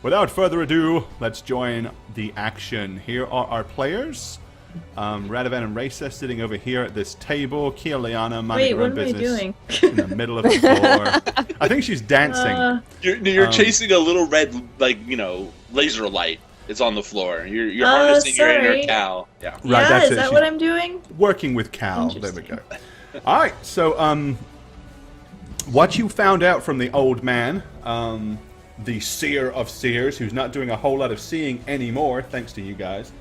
without further ado, let's join the action. Here are our players. Radovan and Raisa sitting over here at this table. Kia Liana minding her own business in the middle of the floor. I think she's dancing. You're chasing a little red, laser light. It's on the floor. You're harnessing your inner Cal. Yeah. Right, yeah, that's is it. that She's what I'm doing? working with Cal. There we go. All right. So, what you found out from the old man, the seer of seers, who's not doing a whole lot of seeing anymore, thanks to you guys.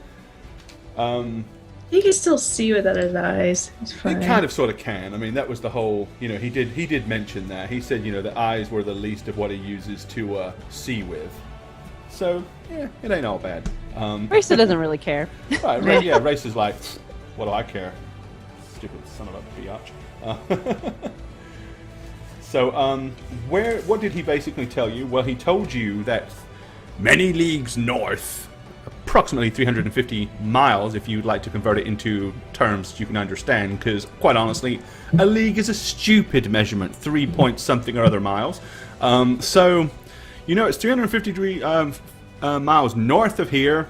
He can still see without his eyes. It's fine. He kind of sort of can. I mean, that was the whole, he did mention that. He said, the eyes were the least of what he uses to see with. So, yeah, it ain't all bad. Raisa doesn't really care. Right, yeah, Race is like, what do I care? Stupid son of a biatch. So, what did he basically tell you? Well, he told you that many leagues north, approximately 350 miles, if you'd like to convert it into terms you can understand, because, quite honestly, a league is a stupid measurement, 3 point something or other miles. So, it's 350 miles north of here,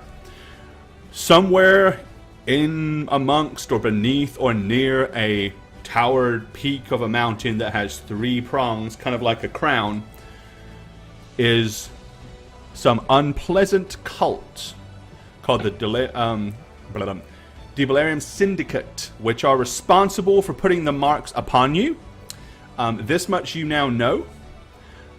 somewhere in amongst or beneath or near a towered peak of a mountain that has 3 prongs, kind of like a crown, is some unpleasant cult called the Debalarium Syndicate, which are responsible for putting the marks upon you. This much you now know.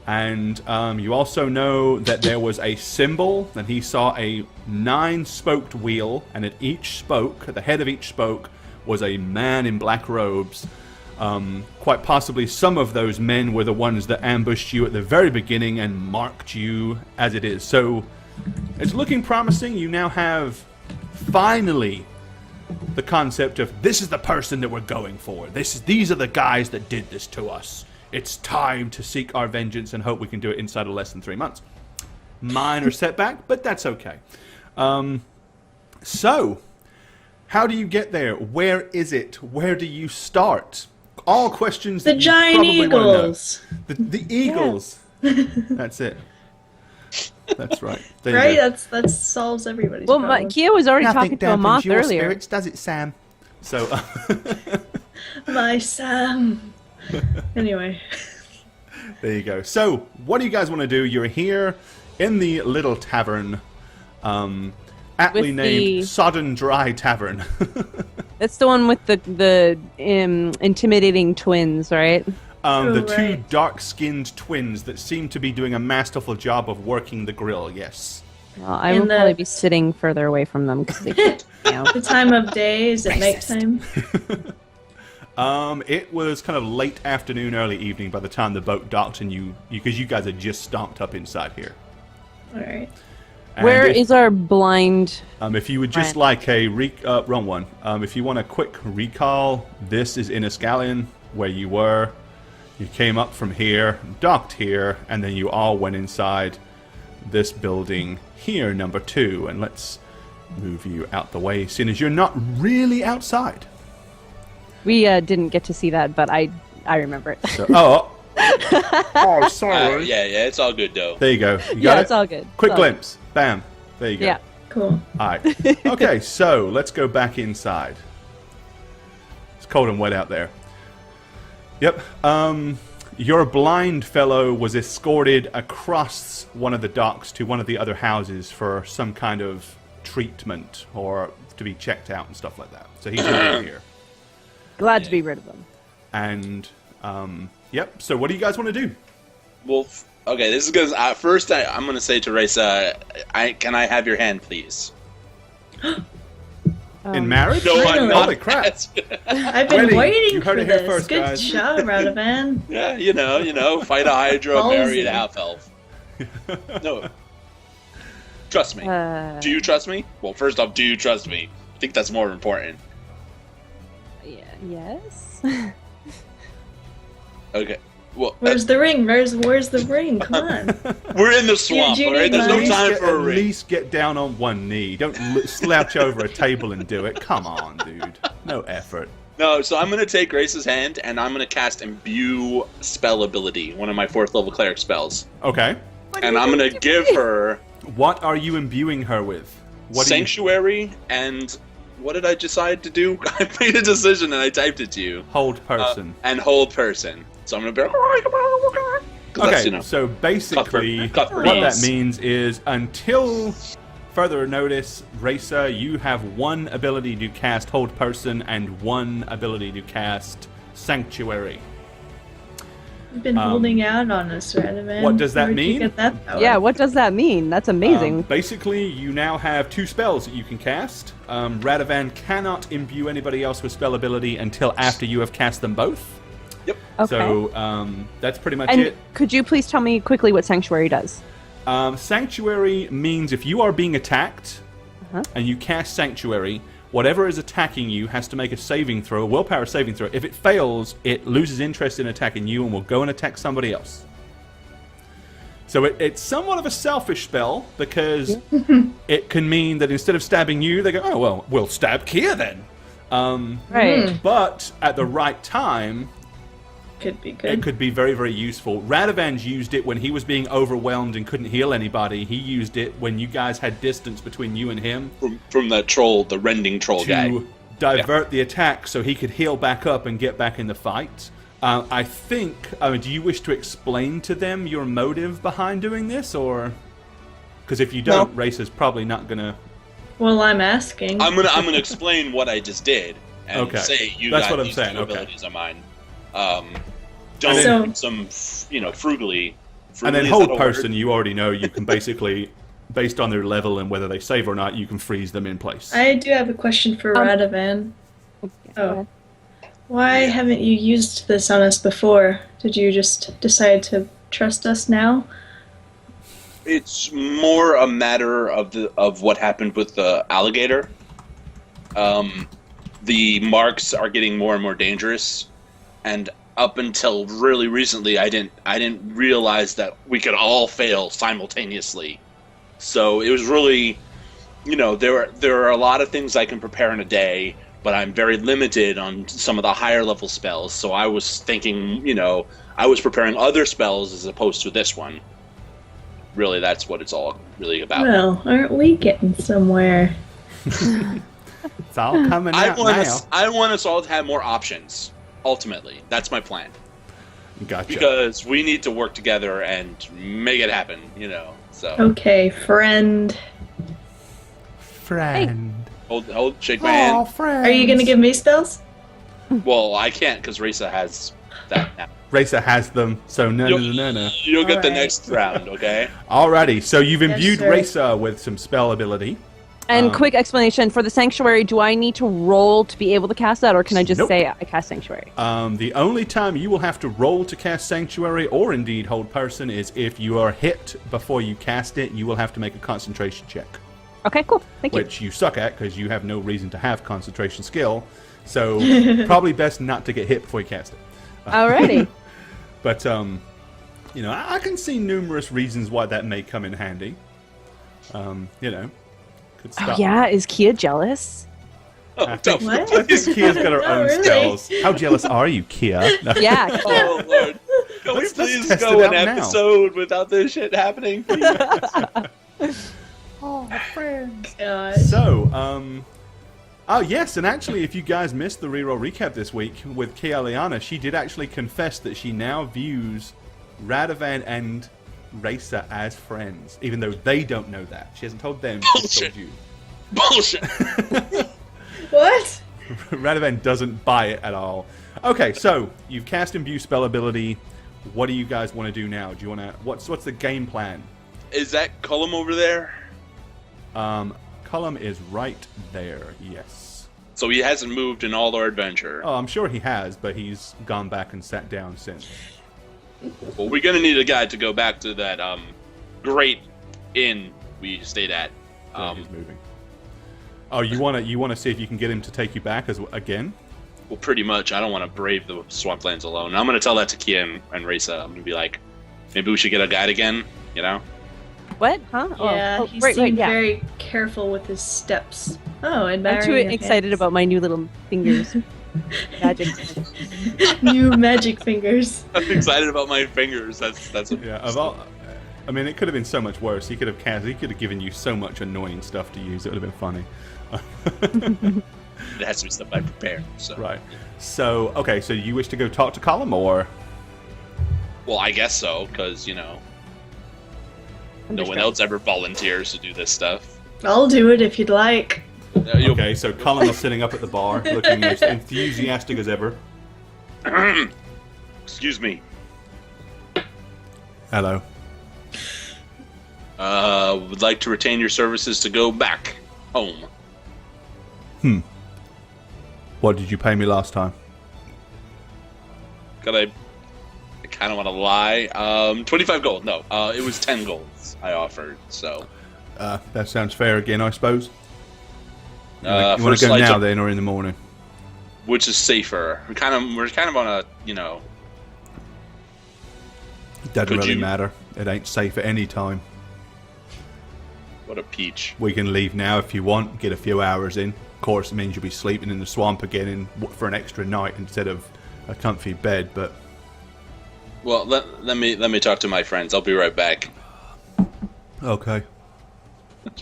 And you also know that there was a symbol, that he saw a 9-spoked wheel, and at the head of each spoke, was a man in black robes. Quite possibly some of those men were the ones that ambushed you at the very beginning and marked you as it is. So it's looking promising. You now have, finally, the concept of, this is the person that we're going for. These are the guys that did this to us. It's time to seek our vengeance and hope we can do it inside of less than 3 months. Minor setback, but that's okay. So, how do you get there? Where is it? Where do you start? All questions that you probably want to know. Eagles. The Eagles. Yeah. That's it. That's right. There Right? you go. That solves everybody's Well, problem. Kia was already Nothing talking to a moth dampens your earlier. spirits, does it, Sam? So, My Sam. Anyway. there you go. So, what do you guys want to do? You're here in the little tavern, aptly With named the- Sodden Dry Tavern. That's the one with the intimidating twins, right? The two right. dark-skinned twins that seem to be doing a masterful job of working the grill, yes. Well, I In will the- probably be sitting further away from them because they can't. The time of day, is it nighttime? It was kind of late afternoon, early evening by the time the boat docked, and because you guys had just stomped up inside here. Alright. And Where is our blind? if you would just Right. like a wrong one. If you want a quick recall, this is Inniskallion, where you were. You came up from here, docked here, and then you all went inside this building here, number 2. And let's move you out the way, seeing as you're not really outside. We didn't get to see that, but I remember it. So, oh, sorry. Yeah, it's all good, though. There you go. You got Yeah, it? it's all good. Quick It's all glimpse. Bam. There you go. Yeah. Cool. All right. Okay, so let's go back inside. It's cold and wet out there. Yep. Your blind fellow was escorted across one of the docks to one of the other houses for some kind of treatment or to be checked out and stuff like that. So he's over here. Glad to be rid of them. And, yep. So what do you guys want to do? Well, okay, this is because first I'm going to say to Raisa, can I have your hand, please? In marriage? No, I'm not. Holy crap. I've been Wedding. waiting You heard for it here this. first, Good guys. job, Radovan. Yeah, fight a Hydra, marry an Ballsy. half elf. No. Trust me. Do you trust me? Well, first off, do you trust me? I think that's more important. Yeah. Yes. Okay. Well, Where's the ring? Where's the ring? Come on. we're in the swamp, Do you alright? need There's no money? time for a At ring. least get down on one knee. Don't slouch over a table and do it. Come on, dude. No effort. No, so I'm going to take Grace's hand, and I'm going to cast Imbue Spell Ability, one of my 4th level cleric spells. Okay. And I'm gonna give her What are you imbuing her with? What do you- Sanctuary and what did I decide to do? I made a decision and I typed it to you. Hold person. And hold person. So I'm gonna be like, Okay, so basically, Cuthbert. what that means is until further notice, Racer, you have one ability to cast Hold Person and one ability to cast Sanctuary. You've been holding out on us, Radovan. What does that Where'd you mean? get that power? Yeah, what does that mean? That's amazing. Basically, you now have 2 spells that you can cast. Radovan cannot imbue anybody else with spell ability until after you have cast them both. Yep. Okay. So that's pretty much And it. could you please tell me quickly what Sanctuary does? Sanctuary means if you are being attacked and you cast Sanctuary, whatever is attacking you has to make a saving throw, a willpower saving throw. If it fails, it loses interest in attacking you and will go and attack somebody else. So it's somewhat of a selfish spell because it can mean that instead of stabbing you, they go, oh, well, we'll stab Kia then. Right. But at the right time, Could be good. it could be very, very useful. Radovan's used it when he was being overwhelmed and couldn't heal anybody. He used it when you guys had distance between you and him From that troll, the rending troll guy. to divert the attack so he could heal back up and get back in the fight. I think, do you wish to explain to them your motive behind doing this? Or because if you don't, Racer's probably not going to... Well, I'm asking. I'm gonna explain what I just did and Okay. say you That's got what I'm these saying, two okay. abilities of mine. Don't So- do some, frugally. And then Frugally, is hold that a person, word? you already know you can basically, based on their level and whether they save or not, you can freeze them in place. I do have a question for Radovan. Oh. Why haven't you used this on us before? Did you just decide to trust us now? It's more a matter of what happened with the alligator. The marks are getting more and more dangerous, and up until really recently, I didn't realize that we could all fail simultaneously. So it was really, there are a lot of things I can prepare in a day, but I'm very limited on some of the higher level spells. So I was thinking, I was preparing other spells as opposed to this one. Really, that's what it's all really about. Well, aren't we getting somewhere? It's all coming out now. I want us all to have more options. Ultimately, that's my plan. Gotcha. Because we need to work together and make it happen. So Okay, friend. Friend. hold, shake my hand. friend. Are you gonna give me spells? Well, I can't because Risa has that now. Racer has them, so no. You'll get the Alright. next round, okay? Alrighty, so you've Yes, imbued sir. Racer with some spell ability. And quick explanation for the Sanctuary, do I need to roll to be able to cast that, or can I just Nope. say I cast Sanctuary? The only time you will have to roll to cast Sanctuary, or indeed Hold Person, is if you are hit before you cast it. You will have to make a concentration check, Okay, cool. Thank you. which you suck at because you have no reason to have concentration skill. So probably best not to get hit before you cast it. Alrighty. But I can see numerous reasons why that may come in handy. Could Oh, stop. yeah, is Kia jealous? Oh, don't. What? I think Kia's got her Not own really. spells. How jealous are you, Kia? No. Yeah. Oh, Lord. Can we Let's please test go it an out now. episode without this shit happening? God. So, oh yes, and actually, if you guys missed the reroll recap this week with Kia Liana, she did actually confess that she now views Radovan and Racer as friends, even though they don't know that. She hasn't told them. She's told you. Bullshit. What? Radovan doesn't buy it at all. Okay, so you've cast Imbue spell ability. What do you guys want to do now? Do you want to? What's the game plan? Is that Colin over there? Cullum is right there. Yes. So he hasn't moved in all our adventure. Oh, I'm sure he has, but he's gone back and sat down since. Well, we're gonna need a guy to go back to that great inn we stayed at. So he's moving. Oh, you wanna see if you can get him to take you back again? Well, pretty much. I don't want to brave the swamplands alone. I'm gonna tell that to Kia and Risa. I'm gonna be like, maybe we should get a guide again. What? Huh? Yeah, oh, he right, seemed yeah. very careful with his steps. Oh, I'm admiring too your excited hands. about my new little fingers. Magic. New magic fingers. I'm excited about my fingers. That's Yeah. I mean, it could have been so much worse. He could have given you so much annoying stuff to use. It would have been funny. It has to be stuff I prepare. So. Right. So, okay, so you wish to go talk to Colin Moore? Well, I guess so, because, no one else ever volunteers to do this stuff. I'll do it if you'd like. Okay, so Colin is sitting up at the bar, looking as enthusiastic as ever. Excuse me. Hello. Would like to retain your services to go back home. What did you pay me last time? I kind of want to lie. 25 gold. No, it was 10 golds I offered. So. That sounds fair again, I suppose. You want to go now then, or in the morning? Which is safer? We're kind of on a, It doesn't really matter. It ain't safe at any time. What a peach. We can leave now if you want, get a few hours in. Of course, it means you'll be sleeping in the swamp again for an extra night instead of a comfy bed, but... Well, let me talk to my friends. I'll be right back. Okay.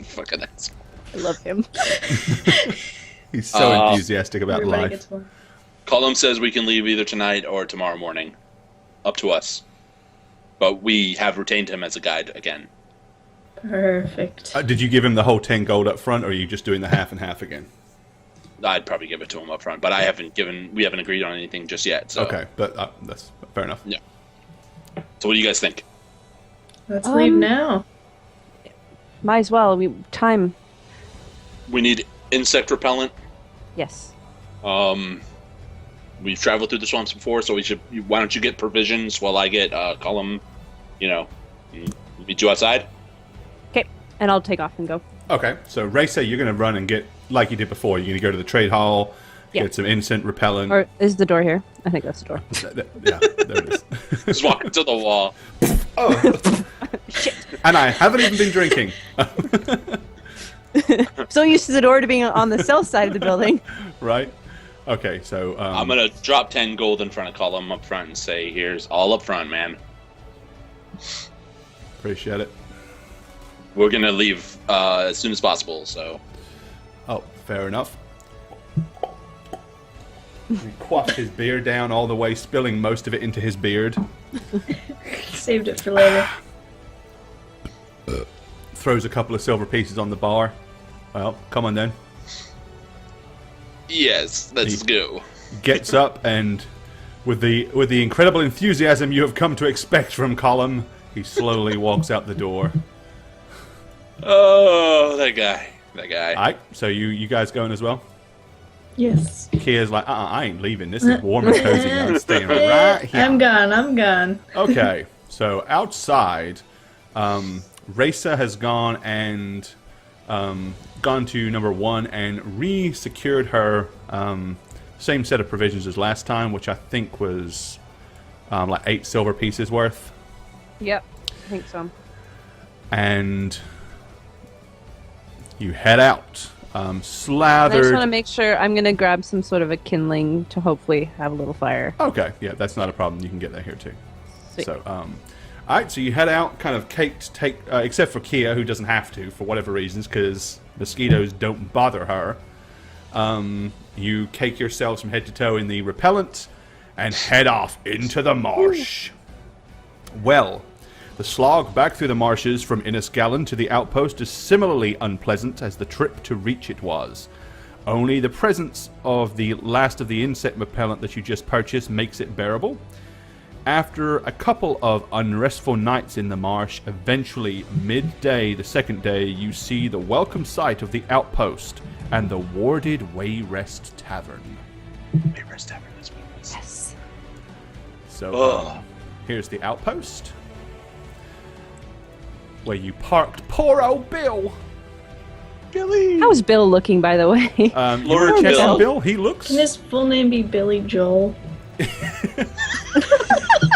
Fucking ass. I love him. He's so enthusiastic about life. Colin says we can leave either tonight or tomorrow morning. Up to us. But we have retained him as a guide again. Perfect. Did you give him the whole 10 gold up front, or are you just doing the half and half again? I'd probably give it to him up front, but we haven't agreed on anything just yet. So. Okay, but that's fair enough. Yeah. So what do you guys think? Let's leave now. Might as well. Time. We need insect repellent. Yes. We've traveled through the swamps before, so why don't you get provisions while I get Colin, meet you outside? Okay, and I'll take off and go. Okay, so Racer, you're going to run and get, like you did before, you're going to go to the trade hall, get some insect repellent. Or is the door here? I think that's the door. Yeah, there it is. Just walk into the wall. Oh. Shit. And I haven't even been drinking. So used to the door to being on the south side of the building. Right? Okay, so... I'm going to drop 10 gold in front of Colin up front and say, here's all up front, man. Appreciate it. We're going to leave as soon as possible, so... Oh, fair enough. He quaffed his beer down all the way, spilling most of it into his beard. Saved it for later. Throws a couple of silver pieces on the bar. Well, come on then. Yes, let's go. Gets up and, with the incredible enthusiasm you have come to expect from Colin, he slowly walks out the door. Oh, that guy. Alright, so you guys going as well? Yes. Kia's like, I ain't leaving. This is warm and cozy. I'm staying right here. I'm gone. Okay, so outside, Raisa has gone and gone to number 1 and re-secured her same set of provisions as last time, which I think was like 8 silver pieces worth. Yep, I think so. And you head out, slathered. I just want to make sure I'm going to grab some sort of a kindling to hopefully have a little fire. Okay, yeah, that's not a problem. You can get that here too. Sweet. So, alright, so you head out, kind of caked, except for Kia, who doesn't have to, for whatever reasons, because mosquitoes don't bother her. You cake yourselves from head to toe in the repellent, and head off into the marsh. Well, the slog back through the marshes from Innisgallen to the outpost is similarly unpleasant as the trip to reach it was. Only the presence of the last of the insect repellent that you just purchased makes it bearable. After a couple of unrestful nights in the marsh, eventually midday the second day, you see the welcome sight of the outpost and the warded Wayrest Tavern. Wayrest Tavern, that's what it is. Yes. So, here's the outpost, where you parked poor old Bill. Billy! How's Bill looking, by the way? You Lord want to check Bill. on Bill? He looks... Can his full name be Billy Joel?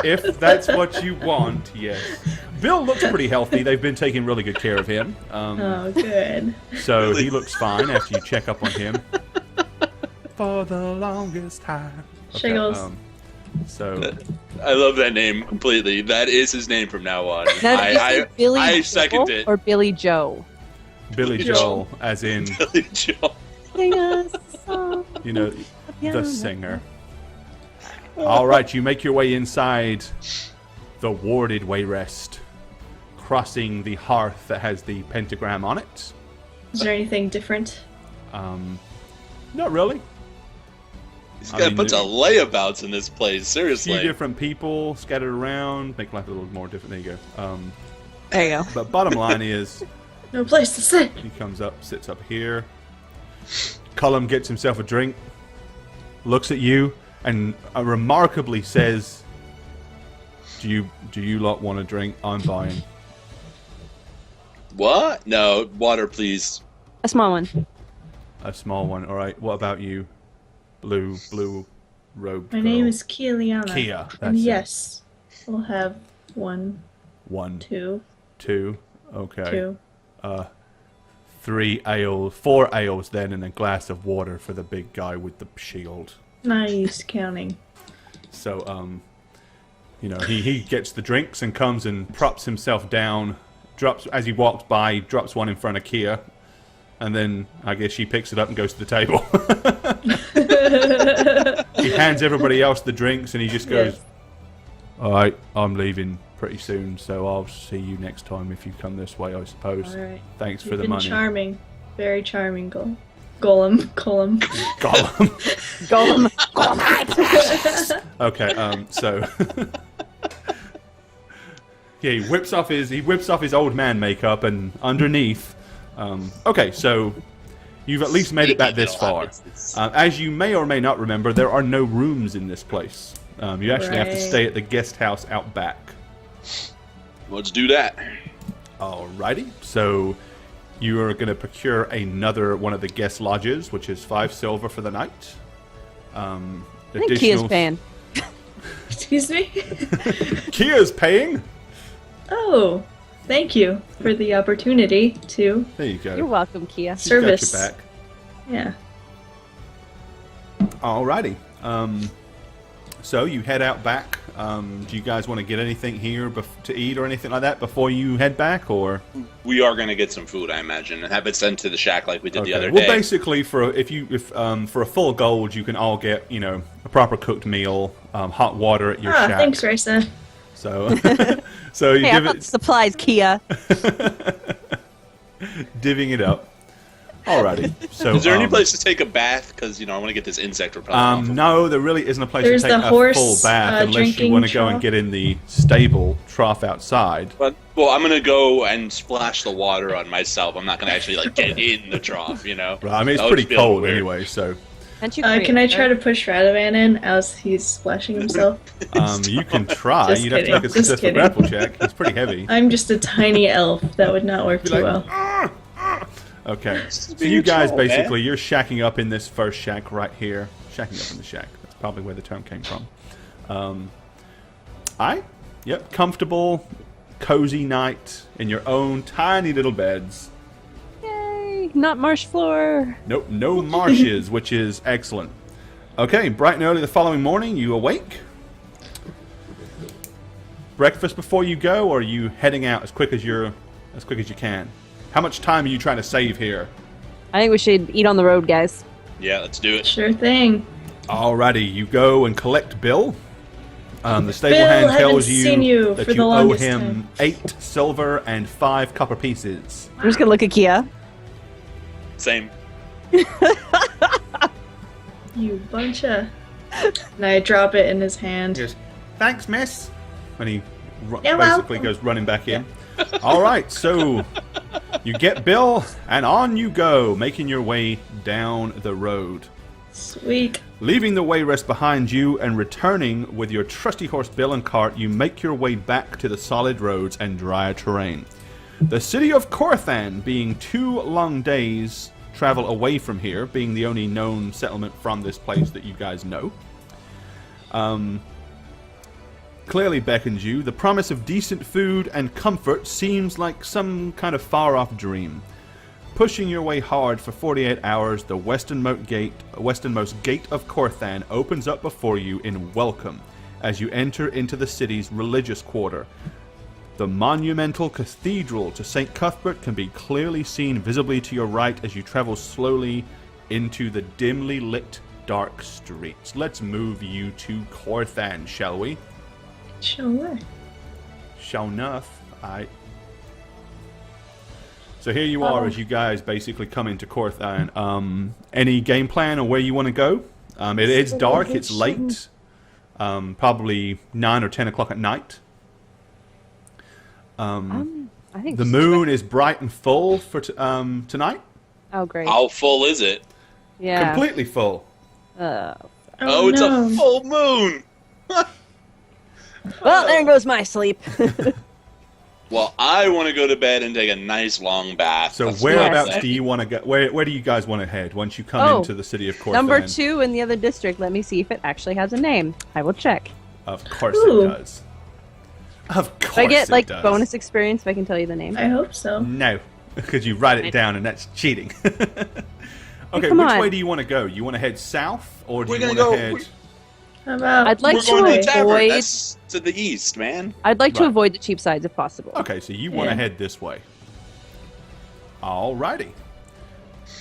If that's what you want, yes. Bill looks pretty healthy. They've been taking really good care of him. Oh, good. So he looks fine after you check up on him. For the longest time. Shiggles. So I love that name completely. That is his name from now on. Now, did you say Billy I second Joel it. or Billy Joe? Billy Joel, as in, Billy Joel. Sing us a song. you know, Yeah. the singer. All right, you make your way inside the warded wayrest, crossing the hearth that has the pentagram on it. Is there anything different? Not really. He's I got a mean, bunch of layabouts in this place. A Seriously. few different people scattered around, make life a little more different. There you go. There you go. But bottom line is, No place to sit. he comes up, sits up here. Colin gets himself a drink, looks at you, and remarkably says, "Do you lot want a drink? I'm buying." What? No, water, please. A small one. A small one. All right. What about you, blue robe? My name is Kieliana. Kia. That's And it. yes, we'll have one, 1, two, 2. Okay. two. 3 ales, 4 ales, then, and a glass of water for the big guy with the shield. Not used to counting. So, you know, he gets the drinks and comes and props himself down. Drops as he walks by. Drops one in front of Kia, and then I guess she picks it up and goes to the table. He hands everybody else the drinks, and he just goes, Yes. "All right, I'm leaving pretty soon, so I'll see you next time if you come this way, I suppose. All right. Thanks You've for the been money." charming. Very charming, Golem. Gollum. Golem. Okay, so yeah, he whips off his old man makeup, and underneath. Okay, so you've at least made it back this far. As you may or may not remember, there are no rooms in this place. You actually have to Right. stay at the guest house out back. Let's do that. Alrighty, so you are going to procure another one of the guest lodges, which is 5 silver for the night. I think Kia's paying. Excuse me? Kia's paying. Oh, thank you for the opportunity to. There you go. You're welcome, Kia. She's got your Service. back. Yeah. Alrighty. So you head out back. Do you guys want to get anything here to eat or anything like that before you head back, or? We are going to get some food, I imagine, and have it sent to the shack like we did the other Well, day. basically, for a full gold, you can all get a proper cooked meal, hot water at your shack. Thanks, Raisa. So, so you Hey, I give got it, supplies, Kia. divvying it up. Alrighty. So, Is there any place to take a bath? Because, I want to get this insect repellent off. No, there really isn't a place There's to take the a horse, full bath unless you drinking want to go and trough. get in the stable trough outside. But, well, I'm going to go and splash the water on myself. I'm not going to actually, get in the trough, Right, I mean, it's That would pretty feel cold weird. anyway, so Can't you Can I try to push Radovan in as he's splashing himself? you can try. Just You'd have to kidding, make a just successful kidding. grapple check. It's pretty heavy. I'm just a tiny elf. That would not work too like, well. Okay, so being you a guys troll, basically, man. you're shacking up in this first shack right here. Shacking up in the shack. That's probably where the term came from. Yep, comfortable, cozy night in your own tiny little beds. Yay! Not marsh floor. Nope, no marshes, which is excellent. Okay, bright and early the following morning, you awake. Breakfast before you go, or are you heading out as quick as you can? How much time are you trying to save here? I think we should eat on the road, guys. Yeah, let's do it. Sure thing. Alrighty, you go and collect Bill. The stable Bill, hand haven't tells seen you you that for you the owe longest him time. 8 silver and 5 copper pieces. I'm just gonna look at Kia. Same. You bunch of. And I drop it in his hand. He goes, "Thanks, miss." And he You're basically welcome. goes running back in. All right, so you get Bill, and on you go, making your way down the road. Sweet. Leaving the wayrest behind you and returning with your trusty horse Bill and cart, you make your way back to the solid roads and drier terrain. The city of Corthan, being 2 long days travel away from here, being the only known settlement from this place that you guys know, clearly beckons you. The promise of decent food and comfort seems like some kind of far-off dream. Pushing your way hard for 48 hours, the westernmost gate of Corthan opens up before you in welcome, as you enter into the city's religious quarter. The monumental cathedral to St. Cuthbert can be clearly seen visibly to your right as you travel slowly into the dimly lit dark streets. Let's move you to Corthan, shall we? Sure. Shall enough. Alright. So here you are as you guys basically come into Corthan. Any game plan or where you want to go? It is dark, it's late. Probably 9 or 10 o'clock at night. I think The moon is bright and full for tonight. Oh, great. How full is it? Yeah. Completely full. Oh, it's no. a full moon. Well, there goes my sleep. Well, I want to go to bed and take a nice long bath. So That's what I'm whereabouts saying. do you want to go? Where do you guys want to head once you come into the city of Corthan? Number 2 in the other district. Let me see if it actually has a name. I will check. Of course Ooh. it does. Of course Do I get it does. bonus experience if I can tell you the name? I hope so. No, because you write it down and that's cheating. Okay, come which on. way do you want to go? You want to head south or do We're you want gonna to go- head? How about I'd like We're to going to the tavern. avoid. That's to the east, man. I'd like to Right. avoid the cheap sides if possible. Okay, so you want to Yeah. head this way. Alrighty.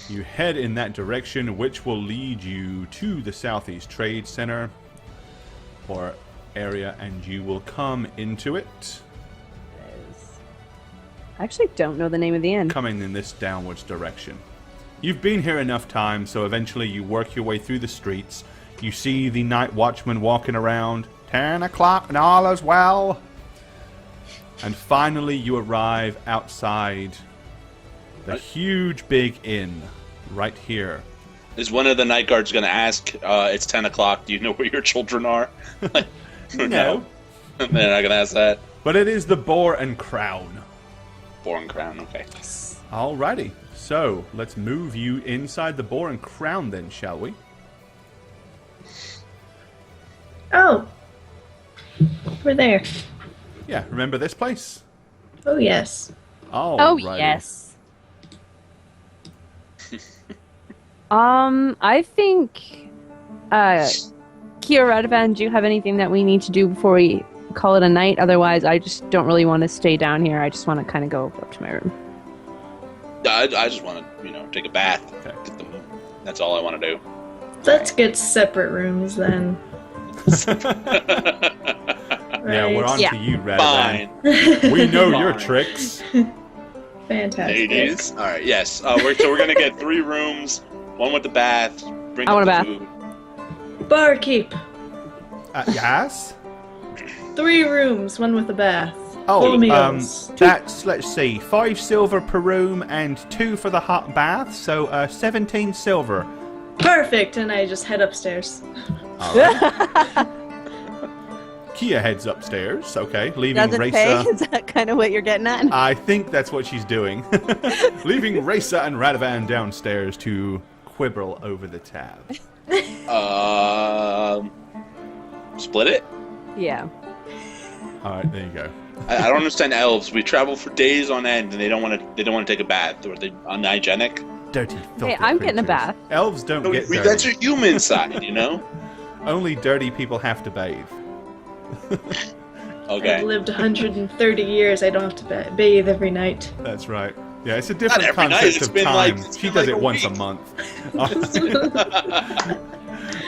You head in that direction, which will lead you to the Southeast Trade Center or area, and you will come into it, I actually don't know the name of the inn. coming in this downwards direction. You've been here enough time, so eventually you work your way through the streets. You see the night watchman walking around. 10 o'clock and all is well. And finally you arrive outside the huge big inn right here. Is one of the night guards going to ask, it's 10 o'clock, do you know where your children are? No. They're not going to ask that. But it is the Boar and Crown. Foreign crown, okay. Alrighty. So, let's move you inside the Boar and Crown then, shall we? Oh. We're there. Yeah, remember this place? Oh yes. Oh, Alrighty. yes. I think, Kia Radovan, do you have anything that we need to do before we call it a night? Otherwise, I just don't really want to stay down here. I just want to kind of go up to my room. I just want to, take a bath. Okay. Get the moon. That's all I want to do. Let's get separate rooms then. Yeah, we're on Yeah. to you, Radovan. Fine. We know your Fine. tricks. Fantastic. Ladies. All right, yes. We're going to get 3 rooms, one with the bath. Bring I up want a the bath. food. Barkeep. Yes? 3 rooms, one with a bath. Oh, Full meals. that's, let's see, 5 silver per room and 2 for the hot bath, so 17 silver. Perfect. And I just head upstairs. Kia heads upstairs, okay, leaving Doesn't pay? Raisa. Is that kind of what you're getting at? I think that's what she's doing. Leaving Raisa and Radovan downstairs to quibble over the tab. Split it? Yeah. Alright, there you go. I don't understand elves. We travel for days on end, and they don't want to take a bath. Or they unhygienic. Dirty, filthy Hey, I'm getting a creatures. bath. Elves don't get dirty. That's your human side, you know. Only dirty people have to bathe. I've Okay. lived 130 years. I don't have to bathe every night. That's right. Yeah, it's a different every night, concept it's of been time. like- it's She been does like it a once a week. month.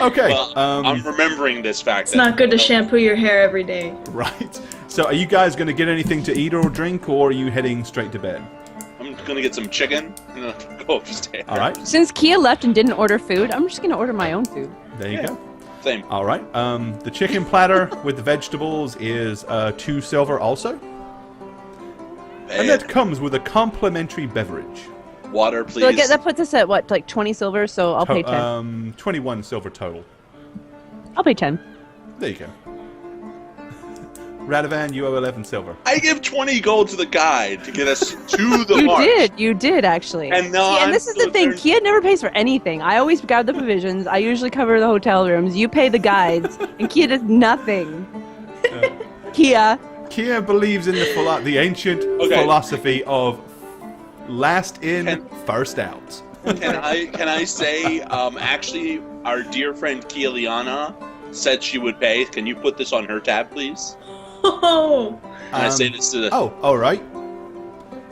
Okay. Well, I'm remembering this fact. It's not good to shampoo your hair every day. Right. So, are you guys going to get anything to eat or drink, or are you heading straight to bed? I'm gonna get some chicken and go upstairs. All right. Since Kia left and didn't order food, I'm just going to order my own food. There you go. Same. All right. The chicken platter with the vegetables is 2 silver also, and that comes with a complimentary beverage. Water, So please. that puts us at what, like 20 silver? So I'll pay 10. 21 silver total. I'll pay 10. There you go. Radovan, you owe 11 silver. I give 20 gold to the guide to get us to the march. You did actually. And now See, and I'm this is the still thing. turn- Kia never pays for anything. I always grab the provisions. I usually cover the hotel rooms. You pay the guides, and Kia does nothing. Kia. Kia believes in the ancient Okay. philosophy of last in, Can- first out. Can I say, actually, our dear friend Kia Liana said she would pay. Can you put this on her tab, please? Oh, And I say this to the... Oh, all right.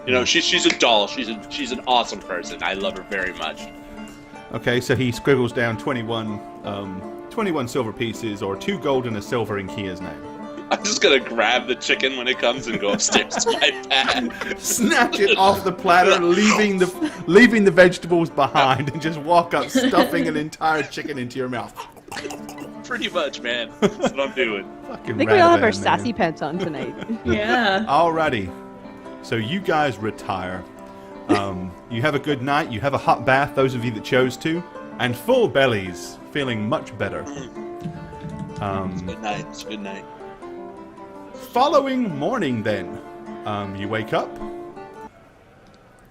You know, she's a doll. She's an awesome person. I love her very much. Okay, so he scribbles down 21 silver pieces, or 2 gold and a silver in Kia's name. I'm just gonna grab the chicken when it comes and go upstairs to my pad. Snatch it off the platter, leaving the vegetables behind, and just walk up, stuffing an entire chicken into your mouth. Pretty much, man. That's what I'm doing. Fucking I think we all have our Radavan, sassy man. pants on tonight. yeah. Alrighty. So you guys retire. You have a good night. You have a hot bath, those of you that chose to, and full bellies, feeling much better. Good night. It's a good night. Following morning, then, you wake up,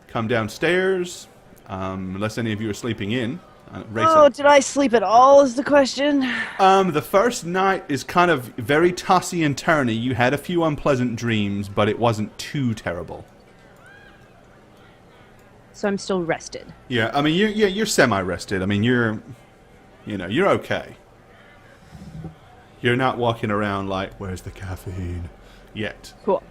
come downstairs, unless any of you are sleeping in. Did I sleep at all is the question. The first night is kind of very tossy and turny. You had a few unpleasant dreams, but it wasn't too terrible. So I'm still rested. Yeah, I mean, you're semi-rested. I mean, you're okay. You're not walking around like, where's the caffeine? Yet. Cool.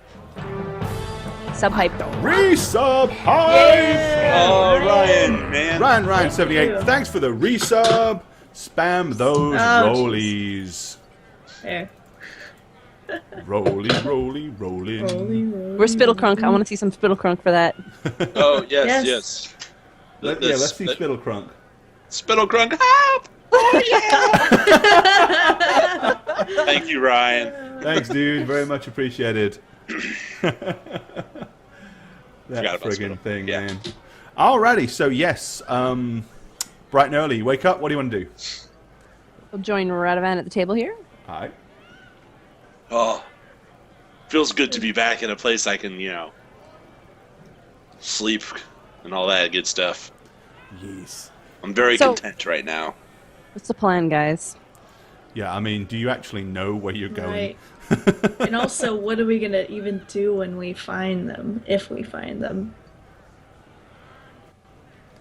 Sub-hype. Resub hype! Oh, Ryan, man. Ryan 78, you. thanks for the resub. Spam those rollies. There. Rolly. Rolly, rolly. Where's Spittlecrunk? I want to see some Spittlecrunk for that. Oh, yes. Yes. Let's see Spittlecrunk. Spittlecrunk, help! Oh, yeah! Thank you, Ryan. Thanks, dude. Very much appreciated. That Forgot about friggin' Spittle. thing, Yeah. man. Alrighty, so yes, bright and early, you wake up, what do you want to do? We'll join Radavan at the table here. Alright. Oh, feels good to be back in a place I can, sleep and all that good stuff. Yes. I'm very So- content right now. What's the plan, guys? Yeah, I mean, do you actually know where you're going? Right. And also, what are we gonna even do when we find them, if we find them?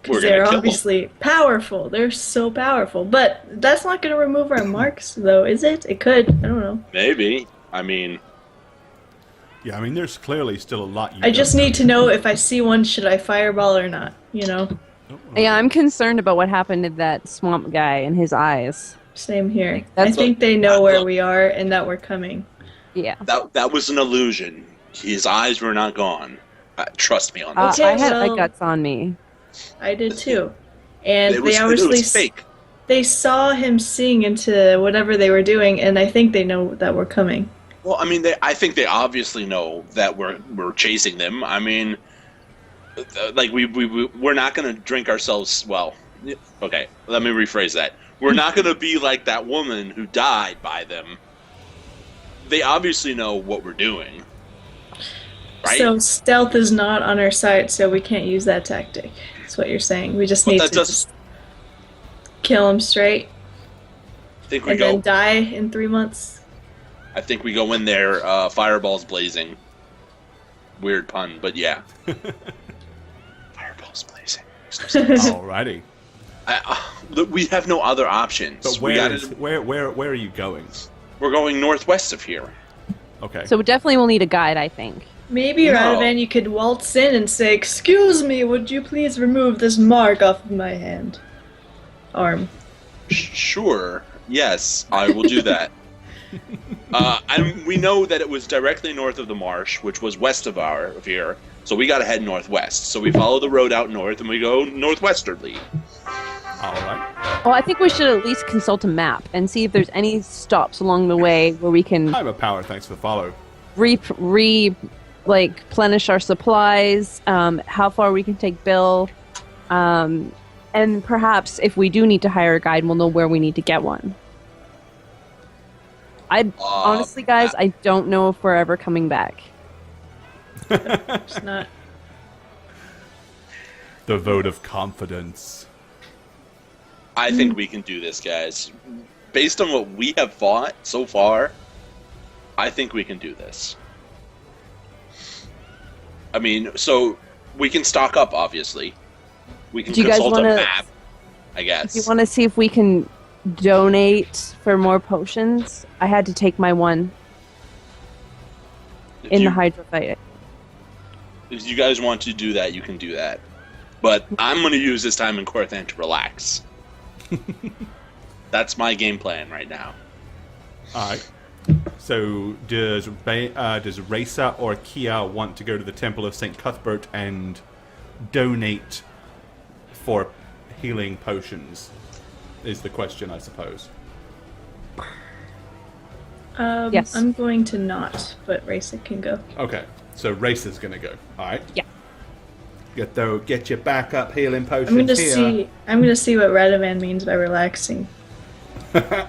We're Because gonna they're kill 'em. obviously powerful. They're so powerful. But that's not gonna remove our marks, though, is it? It could. I don't know. Maybe. I mean, Yeah, I mean, there's clearly still a lot you I just don't need to know if I see one, should I fireball or not? know. Yeah, I'm concerned about what happened to that swamp guy and his eyes. Same here. That's I think they know where we are and that we're coming. Yeah. that was an illusion. His eyes were not gone. Trust me on this. Okay, I had well- my guts on me. I did too. And it was, they it obviously was fake. they saw him seeing into whatever they were doing, and I think they know that we're coming. Well, I mean, I think they obviously know that we're chasing them. I mean, like we're not going to drink ourselves. Well, okay, let me rephrase that. We're not going to be like that woman who died by them. They obviously know what we're doing, right? So stealth is not on our side, so we can't use that tactic. That's what you're saying. We just But need that to does- just kill him straight I think we and go. then die in 3 months. I think we go in there, fireballs blazing. Weird pun, but yeah. Fireballs blazing. Alrighty. Look, we have no other options. But where are you going? We're going northwest of here. Okay. So we definitely will need a guide, I think. Maybe, No. Radovan, you could waltz in and say, "Excuse me, would you please remove this mark off of my hand?" Arm. Sure. Yes, I will do that. And we know that it was directly north of the marsh, which was west of here. So we got to head northwest. So we follow the road out north, and we go northwesterly. Alright. Well, I think we should at least consult a map and see if there's any stops along the way where we can I have a power, thanks for the follow. replenish our supplies, how far we can take Bill, and perhaps if we do need to hire a guide, we'll know where we need to get one. Honestly, guys, I don't know if we're ever coming back. It's not. The vote of confidence. I think we can do this, guys. Based on what we have fought so far, I think we can do this. I mean, so we can stock up, obviously. We can Do you guys consult a wanna- map, I guess. Do you want to see if we can donate for more potions, I had to take my one in the hydrophyte. If you guys want to do that, you can do that. But I'm going to use this time in Corthan to relax. That's my game plan right now. All right. So does Raisa or Kia want to go to the Temple of St. Cuthbert and donate for healing potions? Is the question, I suppose. Yes. I'm going to not, but Raisa can go. Okay. So Raisa's going to go. All right. Yeah. Get your backup healing potions I'm going to here. see what Radovan means by relaxing.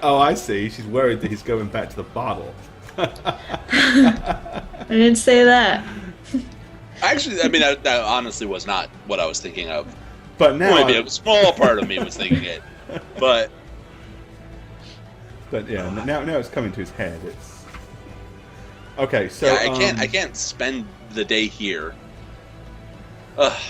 Oh, I see. She's worried that he's going back to the bottle. I didn't say that. Actually, I mean, that honestly was not what I was thinking of. But now, Maybe a small part of me was thinking it. But yeah, now it's coming to his head. It's okay. So yeah, I can't spend the day here. Ugh.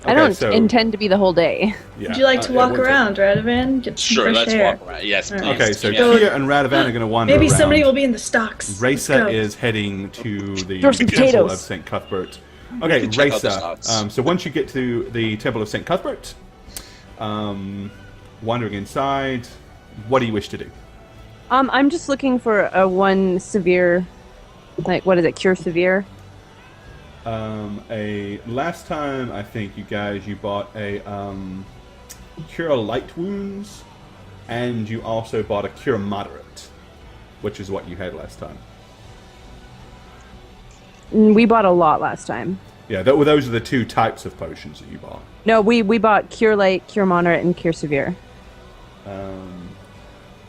I don't intend to be the whole day. Yeah, Would you like to walk around, Radovan? Get some Sure, fresh let's air. walk around. Yes, please. Okay, so Yeah. Kia and Radovan are going to wander Maybe around. somebody will be in the stocks. Raisa is heading to the Throw some Temple potatoes. of St. Cuthbert. Okay, can check out the Raisa. stocks. So once you get to the Temple of St. Cuthbert, wandering inside, what do you wish to do? I'm just looking for a one severe, like, what is it, cure severe? Last time I think you bought a cure light wounds, and you also bought a cure moderate, which is what you had last time. We bought a lot last time. Yeah, those are the two types of potions that you bought. No, we bought cure light, cure moderate, and cure severe.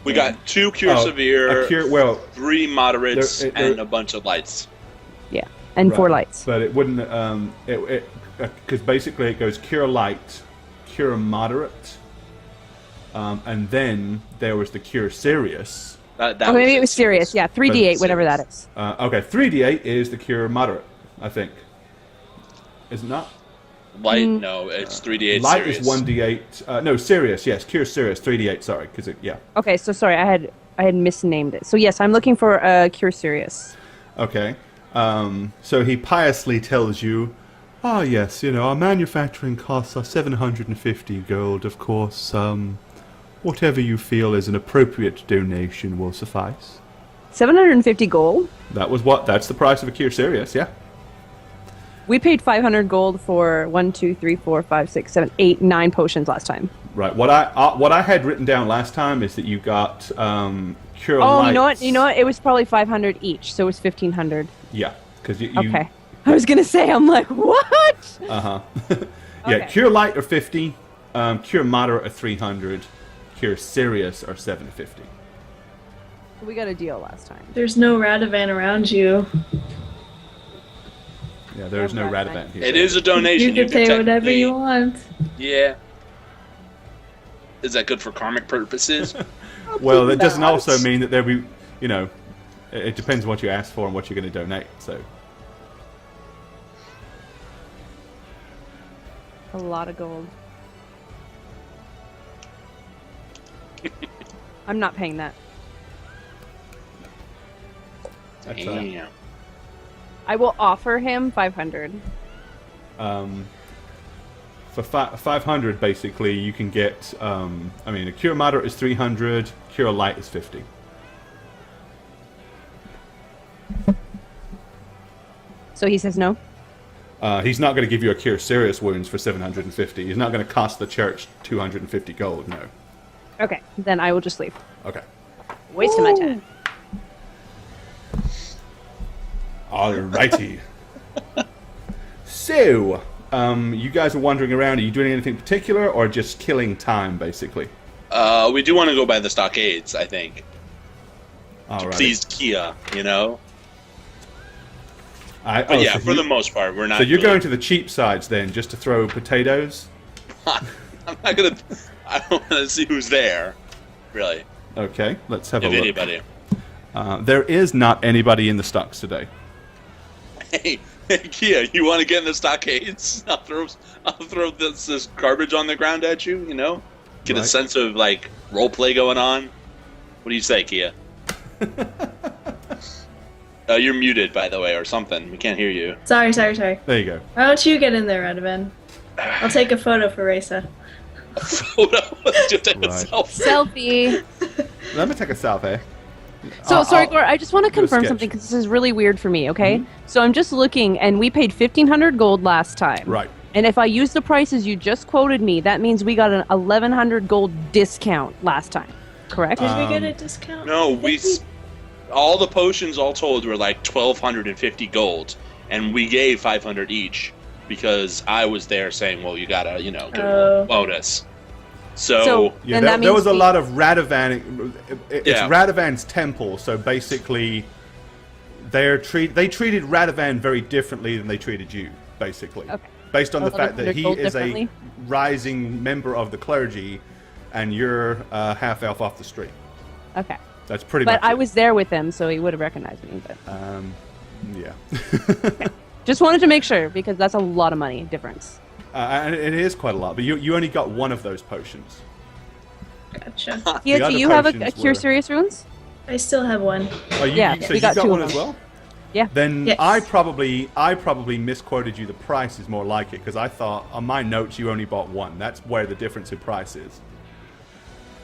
We got 2 cure severe, 3 moderates, and a bunch of lights. Yeah, and Right. 4 lights. But it wouldn't, because basically it goes cure light, cure moderate, and then there was the cure serious. That Oh, maybe it was serious. serious. Yeah, 3d8, whatever that is. Okay, 3d8 is the cure moderate, I think. Is it not? Light, no, it's 3d8 Light serious. is 1d8. No, serious, yes. Cure serious, 3d8, sorry. Yeah. Okay, so sorry, I had misnamed it. So yes, I'm looking for a cure serious. Okay. So he piously tells you, yes, our manufacturing costs are 750 gold, of course. Whatever you feel is an appropriate donation will suffice. 750 gold? That's the price of a cure serious, yeah. We paid 500 gold for 1, 2, 3, 4, 5, 6, 7, 8, 9 potions last time. Right. What I had written down last time is that you got cure Oh, lights. you know what? It was probably 500 each, so it was 1,500. Yeah, because you. Okay. I was gonna say, I'm like, what? Yeah, Okay. cure light are 50, cure moderate are 300, cure serious are 750. We got a deal last time. There's no Radovan around you. Yeah, there's no Radovan. Radovan here. It is a donation. You can pay whatever technically- you want. Yeah. Is that good for karmic purposes? Well, that doesn't also mean that there'll be, it depends on what you ask for and what you're going to donate. So, A lot of gold. I'm not paying that. that's, Damn. I will offer him 500. for 500, basically, you can get. A cure moderate is 300, cure light is 50. So he says no? He's not going to give you a cure serious wounds for 750. He's not going to cost the church 250 gold. No. Okay, then I will just leave. Okay. Waste of my time. Alrighty. So, you guys are wandering around. Are you doing anything particular, or just killing time, basically? We do want to go by the stockades, I think. Alright. Please, Kia, But So yeah, for the most part, we're not. So you're really- going to the cheap sides then, just to throw potatoes? I'm not gonna. I don't want to see who's there. Really, Okay, let's have if a look. anybody. There is not anybody in the stocks today. Hey, Kia, you want to get in the stockades? I'll throw this garbage on the ground at you. get a Right. sense of like role play going on. What do you say, Kia? You're muted, by the way, or something. We can't hear you. Sorry. There you go. Why don't you get in there, Radovan? I'll take a photo for Raisa. Photo. Let's take a Right. selfie. Selfie. Let me take a selfie. So, sorry, I'll- Gore, I just want to do a confirm sketch. something because this is really weird for me, okay? Mhm. So I'm just looking, and we paid 1,500 gold last time. Right. And if I use the prices you just quoted me, that means we got an 1,100 gold discount last time, correct? Did we get a discount? No, I think all the potions all told were like 1,250 gold, and we gave 500 each because I was there saying, "Well, you gotta, give a bonus." So Yeah, Then that there was means a lot of Radovan. It's Yeah. Radovan's temple, so basically, they treated Radovan very differently than they treated you. Basically, Okay. based on the fact that 1,100 he gold is a differently? rising member of the clergy, and you're a half elf off the street. Okay. That's pretty But much. I was there with him, so he would have recognized me. But yeah. just wanted to make sure because that's a lot of money difference. And it is quite a lot, but you only got one of those potions. Gotcha. Yeah, other do you have a potions Cure were- Serious Runes? I still have one. Oh, Yeah, so we you got got two one of as them. well? Yeah. Then Yes. I probably misquoted you. The price is more like it because I thought on my notes you only bought one. That's where the difference in price is.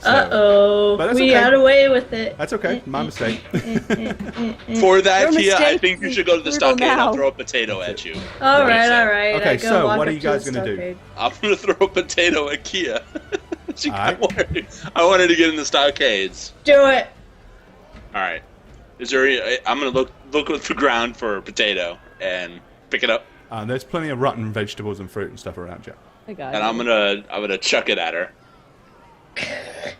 So, Uh-oh. But that's We okay. got away with it. That's okay. My mistake. for that, Your Kia, I mistake think you is should go to the brutal stockade. now. I'll throw a potato at you. All What do you right, say? all right. Okay, I go so walk what are up you to guys the gonna do? stockade. I'm gonna throw a potato at Kia. Alright. I wanted to get in the stockades. Do it. All right. Is there? I'm gonna look at the ground for a potato and pick it up, There's plenty of rotten vegetables and fruit and stuff around you. My God. and I'm gonna chuck it at her. I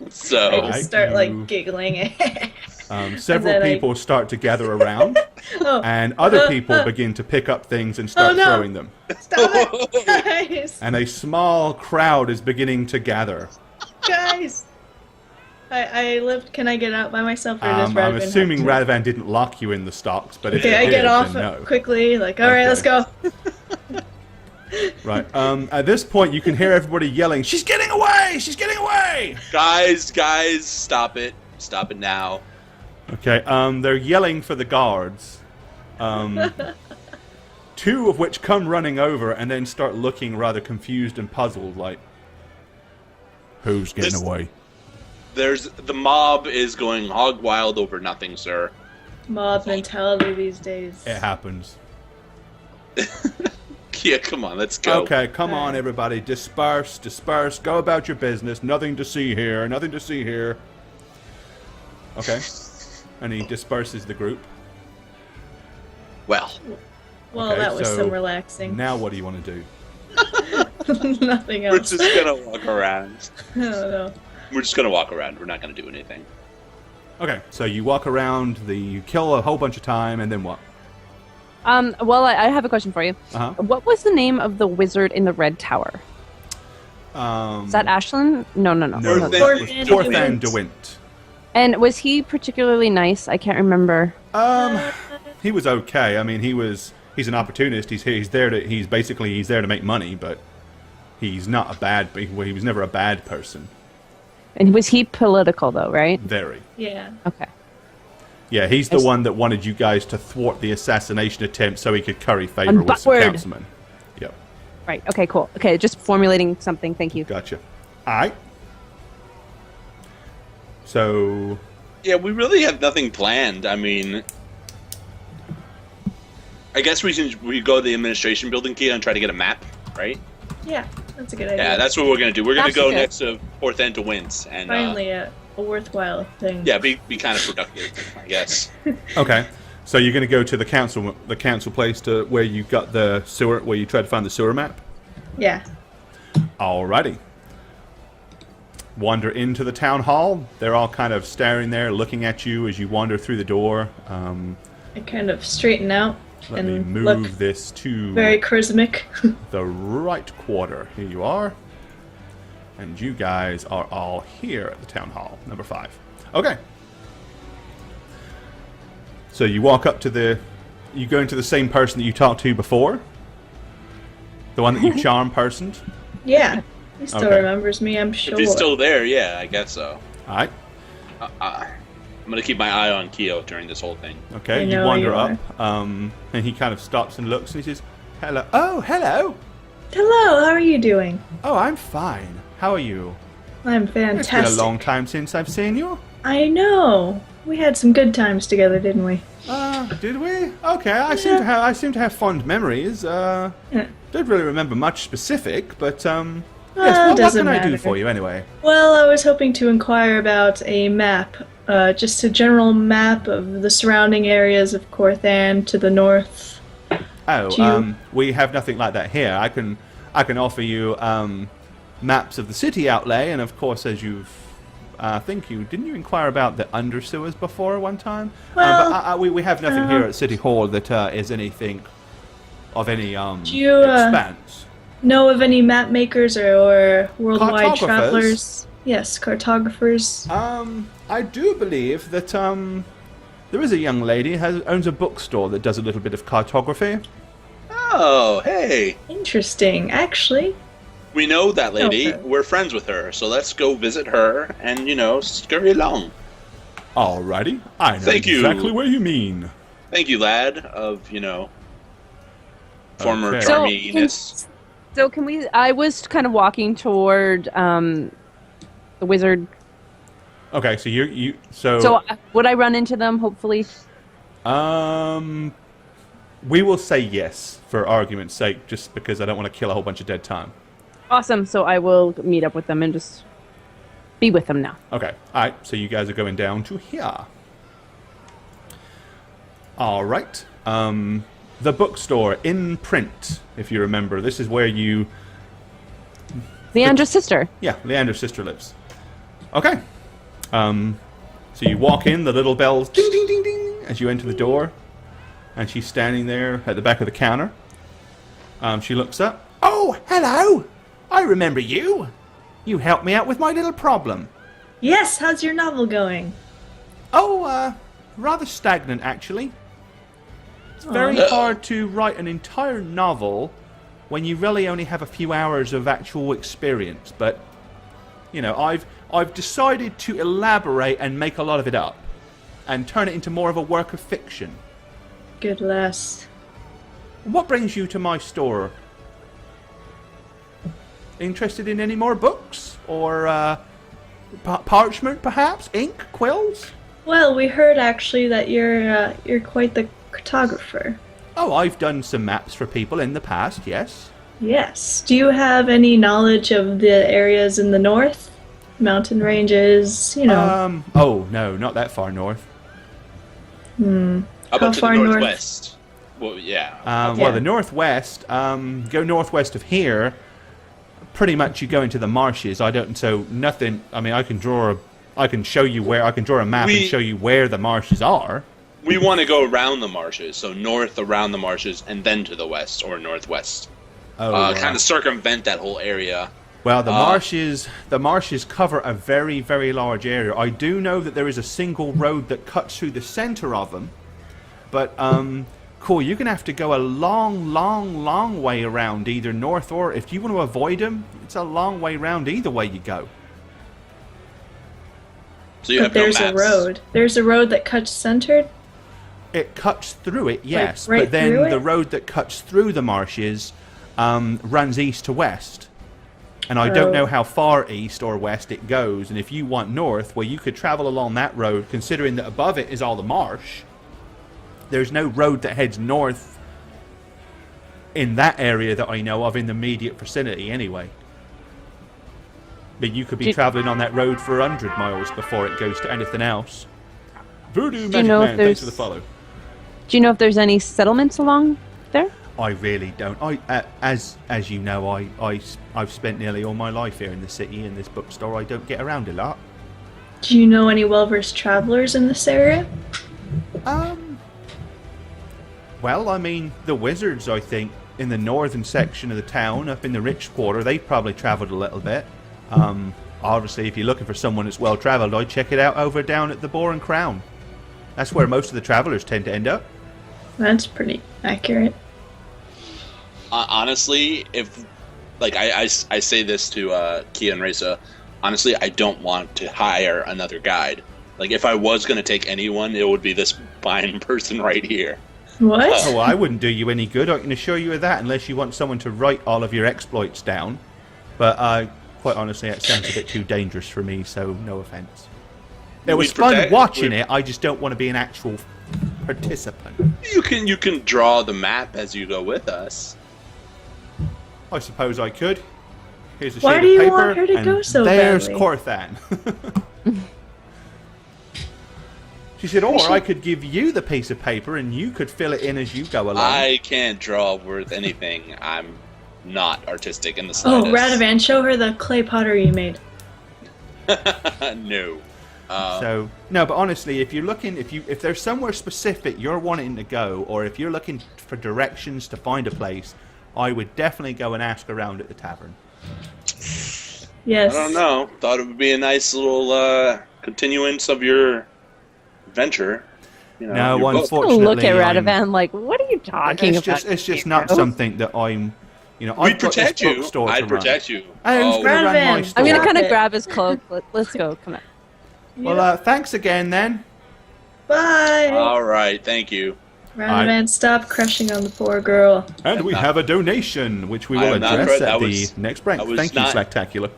So Alright. just start you- like giggling. Several then I- people start to gather around, Oh, and other people begin to pick up things and start Oh, no. throwing them. stop it, guys! And a small crowd is beginning to gather. Guys! I lived. Can I get out by myself, or does I'm Radovan assuming have to? Radovan didn't lock you in the stocks, but if Okay, he I did, get off then no. quickly. Like, all right, Okay. let's go. Right. At this point, you can hear everybody yelling, "She's getting away! She's getting away!" guys, stop it! Stop it now! Okay. They're yelling for the guards. Two of which come running over and then start looking rather confused and puzzled, like, "Who's getting This- away?" The mob is going hog wild over nothing, sir. Mob mentality these days. It happens. Kia, come on, let's go. Okay, come on, everybody. Disperse. Go about your business. Nothing to see here. Okay. And he disperses the group. Well, Well, Okay, that was so some relaxing. Now what do you want to do? Nothing we're else. just gonna walk around. I don't know. We're just gonna walk around. We're not gonna do anything. Okay, so you walk around, you kill a whole bunch of time, and then what? Well, I have a question for you. Uh-huh. What was the name of the wizard in the Red Tower? Is that Ashlyn? No. No, Thorthan it was Thorthan DeWint. DeWint. And was he particularly nice? I can't remember. He was okay. I mean, he's an opportunist. He's there to make money, but he's not a bad. He was never a bad person. And was he political though, right? Very. Yeah. Okay. Yeah, he's the one that wanted you guys to thwart the assassination attempt so he could curry favor with some butward. councilmen. Yep, Right. Okay. Cool. Okay. Just formulating something. Thank you. gotcha. All right. So, Yeah, we really have nothing planned. I mean, I guess we go to the administration building, Kia, and try to get a map, right? Yeah, that's a good idea. Yeah, that's what we're gonna do. We're gonna That's go good. next to Fourth End to Wince, and finally a worthwhile thing. yeah, be kind of productive, I guess. okay. So you're going to go to the council place to where you got the sewer, where you tried to find the sewer map. Yeah. Alrighty. Wander into the town hall. They're all kind of staring there, looking at you as you wander through the door. I kind of straighten out Let me and move look this to very charismatic. the right quarter. Here you are. And you guys are all here at the town hall, number 5. Okay. So you walk up to you go into the same person that you talked to before? The one that you charm personed? Yeah. He still Okay. remembers me, I'm sure. If he's still there, yeah, I guess so. All right. I'm gonna keep my eye on Keo during this whole thing. Okay, I you know wander you up, and he kind of stops and looks, and he says, "Hello. Oh, hello. Hello, how are you doing? Oh, I'm fine. How are you? I'm It's fantastic. been a long time since I've seen you. I know. We had some good times together, didn't we? Did we? Okay, I seem to have fond memories. Yeah. Don't really remember much specific, but yes. Well, What doesn't can I do matter. for you anyway? Well, I was hoping to inquire about a map. Just a general map of the surrounding areas of Corthan to the north. Oh, Do you- we have nothing like that here. I can offer you maps of the city outlay, and of course, as you've didn't you inquire about the undersewers before one time? Well, but we have nothing here at City Hall that is anything of any Do you, expanse. know of any map makers or worldwide Cartographers? travelers? Yes, cartographers. I do believe that there is a young lady owns a bookstore that does a little bit of cartography. Oh, hey. Interesting, actually. We know that lady. Okay. We're friends with her, so let's go visit her and, scurry along. Alrighty, I know Thank you. exactly what you mean. Thank you, lad, of, former Okay. charminess. So can we? I was kind of walking toward the wizard. Okay, so you So would I run into them? Hopefully. we will say yes for argument's sake, just because I don't want to kill a whole bunch of dead time. Awesome. So I will meet up with them and just be with them now. Okay, alright, so you guys are going down to here. Alright, the bookstore in print, if you remember. This is where Leandra's sister. yeah, Leander's sister lives. Okay, so you walk in, the little bells ding ding ding ding as you enter the door, and she's standing there at the back of the counter. She looks up. Oh, hello! I remember you. You helped me out with my little problem. Yes, how's your novel going? Oh, rather stagnant, actually. It's very no. hard to write an entire novel when you really only have a few hours of actual experience. But, I've decided to elaborate and make a lot of it up and turn it into more of a work of fiction. Good lass. What brings you to my store? Interested in any more books? Or parchment, perhaps? Ink? Quills? Well, we heard actually that you're quite the cartographer. Oh, I've done some maps for people in the past, yes. Yes. Do you have any knowledge of the areas in the north? Mountain ranges, Oh, no, not that far north. How How about to the far north? northwest? Well, yeah. Well, Yeah. the northwest, go northwest of here, pretty much you go into the marshes. Nothing, I can draw a map and show you where the marshes are. We want to go around the marshes, so north around the marshes and then to the west or northwest. Kind of circumvent that whole area. Well, the marshes cover a very, very large area. I do know that there is a single road that cuts through the center of them, but cool, you're gonna have to go a long, long, long way around, either north or if you want to avoid them, it's a long way around either way you go. So you But have no there's a maps. road. There's a road that cuts centered. It cuts through it, yes, right but then through it? the road that cuts through the marshes runs east to west. And I don't Oh. know how far east or west it goes, and if you want north, well, you could travel along that road, considering that above it is all the marsh. There's no road that heads north in that area that I know of in the immediate vicinity, anyway. But you could be traveling on that road for 100 miles before it goes to anything else. Voodoo Magic know if Man, thanks for the there's- follow. Do you know if there's any settlements along there? I really don't. As you know, I've spent nearly all my life here in the city in this bookstore. I don't get around a lot. Do you know any well-versed travelers in this area? Well, the wizards, I think, in the northern section of the town, up in the rich quarter, they've probably travelled a little bit. Obviously, if you're looking for someone that's well travelled, I'd check it out over down at the Boar and Crown. That's where most of the travellers tend to end up. That's pretty accurate. Honestly, if like I say this to Kia and Reza. Honestly, I don't want to hire another guide. Like, if I was going to take anyone, it would be this fine person right here. What? Oh, well, I wouldn't do you any good, I can assure you of that, unless you want someone to write all of your exploits down. But quite honestly, that sounds a bit too dangerous for me, so no offense. It was fun watching it, I just don't want to be an actual participant. You can draw the map as you go with us. I suppose I could. Here's a Why sheet do of you paper, want her to and go so there's badly? Corthan. She said, or I could give you the piece of paper and you could fill it in as you go along. I can't draw worth anything. I'm not artistic in the Oh, slightest. Radovan, show her the clay pottery you made. No. So no, but honestly, if you're looking, if there's somewhere specific you're wanting to go, or if you're looking for directions to find a place, I would definitely go and ask around at the tavern. Yes. I don't know. Thought it would be a nice little continuance of your adventure. You know, No, your book. unfortunately, Look at I'm- Radovan like, what are you talking about? It's just not something that I'm. You know, We'd I've got protect this you. bookstore to I'd run. protect you. And who's gonna run my Radovan, store? I'm gonna kind Stop of it. grab his cloak. Let's go. Come on. Well, thanks again then. Bye. All right. Thank you. Radovan, stop crushing on the poor girl. And we have a donation, which we I will am not address correct. at That the was- next break. that was Thank you, not- Spectacular.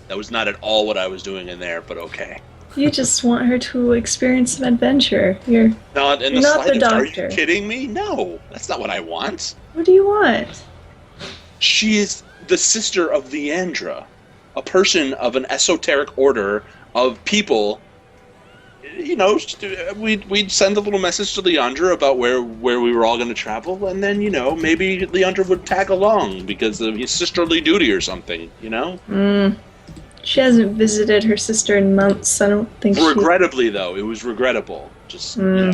That was not at all what I was doing in there, but okay. You just want her to experience some adventure. Not in You're the not the slightest. Are you doctor. kidding me? No, that's not what I want. What do you want? She is the sister of Leandra, a person of an esoteric order of people. You know, we'd send a little message to Leandra about where we were all going to travel, and then, you know, maybe Leandra would tag along because of his sisterly duty or something, you know? She hasn't visited her sister in months. I don't think she... Regrettably, though. It was regrettable. Just, you know.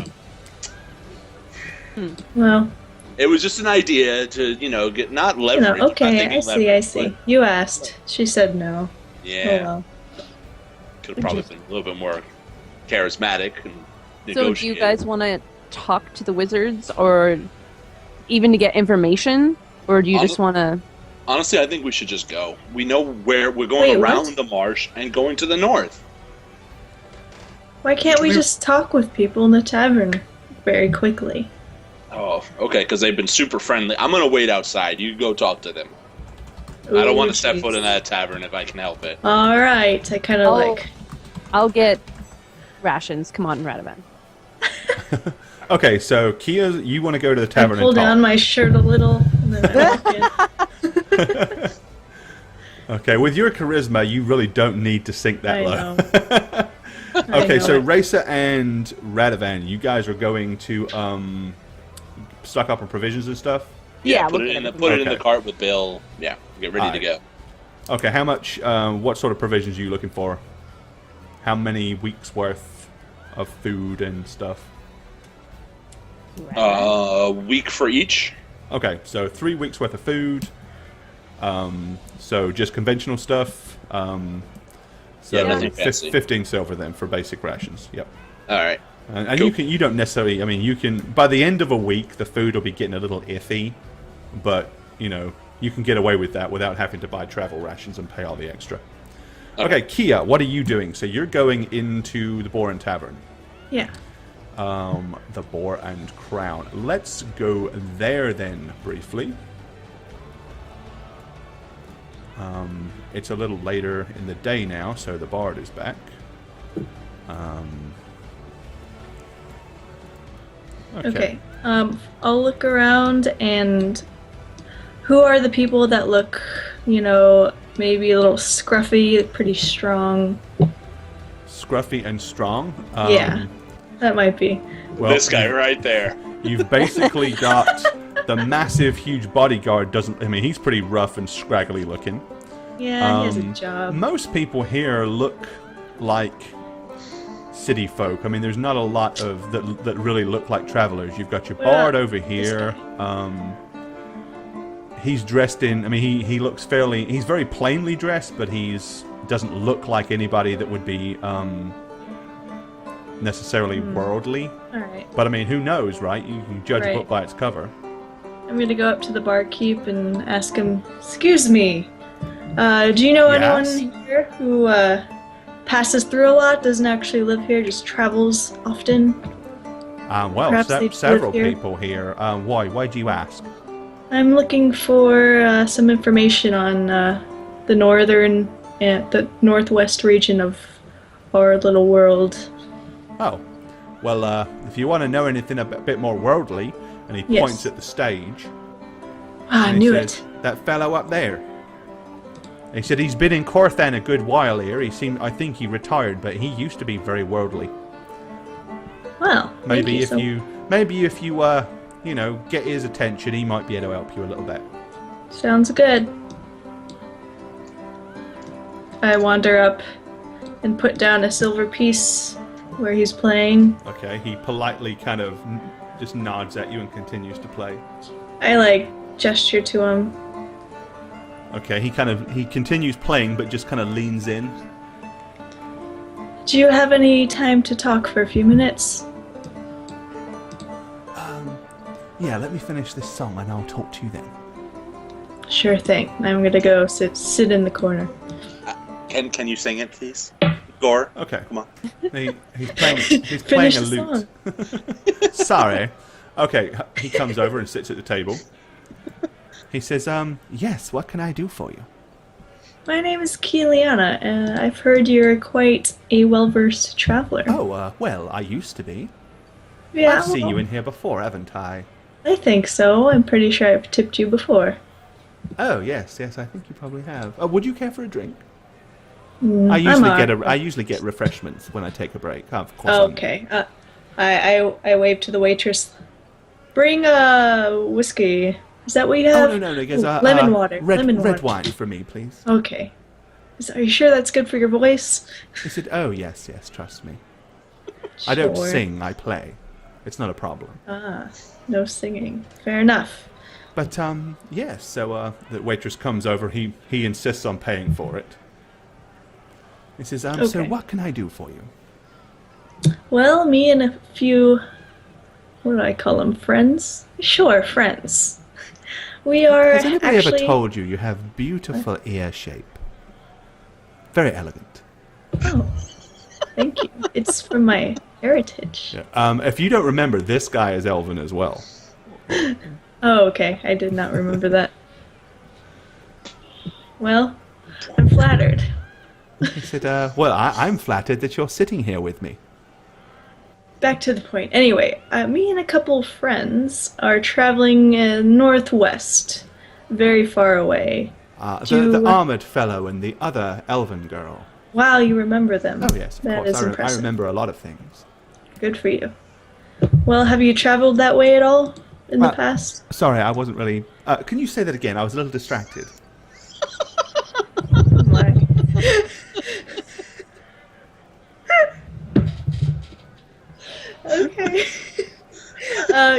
Well, It was just an idea to, you know, get not leverage. I'm not okay, thinking I see, leverage, I see. but, You asked. She said no. yeah. Oh well. Could have probably been a little bit more charismatic and So negotiated. do you guys want to talk to the wizards, or even to get information, or do you just want to? Honestly, I think we should just go. We know where we're going Wait, around what? the marsh and going to the north. Why can't we just talk with people in the tavern very quickly? Oh, okay, because they've been super friendly. I'm going to wait outside. You go talk to them. I don't want to step foot in that tavern if I can help it. Alright, I kind of Oh. like... I'll get rations. Come on, Radovan. Okay, so Kia, you want to go to the I tavern pull and talk. down my shirt a little, and then I walk in. Okay, with your charisma, you really don't need to sink that I low. know. Okay, I so know it. Racer and Radovan, you guys are going to stock up on provisions and stuff. Yeah, put we'll it get in the everything. put it in the Okay. cart with Bill. Yeah, get ready to Alright. go. Okay, how much? What sort of provisions are you looking for? How many weeks worth of food and stuff? A week for each. Okay, so 3 weeks worth of food. So just conventional stuff. So Yeah, nothing fancy. 15 silver then for basic rations. Yep. All right. And Cool. you don't necessarily. I mean, you can by the end of a week, the food will be getting a little iffy, but you know you can get away with that without having to buy travel rations and pay all the extra. Okay, Kia, what are you doing? So you're going into the Boar and Tavern. Yeah. The Boar and Crown. Let's go there then, briefly. It's a little later in the day now, so the bard is back. Okay. I'll look around and who are the people that look, you know, maybe a little scruffy, pretty strong? Scruffy and strong. Yeah. That might be. Well, This guy right there. You've basically got the massive, huge bodyguard. I mean, he's pretty rough and scraggly looking. Yeah, he has a job. Most people here look like city folk. I mean, there's not a lot of that really look like travelers. You've got your bard over here. He's dressed in. I mean, he looks fairly. He's very plainly dressed, but doesn't look like anybody that would be necessarily worldly. Alright. But I mean, who knows, right? You can judge a Right. book by its cover. I'm gonna go up to the barkeep and ask him, "Excuse me, do you know Yes? anyone here who passes through a lot, doesn't actually live here, just travels often?" Well, Perhaps they live several here. people here. Why? Why do you ask? I'm looking for some information on the the northwest region of our little world. Oh, well, if you want to know anything a bit more worldly, and he Yes. points at the stage, Ah, I and he knew says, it. that fellow up there. He said he's been in Corthan a good while here. I think he retired, but he used to be very worldly. Well, Maybe thank you if you you know, get his attention, he might be able to help you a little bit. Sounds good. I wander up and put down a silver piece where he's playing. Okay, he politely kind of just nods at you and continues to play. I gesture to him. Okay, he continues playing, but just kind of leans in. Do you have any time to talk for a few minutes? Yeah, let me finish this song and I'll talk to you then. Sure thing. I'm gonna go sit in the corner. Can you sing it, please? Gore? Okay. Come on. He's playing Finish a the lute. Sorry. Okay, he comes over and sits at the table. He says, yes, what can I do for you? My name is Kiliana, and I've heard you're quite a well-versed traveler. Oh, well, I used to be. Yeah, I've seen well, you in here before, haven't I? I think so. I'm pretty sure I've tipped you before. Oh, yes, I think you probably have. Would you care for a drink? Mm, I usually get refreshments when I take a break. Of course. Okay. I wave to the waitress. Bring a whiskey. Is that what you have? No. He goes, lemon water. Red water. wine for me, please. Okay. Are you sure that's good for your voice? He said, oh, yes, trust me. I don't Sure. sing, I play. It's not a problem. Ah, no singing. Fair enough. But, yes, so, the waitress comes over, he insists on paying for it. He says, so Okay. what can I do for you? Well, me and a few, what do I call them, friends? Sure, friends. We are Has anybody actually... ever told you have beautiful ear shape? Very elegant. Oh, thank you. It's from my heritage. Yeah. If you don't remember, this guy is Elven as well. Oh, okay. I did not remember that. Well, I'm flattered. He said, well, I'm flattered that you're sitting here with me. Back to the point. Anyway, me and a couple of friends are traveling northwest, very far away. The armored fellow and the other elven girl. Wow, you remember them. Oh, yes, of That course. is I impressive. remember a lot of things. Good for you. Well, have you traveled that way at all in the Well- past? Sorry, I wasn't really... can you say that again? I was a little distracted. Oh my. Okay.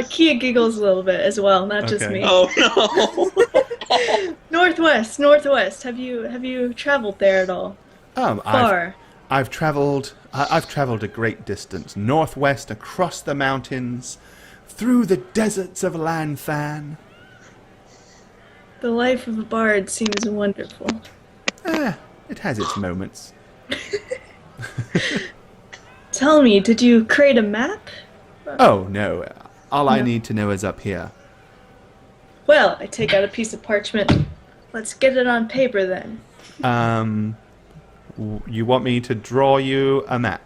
Kia giggles a little bit as well, not just Okay. me. Oh no! Northwest. Have you traveled there at all? Far. I've traveled a great distance, northwest, across the mountains, through the deserts of Lanthan. The life of a bard seems wonderful. It has its moments. Tell me, did you create a map? Oh, no. All I No. need to know is up here. Well, I take out a piece of parchment. Let's get it on paper then. You want me to draw you a map?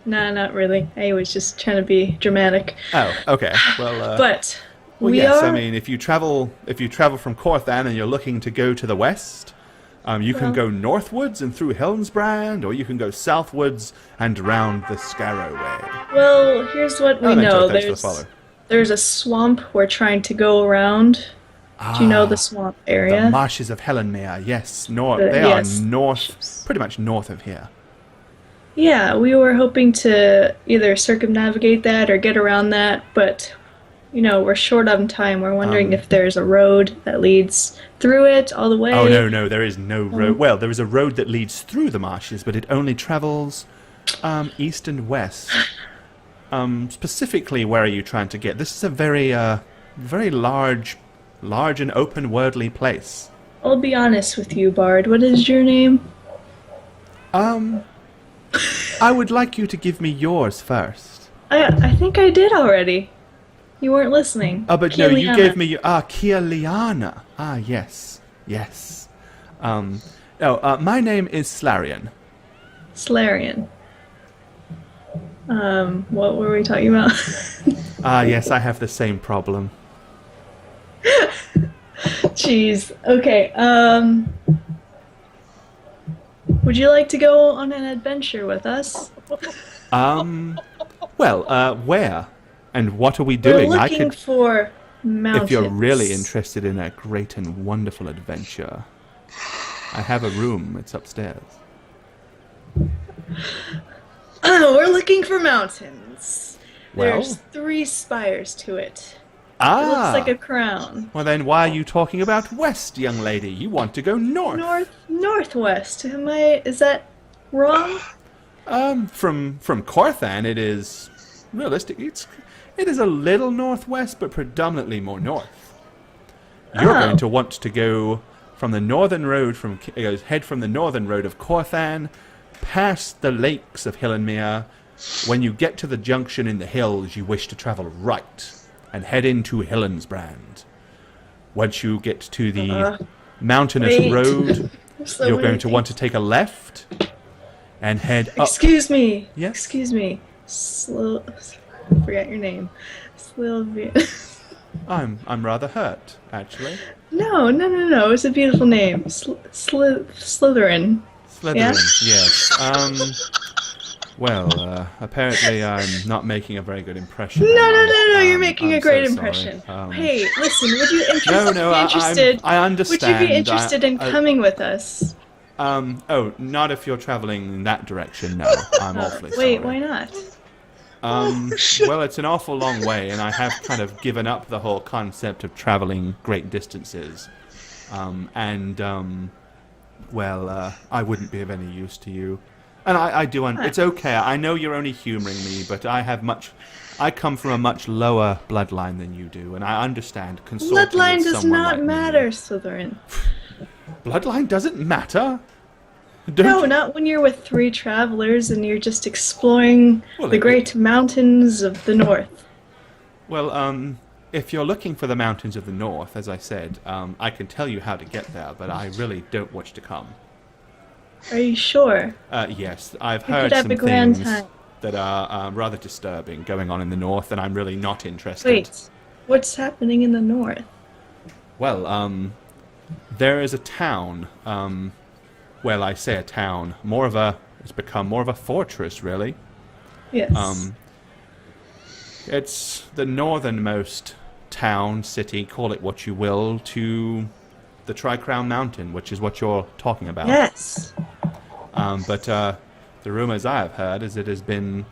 Nah, not really. I was just trying to be dramatic. Oh, okay. Well, But well, we yes. are. I mean, if you travel from Corthan and you're looking to go to the west, you can go northwards and through Helmsbrand, or you can go southwards and round the Scarrow Way. Well, here's what we Oh, thanks, know. thanks for the follow. There's a swamp we're trying to go around. Do you know the swamp area? The marshes of Helenmere, yes. Yes. Are north, pretty much north of here. Yeah, we were hoping to either circumnavigate that or get around that, but we're short on time. We're wondering if there's a road that leads through it all the way. Oh, no, there is no road. Well, there is a road that leads through the marshes, but it only travels east and west. Specifically, where are you trying to get? This is a very large large and open-worldly place. I'll be honest with you, Bard. What is your name? I would like you to give me yours first. I think I did already. You weren't listening. Oh, but no, you Kieliana. gave me your... Kieliana. Yes. Yes. My name is Slarian. Slarian. What were we talking about? Yes, I have the same problem. Jeez. Okay, would you like to go on an adventure with us? Where? And what are we We're doing? looking for mountains. If you're really interested in a great and wonderful adventure, I have a room. It's upstairs. We're looking for mountains. Well? There's 3 spires to it. It looks like a crown. Well, then why are you talking about west, young lady? You want to go north. Northwest. Is that wrong? From Corthan, it is realistic. It is a little northwest, but predominantly more north. You're going to want to go from the northern road head from the northern road of Corthan, past the lakes of Hillenmere. When you get to the junction in the hills, you wish to travel right and head into Hillensbrand. Once you get to the mountainous road, you're going to want to take a left and head up. Excuse me. Yes? Excuse me. I forgot your name. Sylvia. I'm rather hurt, actually. No. It's a beautiful name. Slytherin. Slytherin, Yeah? yes. Apparently I'm not making a very good impression. No, you're making a great so impression. sorry. Hey, listen, would you I understand. Would you be interested in coming with us? Not if you're traveling that direction, no. I'm awfully sorry. Wait, why not? Well, it's an awful long way, and I have kind of given up the whole concept of traveling great distances. I wouldn't be of any use to you. And I do. It's okay. I know you're only humoring me, but I come from a much lower bloodline than you do, and I understand consorting Bloodline with does someone not like matter, me. Slytherin. Bloodline doesn't matter. No, not when you're with 3 travelers and you're just exploring the it- great mountains of the north. Well, if you're looking for the mountains of the north, as I said, I can tell you how to get there, but I really don't want you to come. Are you sure? Yes, I've We heard could have some a grand things time. that are rather disturbing going on in the north, and I'm really not interested. Wait, what's happening in the north? Well, there is a town. Well, I say a town. It's become more of a fortress, really. Yes. It's the northernmost town, city, call it what you will, to the Tri-Crown Mountain, which is what you're talking about. Yes. But the rumors I have heard is it has been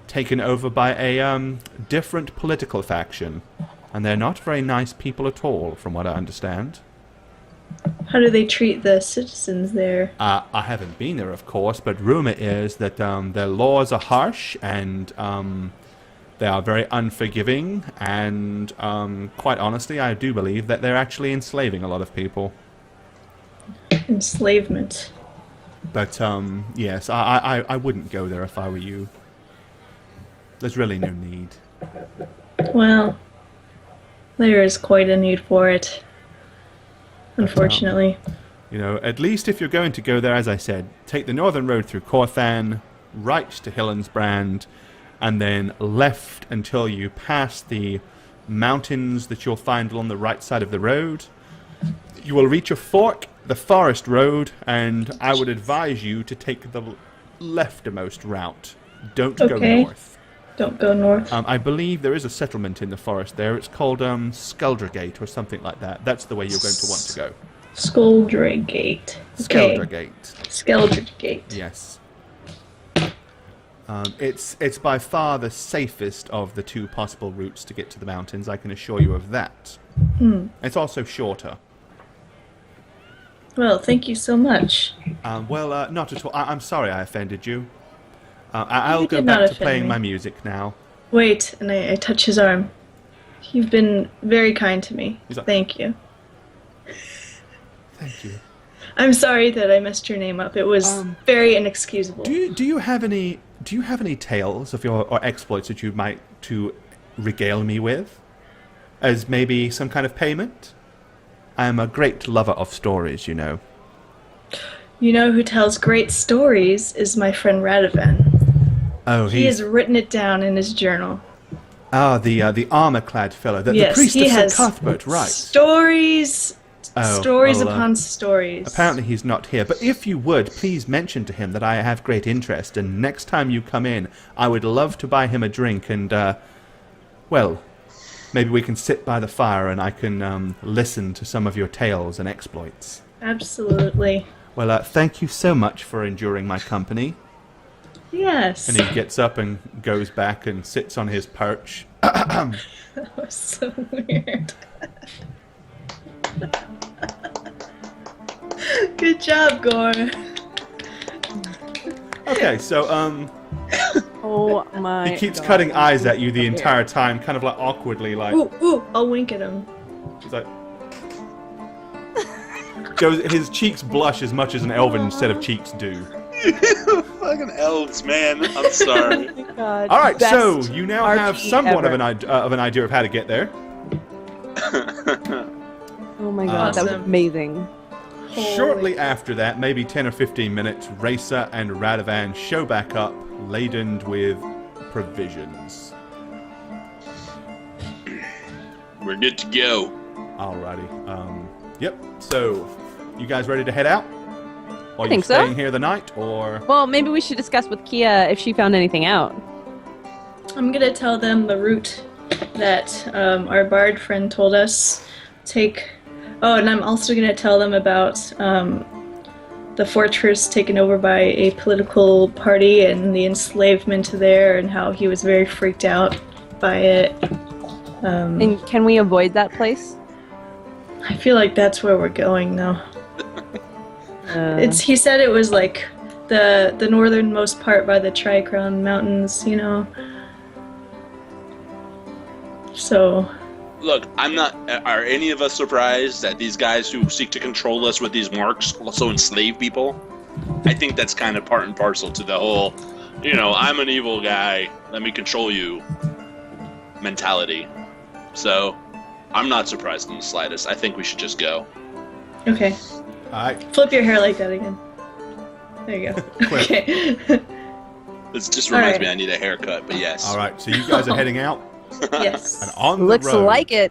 taken over by a different political faction, and they're not very nice people at all, from what I understand. How do they treat the citizens there? I haven't been there, of course, but rumor is that their laws are harsh and they are very unforgiving, and quite honestly, I do believe that they're actually enslaving a lot of people. Enslavement. But yes, I wouldn't go there if I were you. There's really no need. Well, there is quite a need for it. Unfortunately. At least if you're going to go there, as I said, take the northern road through Corthan, right to Hillensbrand, and then left until you pass the mountains that you'll find along the right side of the road. You will reach a fork, the forest road, and I would advise you to take the leftmost route. Don't go north. Don't go north. I believe there is a settlement in the forest there. It's called Skeldragate or something like that. That's the way you're going to want to go. Skeldragate. Okay. Skeldragate. Skeldragate. Yes. It's by far the safest of the 2 possible routes to get to the mountains. I can assure you of that. It's also shorter. Well, thank you so much. Not at all. I'm sorry I offended you. I'll You go did not back to offend playing me. my music now. Wait, and I touch his arm. You've been very kind to me. He's like, Thank you. Thank you. I'm sorry that I messed your name up. It was very inexcusable. Do you have any tales of your or exploits that you might to regale me with, as maybe some kind of payment? I am a great lover of stories, you know. You know who tells great stories is my friend Radovan. Oh, He has written it down in his journal. Ah, the armor-clad fellow, the priest he of St. has Cuthbert, right? Stories Well, upon stories. Apparently he's not here, but if you would, please mention to him that I have great interest, and next time you come in, I would love to buy him a drink, and, well, maybe we can sit by the fire and I can listen to some of your tales and exploits. Absolutely. Well, thank you so much for enduring my company. Yes. And he gets up and goes back and sits on his perch. That was so weird. Good job, Gore. Okay, so, Oh my he keeps God. cutting eyes at you the entire time, kind of like awkwardly, like... Ooh, I'll wink at him. He's like... his cheeks blush as much as an elven set of cheeks do. Fucking elves, man. I'm sorry. Oh my God. All right, Best so you now have RP somewhat ever. of an idea of how to get there. Oh my God, that was Awesome. amazing. Shortly after that, maybe 10 or 15 minutes, Racer and Radovan show back up, laden with provisions. We're good to go. Alrighty. Yep. So, you guys ready to head out? Or I think you so. staying here the night, or... Well, maybe we should discuss with Kia if she found anything out. I'm gonna tell them the route that our bard friend told us. Oh, and I'm also gonna tell them about the fortress taken over by a political party and the enslavement there, and how he was very freaked out by it. And can we avoid that place? I feel like that's where we're going, though. He said it was like the northernmost part by the Tri-Crown Mountains, you know. So, Look, I'm not. Are any of us surprised that these guys who seek to control us with these marks also enslave people? I think that's kind of part and parcel to the whole, I'm an evil guy, let me control you mentality. So, I'm not surprised in the slightest. I think we should just go. okay. Alright. Flip your hair like that again. There you go. Quick. Okay. This just reminds Alright. me I need a haircut, but yes. Alright, so you guys are heading out, and Yes. on the Looks road. like it.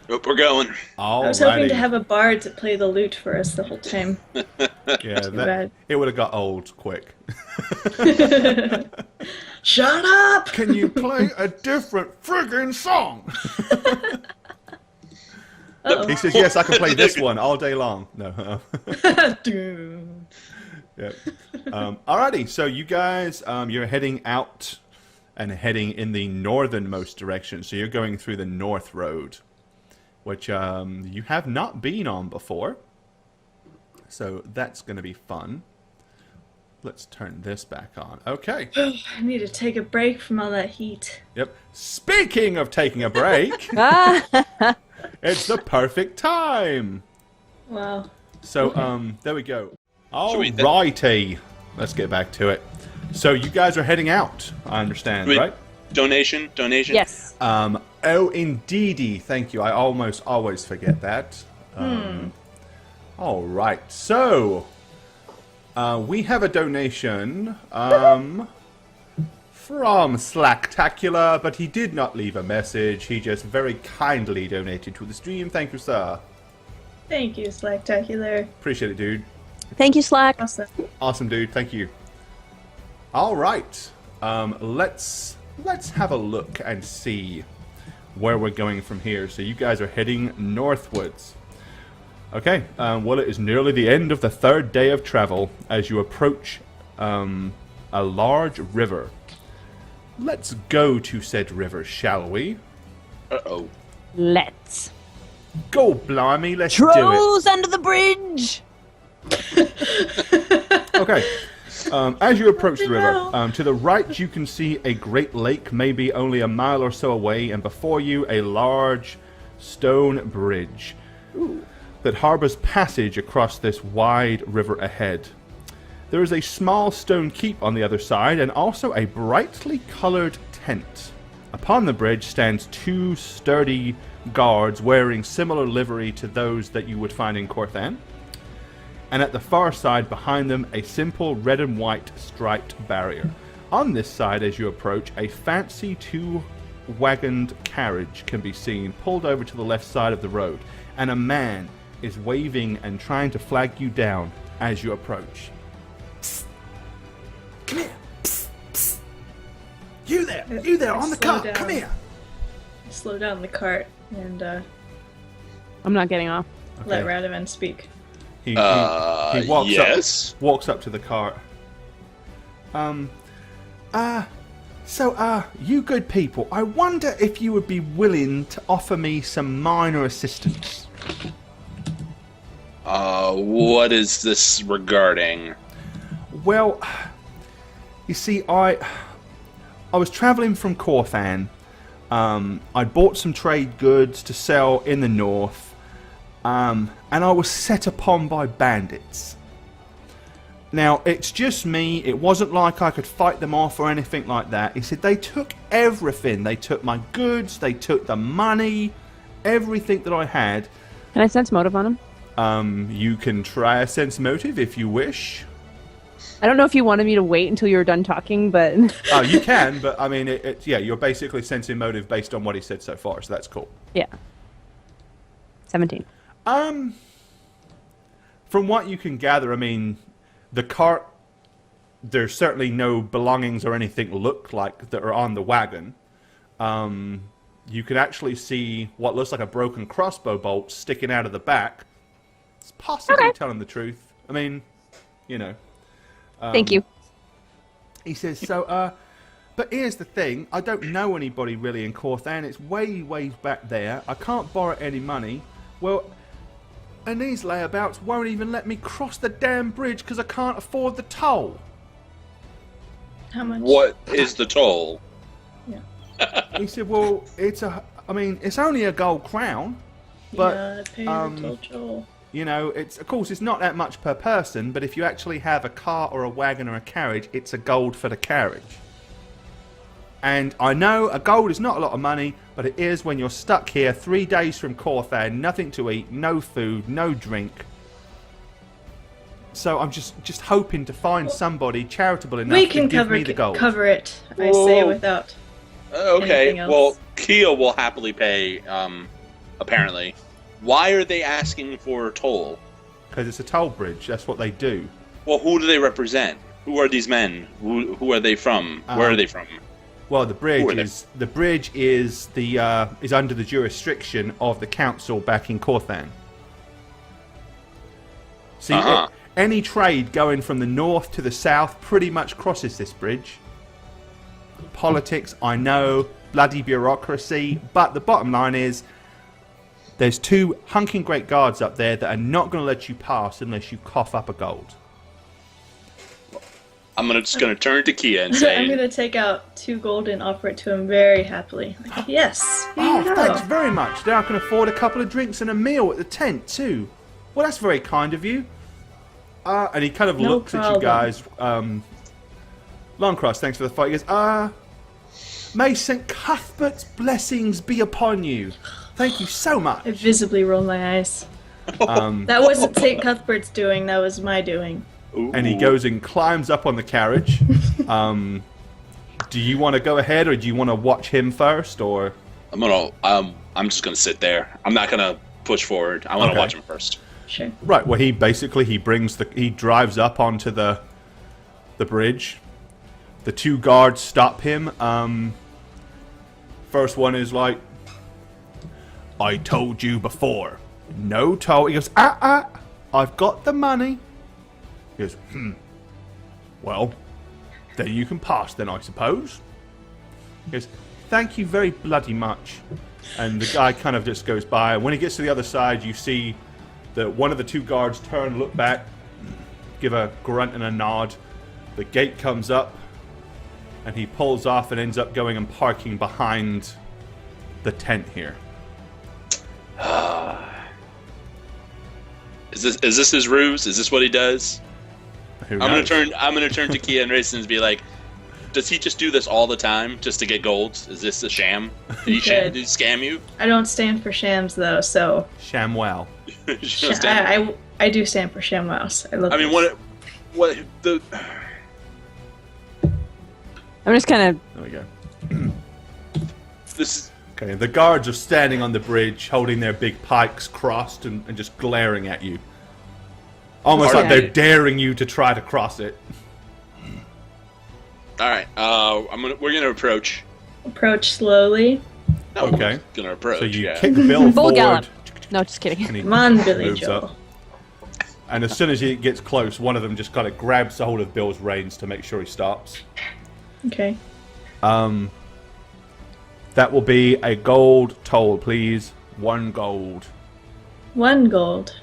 Nope, we're going. I was hoping Alrighty. to have a bard to play the lute for us the whole time. Yeah, Too bad. it would have got old quick. Shut up! Can you play a different friggin' song? Uh-oh. He says, yes, I can play this one all day long. No. Doom. Yep. Alrighty, so you guys, you're heading out and heading in the northernmost direction. So you're going through the North Road, which you have not been on before. So that's going to be fun. Let's turn this back on. Okay. I need to take a break from all that heat. Yep. Speaking of taking a break, Ah, it's the perfect time. Wow. So, there we go. we- Alrighty. Let's get back to it. So you guys are heading out, I understand, Wait. right? Donation? yes. Oh, indeedy. Thank you. I almost always forget that. All right. So, we have a donation from Slacktacular, but he did not leave a message. He just very kindly donated to the stream. Thank you, sir. Thank you, Slacktacular. Appreciate it, dude. Thank you, Slack. Awesome. Awesome, dude. Thank you. All right. Let's have a look and see where we're going from here. So you guys are heading northwards. Okay. Well, it is nearly the end of the third day of travel as you approach a large river. Let's go to said river, shall we? Uh-oh. Let's. Go, blimey. Let's do Trolls under the bridge. it. Okay. As you approach the Let me river, know. to the right you can see a great lake, maybe only a mile or so away, and before you a large stone bridge that harbors passage across this wide river ahead. There is a small stone keep on the other side, and also a brightly colored tent. Upon the bridge stands 2 sturdy guards wearing similar livery to those that you would find in Corthan. And at the far side behind them, a simple red and white striped barrier. On this side, as you approach, a fancy 2-wagoned carriage can be seen pulled over to the left side of the road, and a man is waving and trying to flag you down as you approach. Psst. Come here. Psst. Psst. You there on the Slow cart, down. come here. Slow down the cart and I'm not getting off. let Okay. Radovan speak. He walks yes. walks up to the cart. So, you good people, I wonder if you would be willing to offer me some minor assistance. What is this regarding? Well, you see, I was traveling from Corthan. I bought some trade goods to sell in the north, and I was set upon by bandits. Now, it's just me. It wasn't like I could fight them off or anything like that. He said they took everything. They took my goods. They took the money. Everything that I had. Can I sense motive on him? You can try a sense motive if you wish. I don't know if you wanted me to wait until you were done talking, but Oh, you can, but I mean, yeah, you're basically sensing motive based on what he said so far, so that's cool. yeah. 17. From what you can gather, I mean, the cart, there's certainly no belongings or anything look like that are on the wagon. You can actually see what looks like a broken crossbow bolt sticking out of the back. It's possibly telling the truth. I mean, you know. Thank you. He says, so, but here's the thing. I don't know anybody really in Corthan. It's way, way back there. I can't borrow any money. Well, and these layabouts won't even let me cross the damn bridge because I can't afford the toll. How much? What is the toll? He said, well, it's only a gold crown. But, yeah, pay the toll. you know, of course, it's not that much per person, but if you actually have a cart or a wagon or a carriage, it's a gold for the carriage. And I know a gold is not a lot of money, but it is when you're stuck here 3 days from Corthan, nothing to eat, no food, no drink. So I'm just hoping to find somebody charitable enough We to can give me the gold. cover it, I say, Whoa. without Okay, anything else. well, Kia will happily pay, apparently. Why are they asking for a toll? Because it's a toll bridge, that's what they do. Well, who do they represent? Who are these men? Who are they from? Where are they from? Well, the bridge Who are they? is under the jurisdiction of the council back in Corthan. See, any trade going from the north to the south pretty much crosses this bridge. Politics, I know, bloody bureaucracy, but the bottom line is there's 2 hunking great guards up there that are not going to let you pass unless you cough up a gold. I'm just gonna turn to Kia and I'm say, gonna take out 2 gold and offer it to him very happily. Like, yes, here Oh, you go. thanks very much. Now I can afford a couple of drinks and a meal at the tent, too. Well, that's very kind of you. And he kind of No looks at you problem. guys. Longcross, thanks for the fight. He goes, may St. Cuthbert's blessings be upon you. Thank you so much. I visibly roll my eyes. That wasn't St. Cuthbert's doing, that was my doing. ooh. And he goes and climbs up on the carriage. Do you want to go ahead, or do you want to watch him first, or? I'm just gonna sit there. I'm not gonna push forward. I want to Okay. watch him first. Sure. Right. Well, he drives up onto the bridge. The 2 guards stop him. First one is like, I told you before, no toll. He goes, I've got the money. He goes, well, then you can pass then, I suppose. He goes, thank you very bloody much. And the guy kind of just goes by. And when he gets to the other side, you see that one of the 2 guards turn, look back, give a grunt and a nod. The gate comes up, and he pulls off and ends up going and parking behind the tent here. Is this his ruse? Is this what he does? Who I'm knows? gonna turn to Kia and Racing and be like, does he just do this all the time just to get gold? Is this a sham? Did he scam you? I don't stand for shams though, so ShamWow. I do stand for ShamWows. I love. I mean, this. what the? I'm just kind of. There we go. This is. Okay, the guards are standing on the bridge, holding their big pikes crossed and just glaring at you. Almost like they're daring you to try to cross it. All right, we're gonna approach. Approach slowly. No, Okay. we're gonna approach. So you yeah. kick Bill Full forward. gallop. No, just kidding. And he Come on, Billy moves Joel. up. And as soon as he gets close, one of them just kind of grabs hold of Bill's reins to make sure he stops. Okay. That will be a gold toll, please. 1 gold. 1 gold.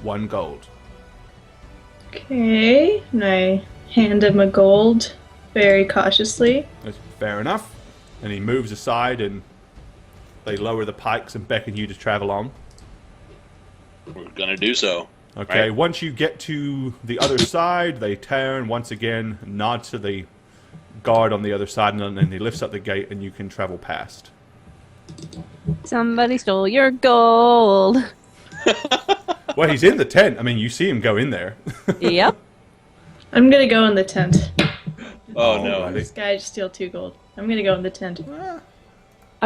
1 gold. Okay. And I hand him a gold very cautiously. That's fair enough. And he moves aside and they lower the pikes and beckon you to travel on. We're gonna do so. Okay, Right. once you get to the other side, they turn once again, nod to the guard on the other side, and then he lifts up the gate and you can travel past. Somebody stole your gold. Well, he's in the tent. I mean, you see him go in there. Yep. I'm gonna go in the tent. Oh no. Alrighty. This guy just steal 2 gold. I'm gonna go in the tent. I'm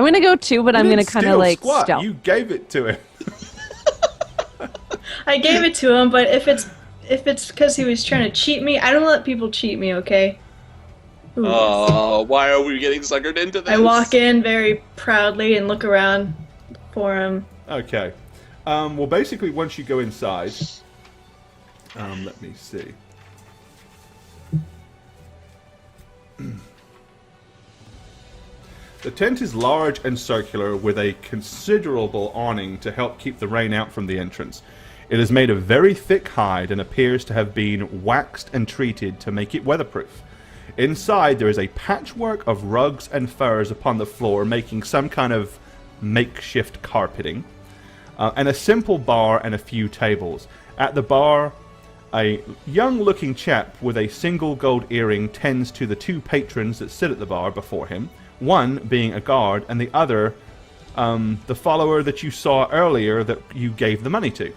gonna go too, but I'm He gonna didn't kind of steal like squat. stealth. You gave it to him. I gave it to him, but if it's because he was trying to cheat me, I don't let people cheat me, okay? Ooh, yes. Oh, why are we getting suckered into this? I walk in very proudly and look around for him. Okay. Well, basically, once you go inside, let me see. The tent is large and circular with a considerable awning to help keep the rain out from the entrance. It is made of very thick hide and appears to have been waxed and treated to make it weatherproof. Inside, there is a patchwork of rugs and furs upon the floor, making some kind of makeshift carpeting, and a simple bar and a few tables. At the bar, a young-looking chap with a single gold earring tends to the 2 patrons that sit at the bar before him, one being a guard, and the other the follower that you saw earlier that you gave the money to.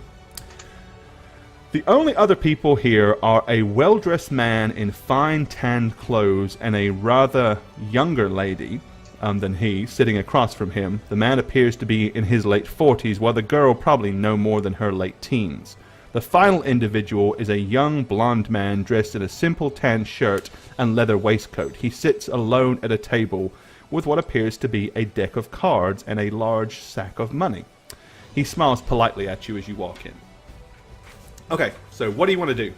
The only other people here are a well-dressed man in fine tanned clothes and a rather younger lady than he, sitting across from him. The man appears to be in his late 40s, while the girl probably no more than her late teens. The final individual is a young blonde man dressed in a simple tan shirt and leather waistcoat. He sits alone at a table with what appears to be a deck of cards and a large sack of money. He smiles politely at you as you walk in. Okay, so what do you want to do?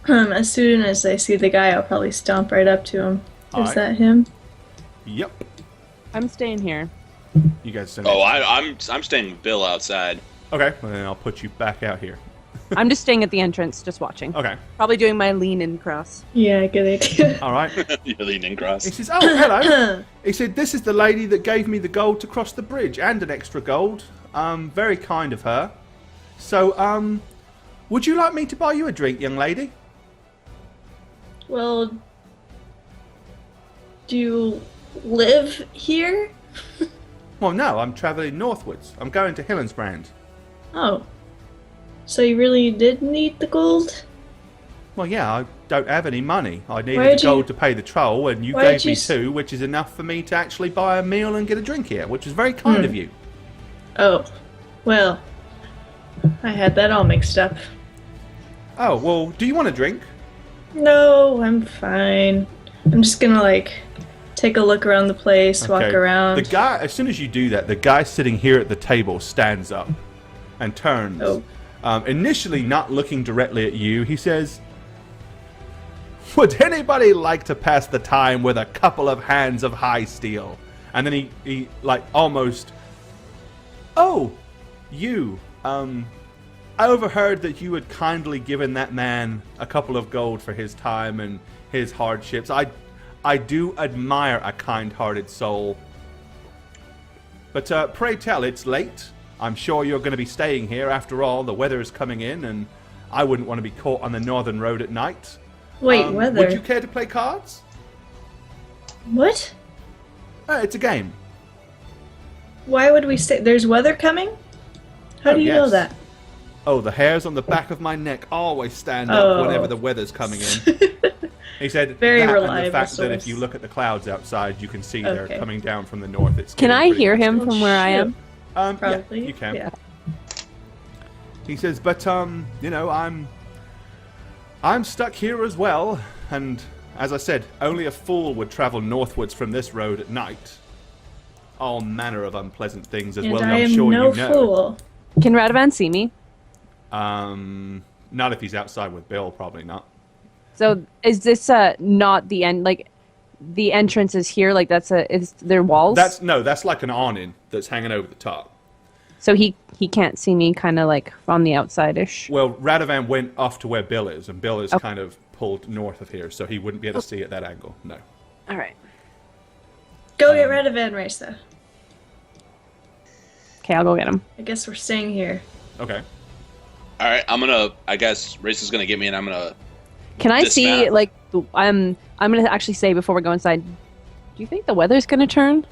As soon as I see the guy, I'll probably stomp right up to him. Is Alright. that him? Yep. I'm staying here. You guys send Oh, I'm staying with Bill outside. Okay, well, then I'll put you back out here. I'm just staying at the entrance, just watching. Okay. Probably doing my lean-in cross. Yeah, good idea. All right. You're leaning cross. He says, oh, hello. He said, this is the lady that gave me the gold to cross the bridge and an extra gold. Very kind of her. So, would you like me to buy you a drink, young lady? Well, do you live here? Well, no, I'm travelling northwards. I'm going to Hillensbrand. Oh. So you really did need the gold? Well, yeah, I don't have any money. I needed Why'd the gold you- to pay the troll, and you why'd gave me you 2, which is enough for me to actually buy a meal and get a drink here, which is very kind of you. Oh. Well, I had that all mixed up. Oh, well, do you want a drink? No, I'm fine. I'm just gonna, take a look around the place, walk Okay. around. The guy, as soon as you do that, the guy sitting here at the table stands up and turns. Oh. Initially not looking directly at you, he says, would anybody like to pass the time with a couple of hands of high steel? And then he almost, oh, you, I overheard that you had kindly given that man a couple of gold for his time and his hardships. I do admire a kind-hearted soul. But pray tell, it's late. I'm sure you're going to be staying here. After all, the weather is coming in, and I wouldn't want to be caught on the northern road at night. Wait, weather? Would you care to play cards? What? It's a game. Why would we stay? There's weather coming? How do you know yes. that? Oh, the hairs on the back of my neck always stand up whenever the weather's coming in. He said Very that reliable and the fact that source. if you look at the clouds outside, you can see they're Okay. coming down from the north. It's Can getting I pretty hear close. him from where I am? Probably. Yeah, you can. Yeah. He says, but you know, I'm stuck here as well, and as I said, only a fool would travel northwards from this road at night. All manner of unpleasant things, as And well, I I'm am sure no you know. fool. Can Radovan see me? Not if he's outside with Bill, probably not. So is this not the end? Like the entrance is here. Like is there walls? That's like an awning that's hanging over the top. So he can't see me, kind of like on the outside-ish. Well, Radovan went off to where Bill is, and Bill is kind of pulled north of here, so he wouldn't be able to see at that angle. No. All right. Go get rid of Van Raisa. Okay, I'll go get him. I guess we're staying here. Okay. All right, I guess Race is gonna get me, and I'm gonna. Can I see Dismount. like I'm gonna actually say before we go inside. Do you think the weather's gonna turn?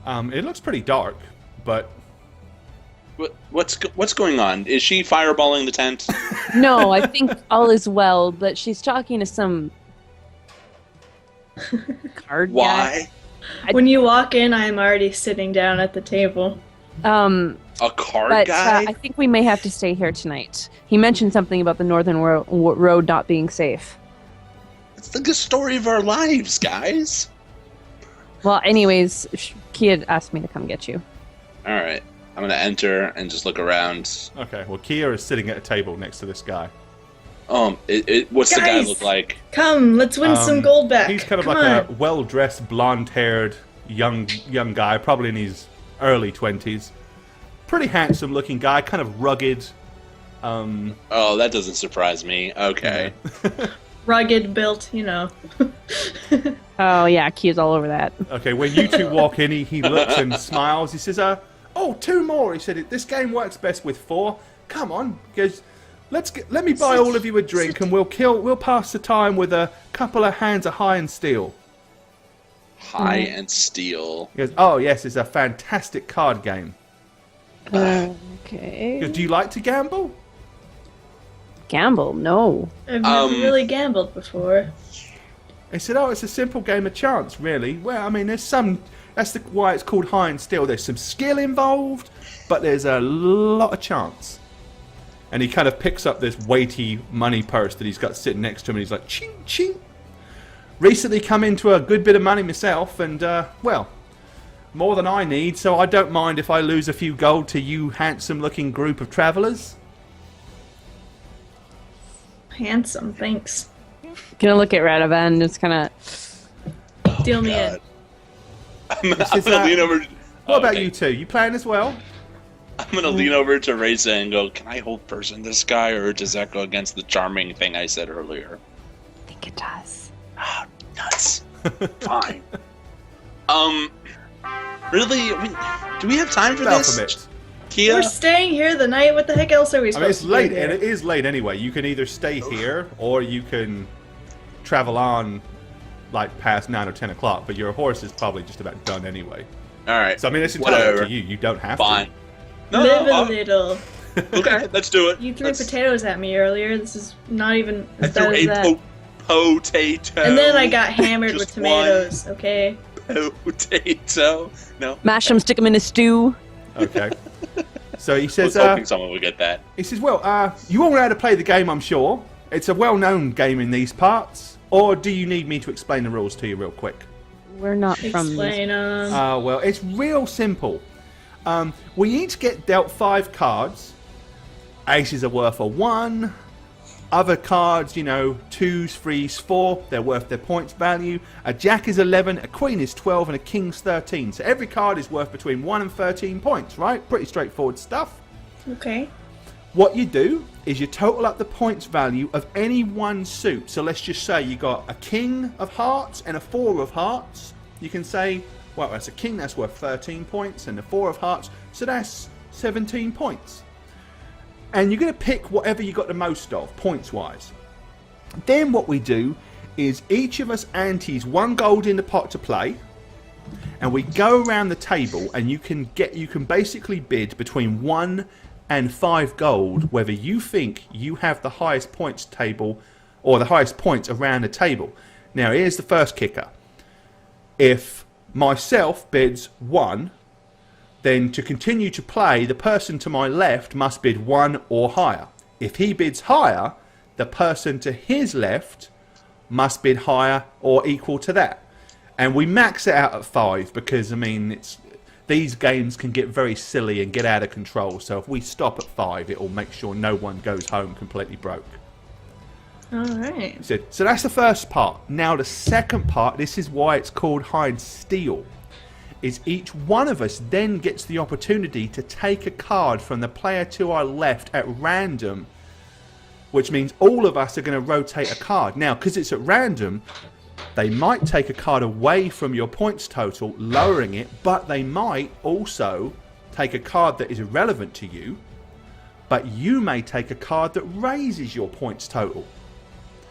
It looks pretty dark, but What's going on? Is she fireballing the tent? No, I think all is well. But she's talking to some card guy. Why? When you walk in, I am already sitting down at the table. A card But guy? I think we may have to stay here tonight. He mentioned something about the northern road not being safe. It's the story of our lives, guys. Well, anyways, Kia asked me to come get you. All right, I'm gonna enter and just look around. okay. Well, Kia is sitting at a table next to this guy. What's the guy Guys! look like? Come, let's win some gold back. He's kind of Come like on. a well-dressed, blonde-haired young guy, probably in his early 20s. Pretty handsome-looking guy, kind of rugged. Oh, that doesn't surprise me. Okay. Rugged built, you know. Oh yeah, Kia's all over that. Okay, when you two walk in, he looks and smiles. He says, oh, 2 more. He said, this game works best with 4. Come on, because let me buy all of you a drink, and we'll pass the time with a couple of hands of high and steel. High and steel. He goes, oh yes, it's a fantastic card game. He Okay. goes, do you like to gamble? Gamble? No. I've never really gambled before. He said, oh, it's a simple game of chance, really. Well, I mean, there's some... That's why it's called high and steel. There's some skill involved, but there's a lot of chance. And he kind of picks up this weighty money purse that he's got sitting next to him, and he's like, ching, ching. Recently come into a good bit of money myself, and, well, more than I need, so I don't mind if I lose a few gold to you handsome-looking group of travellers. Handsome, thanks. Gonna look at Radovan and just kind of. Deal me God. in. I'm gonna lean over. What about you two? You playing as well? I'm gonna lean over to Reza and go, "Can I hold person this guy, or does that go against the charming thing I said earlier?" I think it does. Ah, nuts. Fine. Really? I mean, do we have time for this? Baphomet. Kia? We're staying here the night. What the heck else are we I mean, supposed it's to do late, here? and it is late anyway. You can either stay here, or you can travel on, like, past 9 or 10 o'clock, but your horse is probably just about done anyway. All right. So, I mean, it's entirely up Whatever. to you. You don't have Fine. to. No, Live no, a little. okay, let's do it. You threw Let's- potatoes at me earlier. This is not even I as threw bad as that. a potato. And then I got hammered with Just tomatoes, okay? one potato. No. Mash them, stick them in a stew. Okay. So he I was says, hoping someone would get that. well, you all know how to play the game, I'm sure. It's a well-known game in these parts. Or do you need me to explain the rules to you real quick? We're not from these. Explain Well, it's real simple. We each get dealt 5 cards. Aces are worth a 1. Other cards, 2s, 3s, 4, they're worth their points value. A jack is 11, a queen is 12, and a king's 13. So every card is worth between 1 and 13 points, right? Pretty straightforward stuff. Okay. what you do is you total up the points value of any one suit. So let's just say you got a king of hearts and a 4 of hearts. You can say, well, that's a king, that's worth 13 points, and the 4 of hearts, so that's 17 points. And you're going to pick whatever you got the most of, points-wise. Then what we do is each of us antes 1 gold in the pot to play, and we go around the table, and you can basically bid between 1 and 5 gold whether you think you have the highest points table or the highest points around the table. Now here's the first kicker. If myself bids 1, then to continue to play, the person to my left must bid 1 or higher. If he bids higher, the person to his left must bid higher or equal to that. And we max it out at 5 because, I mean, these games can get very silly and get out of control. So if we stop at 5, it will make sure no one goes home completely broke. All right. So that's the first part. Now the second part, this is why it's called hide steal, is each one of us then gets the opportunity to take a card from the player to our left at random, which means all of us are going to rotate a card. Now, because it's at random, they might take a card away from your points total, lowering it, but they might also take a card that is irrelevant to you, but you may take a card that raises your points total.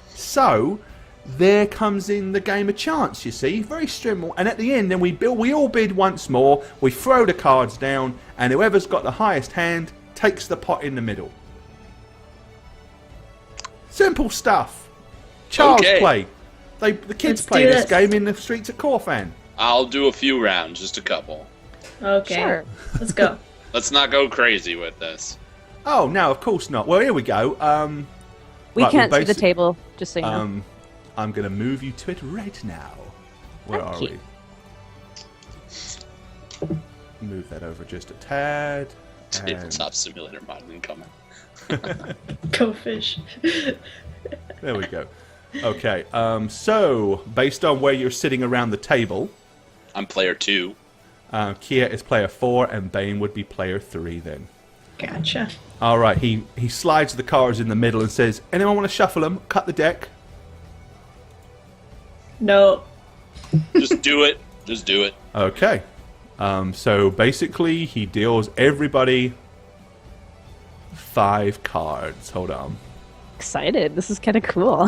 So there comes in the game of chance, you see, very simple. And at the end, then we all bid once more, we throw the cards down, and whoever's got the highest hand takes the pot in the middle. Simple stuff. Child's play. The kids play this game in the streets of Corfan. I'll do a few rounds, just a couple. Okay. Sure. Let's go. Let's not go crazy with this. Oh, no, of course not. Well, here we go. We can't see the table, just so you know. I'm going to move you to it right now. Where are we? Move that over just a tad. Tabletop simulator mod incoming. Go fish. There we go. Okay, so based on where you're sitting around the table, I'm player 2. Kia is player 4, and Bane would be player 3 then. Gotcha. All right, he slides the cards in the middle and says, anyone want to shuffle them? Cut the deck? No. Just do it. Just do it. Okay. So basically, he deals everybody 5 cards. Hold on. Excited. This is kind of cool.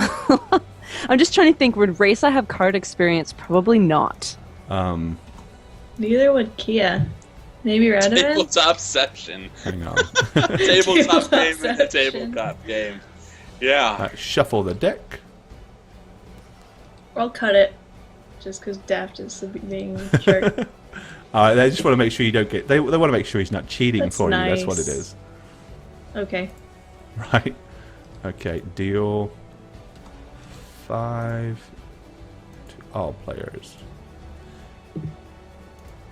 I'm just trying to think, would Raisa have card experience? Probably not. Neither would Kia. Maybe Radovan? Tabletop session. Hang on. Tabletop game and a tabletop game. Yeah. Shuffle the deck. I'll cut it. Just because Daft is being a jerk. They just want to make sure you don't get... They want to make sure he's not cheating for you. That's what it is. Okay. Right. Okay, deal 5 to all players.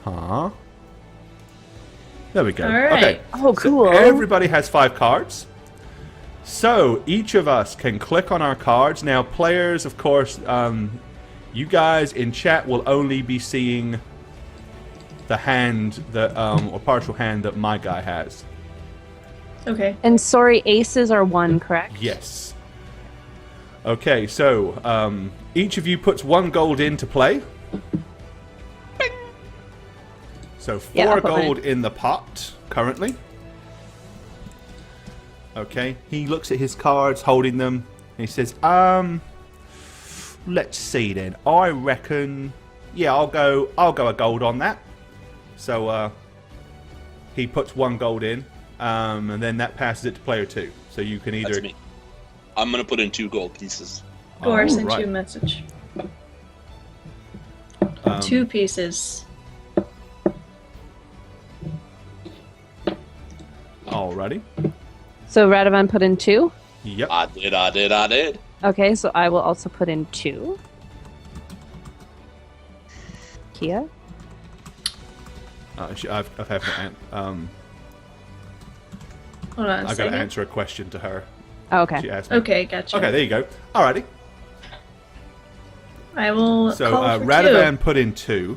Huh? There we go. All right. Okay. Oh, cool. So everybody has 5 cards. So each of us can click on our cards. Now, players, of course, you guys in chat will only be seeing the hand that, or partial hand that my guy has. Okay. And sorry, aces are 1, correct? Yes. Okay, so each of you puts 1 gold in to play. Bing. So 4 gold in the pot currently. Okay, he looks at his cards, holding them. And he says, let's see then. I reckon, yeah, I'll go a gold on that. So he puts 1 gold in. And then that passes it to player 2. So you can either... That's me. I'm going to put in 2 gold pieces. Or send you a message. 2 pieces. Alrighty. So Radovan put in 2? Yep. I did. Okay, so I will also put in 2. Kia? I've had to Hold on I've got to answer a question to her. Oh, okay. She asked me. Okay, gotcha. Okay, there you go. Alrighty. I will So call for Radovan 2. put in 2.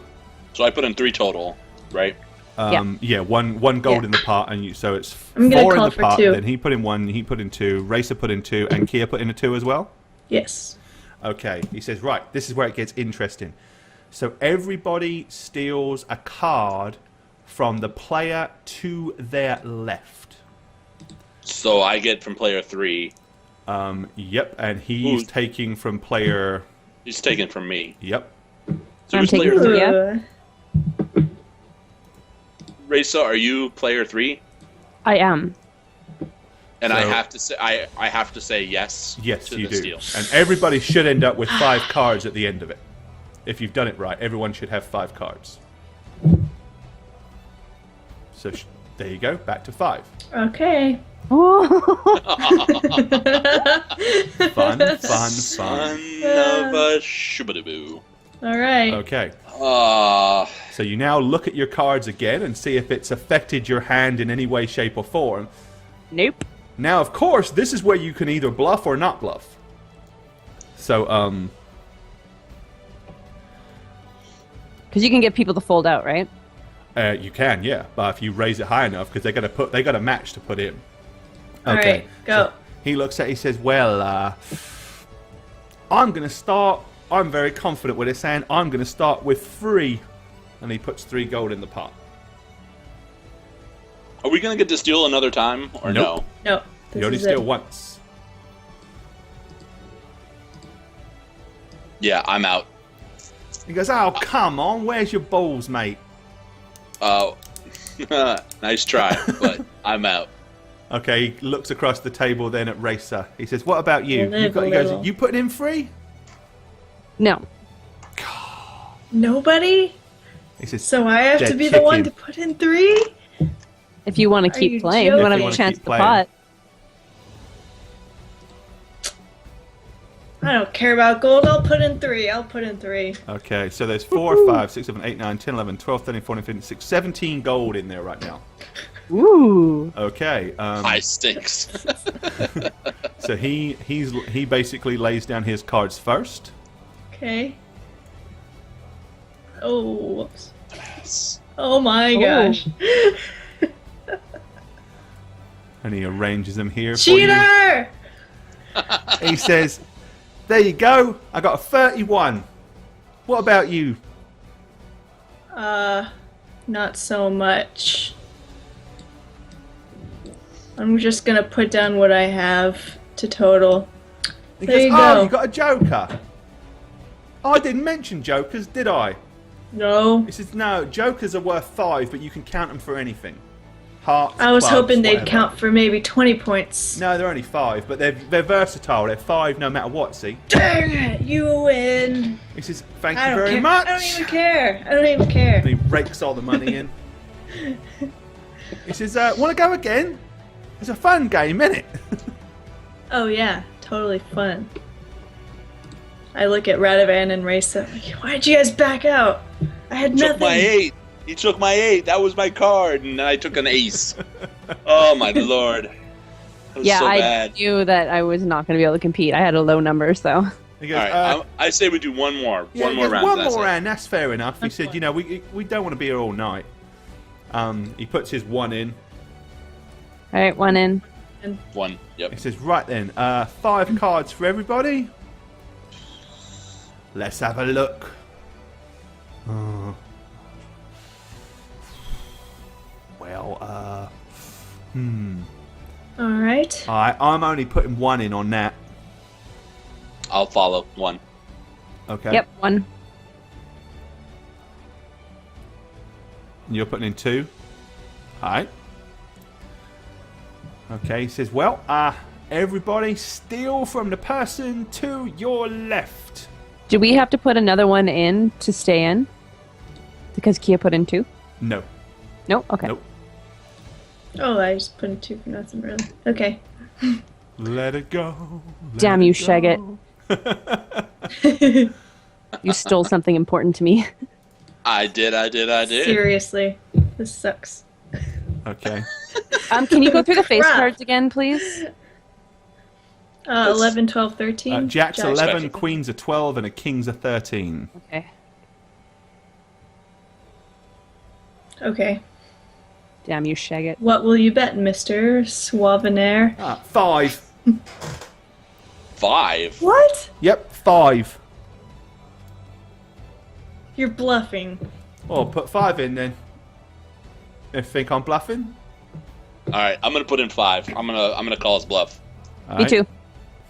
So I put in 3 total, right? Yeah. one gold Yeah. in the pot, and so it's I'm gonna 4 in call the for pot. 2. Then he put in 1, he put in 2, Racer put in 2, and Kia put in a 2 as well. Yes. Okay, he says, right, this is where it gets interesting. So everybody steals a card from the player to their left. So I get from player 3. Yep, and he's Ooh. taking from player... He's taken from me. Yep. So I'm who's taking player from 3? Yeah. Raisa, are you player 3? I am. And I So- have to say I have to say yes. Yes, to you the do. steal. And everybody should end up with 5 cards at the end of it. If you've done it right, everyone should have 5 cards. So there you go, back to 5. Okay. Oh. Fun. Son of a shubadaboo. All right. Okay, Ah, so you now look at your cards again and see if it's affected your hand in any way, shape, or form. Nope. Now, of course, this is where you can either bluff or not bluff. So, Because you can get people to fold out, right? you can, yeah, but if you raise it high enough, because they got a match to put in. All right, go. So he looks at it, he says, well, I'm going to start, I'm very confident with this hand, I'm going to start with 3. And he puts 3 gold in the pot. are we gonna get to steal another time or Nope. No. You This only is steal it. once. no? Yeah, I'm out. He goes, oh, come on, where's your balls, mate? Oh, nice try, but I'm out. Okay, he looks across the table then at Racer. He says, what about you? Live He a goes, little. you putting in 3? No. Nobody? He says, So I have to Dead be the one to chicken. put in 3? If you want to Are keep you playing, you joking? want If to you have a wanna chance keep at the pot. I don't care about gold. I'll put in 3. I'll put in 3. okay, so there's 4, 5, 6, 7, 8, 9, 10, 11, 12, 13, 14, 15, 16, 17 gold in there right now. Ooh. Okay, High stinks. so he basically lays down his cards first. Okay. Oh, whoops. Yes. Oh my Oh. gosh. And he arranges them here for you. Cheater! He says, there you go, I got a 31. What about you? Not so much. I'm just gonna put down what I have to total. He There goes, you oh, go. you got a joker. Oh, I didn't mention jokers, did I? No. He says, no, jokers are worth 5, but you can count them for anything. Hearts, I was clubs, hoping they'd whatever. count for maybe 20 points. No, they're only 5, but they're versatile. They're 5 no matter what, see? Dang it, you win. He says, thank I you don't very care. much. I don't even care. I don't even care. And he rakes all the money in. He says, want to go again? It's a fun game, isn't it? Oh yeah, totally fun. I look at Radovan and Raisa. Like, why'd you guys back out? I had Took nothing. my 8. He took my 8. That was my card, and I took an ace. Oh my lord. That was Yeah, so I bad. knew that I was not going to be able to compete. I had a low number, so. He goes, All right, I say we do one more. yeah, one he more goes, round. one that's more it. round, that's fair enough. He That's said, fine. you know, we don't want to be here all night. He puts his 1 in. All right, 1 in. 1. Yep. He says, right then, 5 cards for everybody. Let's have a look. Well, Alright. I'm only putting 1 in on that. I'll follow 1. Okay. Yep, 1. And you're putting in 2. Alright. Okay, he says, well, everybody steal from the person to your left. Do we have to put another one in to stay in? Because Kia put in 2? No. No? Okay. Nope. Oh, I just put in 2 for nothing, really. Okay. Let it go. let Damn you, it go. Shagget. You stole something important to me. I did. Seriously. This sucks. Okay. Can you go through the face Crap. cards again, please? 11, 12, 13. Jack's Jack. 11, Respectable. Queen's a 12, and a King's a 13. Okay. Okay. Damn you, Shagget. What will you bet, Mr. Suavenaire? 5. 5? What? Yep, 5. You're bluffing. Oh, put 5 in then. You think I'm bluffing? Alright, I'm gonna put in 5. I'm gonna call his bluff. All Me right. too.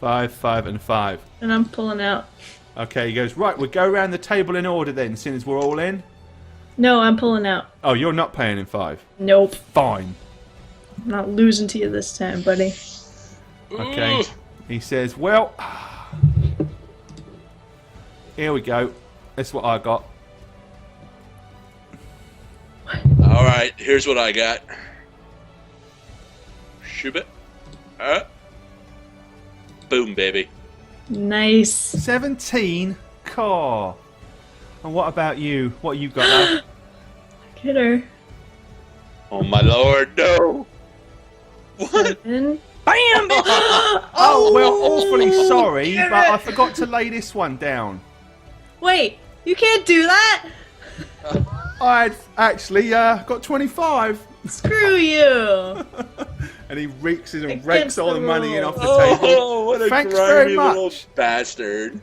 5, 5, and 5. And I'm pulling out. Okay, he goes, right, we'll go around the table in order then, since we're all in. No, I'm pulling out. Oh, you're not paying in 5. Nope. Fine. I'm not losing to you this time, buddy. Okay. Ooh. He says, well, here we go. That's what I got. Alright, here's what I got. Shoot it. Boom, baby. Nice. 17 car. And what about you? What you got, love? Get her. Oh my lord, no! What? And Bam! Oh, well, awfully sorry, but I forgot to lay this one down. wait, you can't do that. I'd actually got 25. Screw you. And he reeks and Against rakes all the the money in rules. off the table. Oh, what a Thanks grimy very little much. bastard.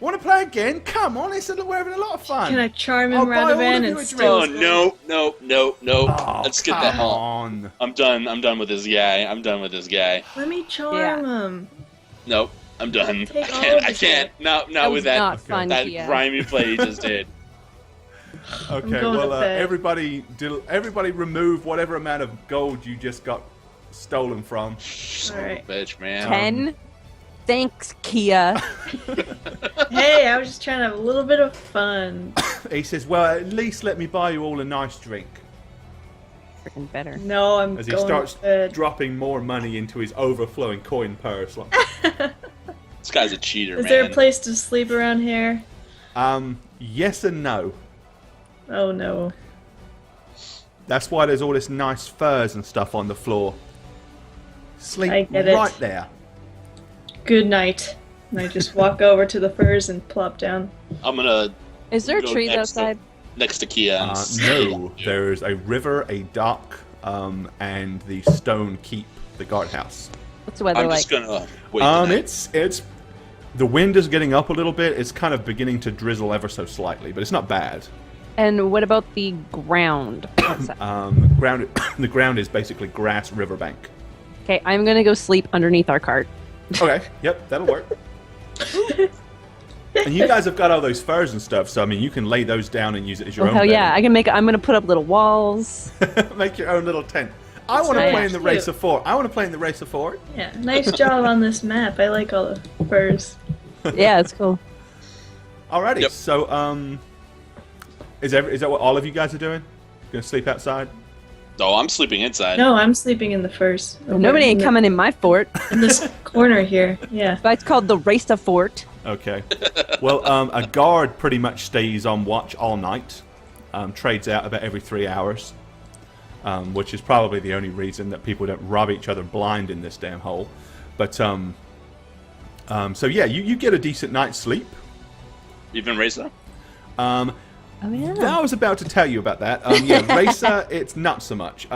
Want to play again? Come on, we're having a lot of fun. Can I charm I'll him, buy all of Radovan, you and a steal Oh, his drink. gold? no. Oh, Let's get the come hell. on. I'm done with this guy. I'm done with this guy. Let me charm him. Nope, I'm done. Take all I of the can't. No, That not was with that. not fun, That Kia. grimy play he just did. Okay, going well, to bed. everybody remove whatever amount of gold you just got stolen from. Son Alright. of a bitch, man. 10. Thanks, Kia. Hey, I was just trying to have a little bit of fun. He says, well, at least let me buy you all a nice drink. Freaking better. No, I'm As he going starts to bed. dropping more money into his overflowing coin purse. Like, This guy's a cheater, Is man. there a place to sleep around here? yes and no. Oh no. That's why there's all this nice furs and stuff on the floor. Sleep I get right it. there. Good night. And I just walk over to the furs and plop down. I'm gonna Is there Go trees next outside? next to Kia. And No, there's a river, a dock, and the stone keep, the guardhouse. What's the weather I'm like? just gonna wait. the night. It's the wind is getting up a little bit. It's kind of beginning to drizzle ever so slightly, but it's not bad. And what about the ground? outside? The ground is basically grass riverbank. Okay, I'm gonna go sleep underneath our cart. Okay, yep, that'll work. And you guys have got all those furs and stuff, so I mean, you can lay those down and use it as your Oh own. hell yeah! bedding. I can make. I'm gonna put up little walls. Make your own little tent. I want to nice. play in the Cute. Race of Four. I want to play in the Race of Four. Yeah, nice job on this map. I like all the furs. Yeah, it's cool. Alrighty, Yep. so is that what all of you guys are doing? Gonna sleep outside? Oh, I'm sleeping inside. No, I'm sleeping in the furs. Nobody ain't coming in my fort. in this corner here. Yeah. That's called the Race of Fort. Okay. Well, a guard pretty much stays on watch all night. Trades out about every 3 hours, which is probably the only reason that people don't rob each other blind in this damn hole. But so yeah, you get a decent night's sleep. Even Reza? Oh yeah. I was about to tell you about that. Yeah, Racer, it's not so much.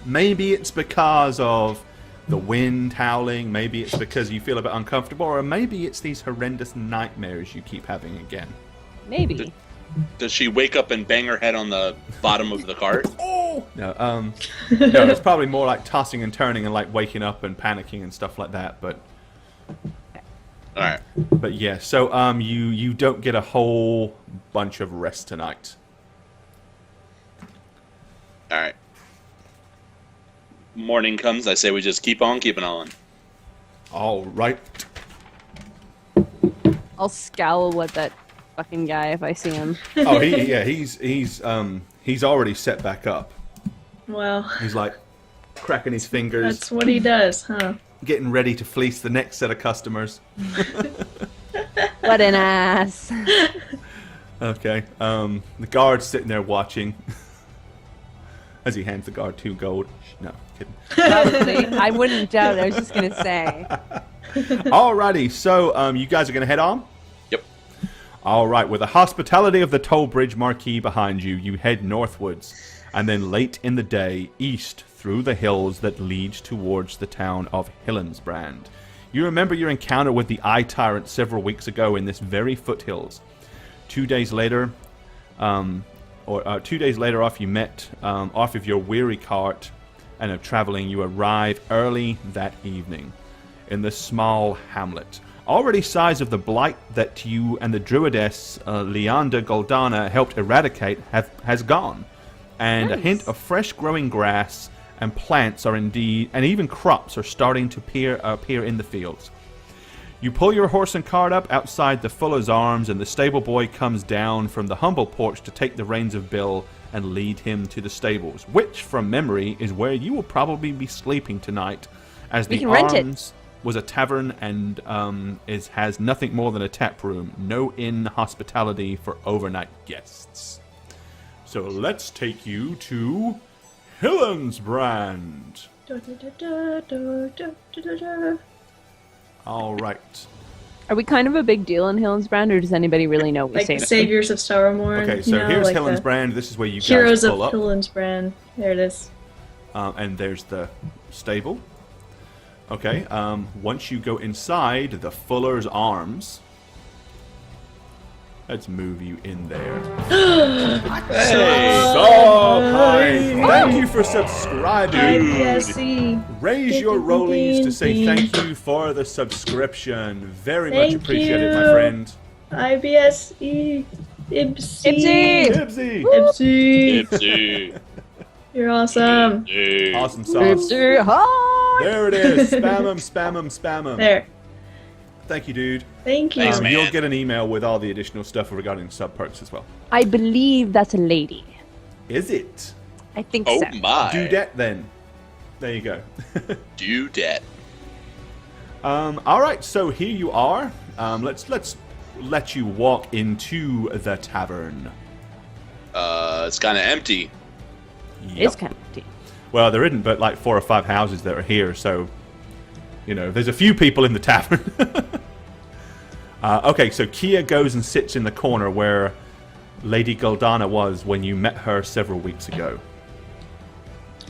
Maybe it's because of the wind howling. Maybe it's because you feel a bit uncomfortable, or maybe it's these horrendous nightmares you keep having again. Maybe. Does she wake up and bang her head on the bottom of the cart? Oh no, no, it's probably more like tossing and turning and like waking up and panicking and stuff like that. But Alright. yeah, so you don't get a whole bunch of rest tonight. Alright. Morning comes, I say we just keep on keeping on. All right. I'll scowl at that fucking guy if I see him. Oh, he's already set back up. Well, He's like cracking his fingers, that's what he does, huh? getting ready to fleece the next set of customers. What an ass. Okay. The guard's sitting there watching as he hands the guard 2 gold. No, kidding. Probably. I wouldn't doubt it. I was just gonna say. Alrighty, so you guys are gonna head on. Yep. All right, with the hospitality of the toll bridge marquee behind you, you head northwards. and then late in the day, east through the hills that lead towards the town of Hillensbrand. You remember your encounter with the Eye Tyrant several weeks ago in this very foothills. 2 days later, off you met off of your weary cart and of traveling, you arrive early that evening in the small hamlet. Already signs of the blight that you and the druidess Leander Goldana helped eradicate has gone, and a hint of fresh growing grass and plants are indeed, and even crops are starting to appear in the fields. You pull your horse and cart up outside the Fuller's Arms, and the stable boy comes down from the humble porch to take the reins of Bill and lead him to the stables, which, from memory, is where you will probably be sleeping tonight, as the Arms was a tavern and has nothing more than a tap room, no inn hospitality for overnight guests. So let's take you to Hillensbrand. All right. Are we kind of a big deal in Hillensbrand, or does anybody really know we Like saved Saviors of Starmorn. Okay, so here's like Hillensbrand. This is where you Heroes guys pull of up. Hillensbrand. There it is. And there's the stable. Okay, once you go inside the Fuller's Arms, let's move you in there. Thank you for subscribing. IPSC. Raise your rollies to say thank you for the subscription. Very much appreciated, my friend. IBSE. Ibsy! Ibsy! Ipsy. You're awesome. Awesome sauce. Hi! There it is. Spam 'em, spam 'em, spam 'em. There. Thank you, dude. Thank you. Thanks, man. You'll get an email with all the additional stuff regarding sub perks as well. I believe that's a lady. Is it? I think Oh so. my. Dudette then. There you go. Dudette. All right, so here you are. Let's let you walk into the tavern. It's kind of empty. It's kind of empty. Well, there isn't but like 4 or 5 houses that are here, so you know, there's a few people in the tavern. Okay, so Kia goes and sits in the corner where Lady Goldana was when you met her several weeks ago.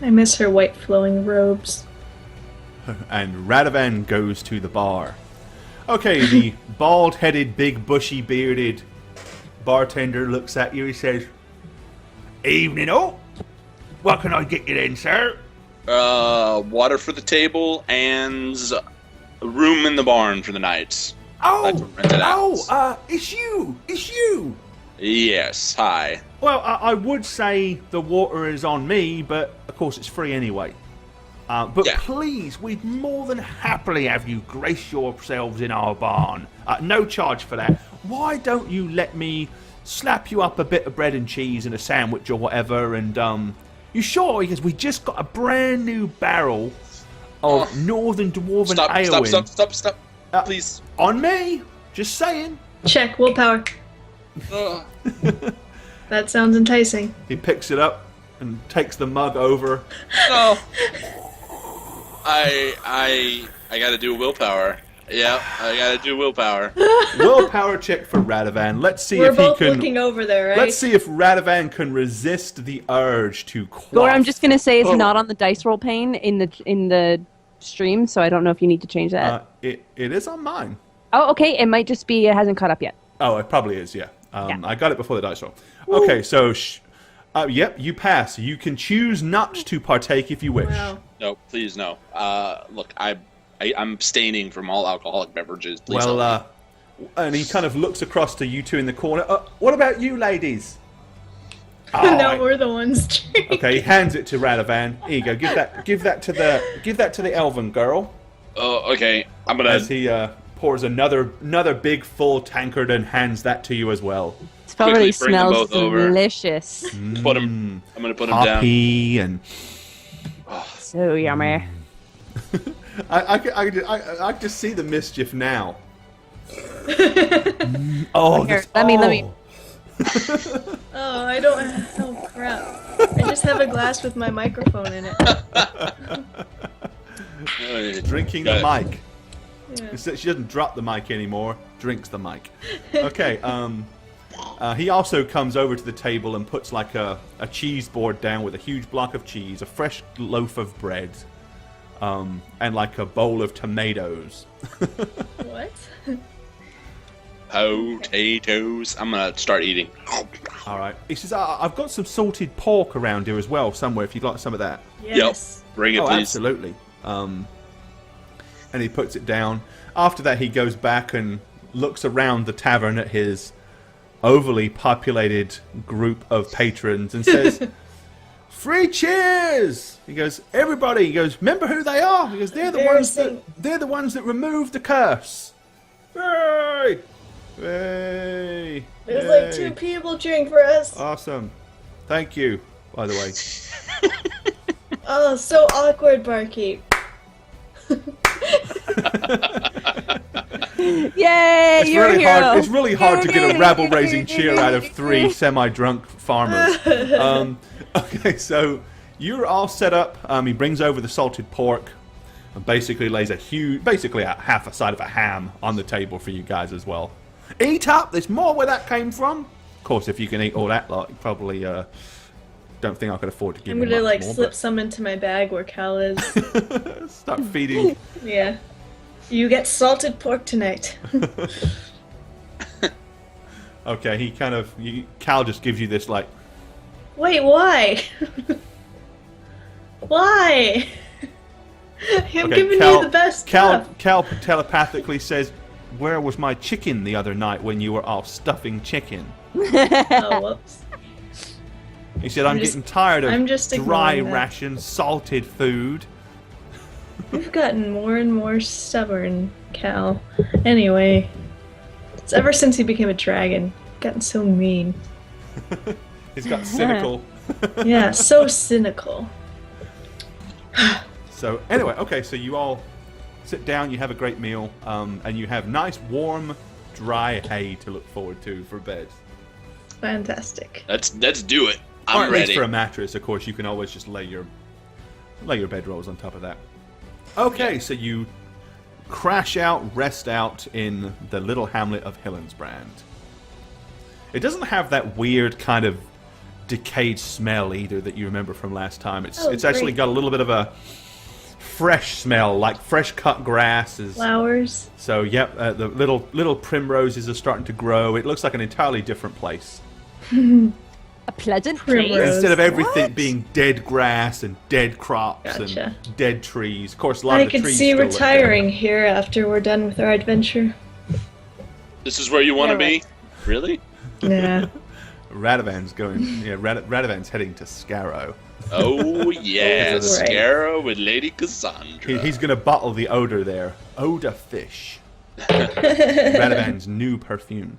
I miss her white flowing robes. And Radovan goes to the bar. Okay, the bald-headed, big, bushy-bearded bartender looks at you. He says, "Evening, all. What can I get you then, sir?" Water for the table and a room in the barn for the night. Like to rent it out. It's you! It's you! Yes, hi. Well, I would say the water is on me, but of course it's free anyway. But Yeah. please, we'd more than happily have you grace yourselves in our barn. No charge for that. Why don't you let me slap you up a bit of bread and cheese and a sandwich or whatever, and you sure? Because we just got a brand new barrel of Northern Dwarven Ale in. Stop. Please. On me! Just saying. Check. Willpower. Ugh. That sounds enticing. He picks it up and takes the mug over. No. I gotta do willpower. Yeah, I gotta do willpower. Willpower check for Radovan. Let's see We're if he both can. looking over there, right? Let's see if Radovan can resist the urge to quaff. Or I'm just gonna say it's Oh. not on the dice roll pane in the stream, so I don't know if you need to change that. It is on mine. Oh, okay. It might just be it hasn't caught up yet. Oh, it probably is. Yeah. Yeah. I got it before the dice roll. Okay, so yep, you pass. You can choose not to partake if you wish. Wow. No, please no. Look, I'm abstaining from all alcoholic beverages. Please Well, help me. and he kind of looks across to you two in the corner. What about you, ladies? No, we're the ones drinking. Okay, he hands it to Radovan. Here you go. Give that to the elven girl. Oh, okay. I'm gonna. As he pours another big full tankard and hands that to you as well. It probably Quickly bring them smells both over. delicious. Put him. I'm gonna put him down. Hoppy and So yummy. I just see the mischief now. Oh, Here, this- let me. Oh, I don't. Oh crap! I just have a glass with my microphone in it. Drinking the Got mic. Yeah. She doesn't drop the mic anymore. Drinks the mic. Okay. He also comes over to the table and puts like a cheese board down with a huge block of cheese, a fresh loaf of bread, and like a bowl of tomatoes. What? Potatoes. I'm gonna start eating. All right. He says, I've got some salted pork around here as well somewhere if you'd like some of that. Yes. Yep. Bring it, please. Absolutely. And he puts it down. After that, he goes back and looks around the tavern at his overly populated group of patrons and says, "Free cheers!" He goes, "Everybody!" He goes, "Remember who they are?" He goes, "They're the ones that removed the curse." Yay! Yay! There's like 2 people cheering for us. Awesome. Thank you, by the way. Oh, so awkward, Barkeep. Yay! You're a hero. It's really hard to get a rabble-raising cheer out of 3 semi-drunk farmers. Okay, so you're all set up. He brings over the salted pork and basically lays basically half a side of a ham on the table for you guys as well. Eat up. There's more where that came from. Of course, if you can eat all that lot, you probably don't think I could afford to give you I'm gonna much more, slip some into my bag where Cal is. Start feeding. Yeah. You get salted pork tonight. Okay, Cal just gives you this like, Wait, why? Why? I'm giving you the best stuff. Cal telepathically says, "Where was my chicken the other night when you were all stuffing chicken?" Oh, whoops. He said, I'm getting tired of dry ignoring that. ration, salted food. You've gotten more and more stubborn, Cal. Anyway, it's ever since he became a dragon, gotten so mean. He's got cynical. Yeah, so cynical. So anyway, okay, so you all sit down, you have a great meal, and you have nice, warm, dry hay to look forward to for bed. Fantastic. Let's do it. Or I'm at ready. least for a mattress, of course, you can always just lay your bedrolls on top of that. Okay, so you crash out, rest out in the little hamlet of Hillensbrand. It doesn't have that weird kind of decayed smell either that you remember from last time. It's actually got a little bit of a fresh smell, like fresh cut grass. Flowers. So, yep, the little primroses are starting to grow. It looks like an entirely different place. A pleasant Primrose. place. Instead of everything being dead grass and dead crops and dead trees. Of course, a lot I of the could trees see still look retiring here after we're done with our adventure. This is where you want to Yeah, be? Really? Yeah. Radovan's going. Yeah, Radovan's heading to Scarrow. Oh, yeah. Right. Scarrow with Lady Cassandra. He's going to bottle the odor there. Odor fish. Radovan's new perfume.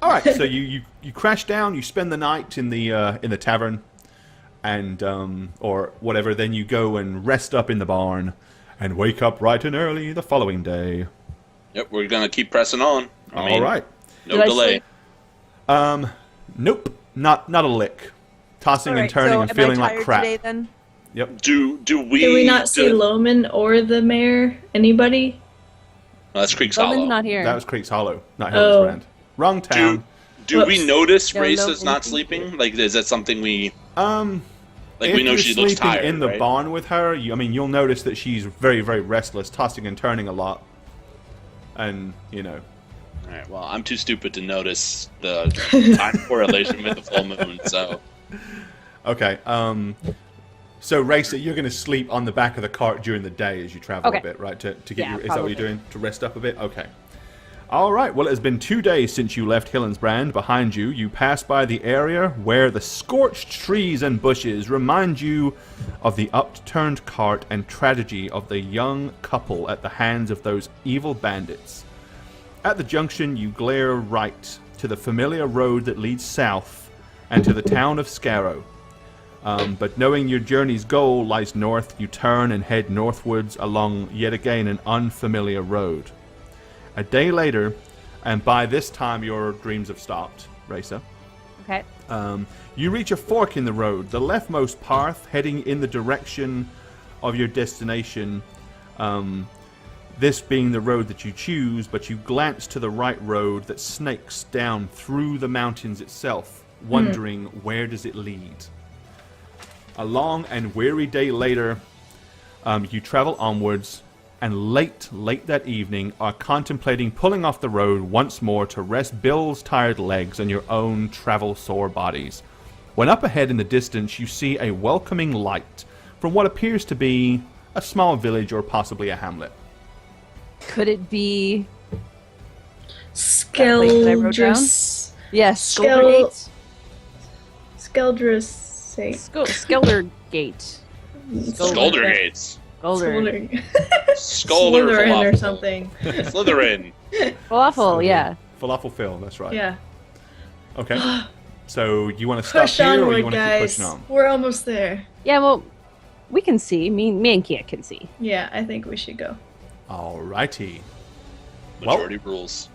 All right, so you crash down. You spend the night in the tavern, and or whatever. Then you go and rest up in the barn, and wake up bright and early the following day. Yep, we're going to keep pressing on. All right. No delay. Nope. Not a lick. Tossing and turning and feeling like crap. Today, then? Yep. Do we... Did we not see Loman or the mayor? Anybody? No, that's Creek's Loman's Hollow. not here. That was Creek's Hollow, not Hillsbrand. Wrong town. Do we Whoops. notice No, Race no, is not sleeping? Like, is that something we... If we know you're she looks sleeping tired, in the right? barn with her, you'll notice that she's very, very restless, tossing and turning a lot. And, Alright, well, I'm too stupid to notice the time correlation with the full moon, so... Okay, so Racer, you're going to sleep on the back of the cart during the day as you travel a Okay. bit, right? To get Yeah, is that what probably. you're doing? To rest up a bit? Okay. All right, well, it has been 2 days since you left Hillensbrand. Behind you, you pass by the area where the scorched trees and bushes remind you of the upturned cart and tragedy of the young couple at the hands of those evil bandits. At the junction, you glare right to the familiar road that leads south and to the town of Scarrow. But knowing your journey's goal lies north, you turn and head northwards along yet again an unfamiliar road. A day later, and by this time your dreams have stopped, Racer, Okay. you reach a fork in the road. The leftmost path, heading in the direction of your destination, this being the road that you choose, but you glance to the right road that snakes down through the mountains itself, wondering where does it lead. A long and weary day later, you travel onwards, and late that evening are contemplating pulling off the road once more to rest Bill's tired legs and your own travel-sore bodies. When up ahead in the distance you see a welcoming light from what appears to be a small village or possibly a hamlet. Could it be Skeldrus. Yes, Skeldrus. Skeldergate. Skoldergates. Skolder. Slytherin or something. Slytherin. Falafel, yeah. Falafel Phil, that's right. Yeah. Okay. So you want to stop Push here or onward, you want to keep guys. pushing on? We're almost there. Yeah, well, we can see. Me and Kia can see. Yeah, I think we should go. Alrighty. Majority rules.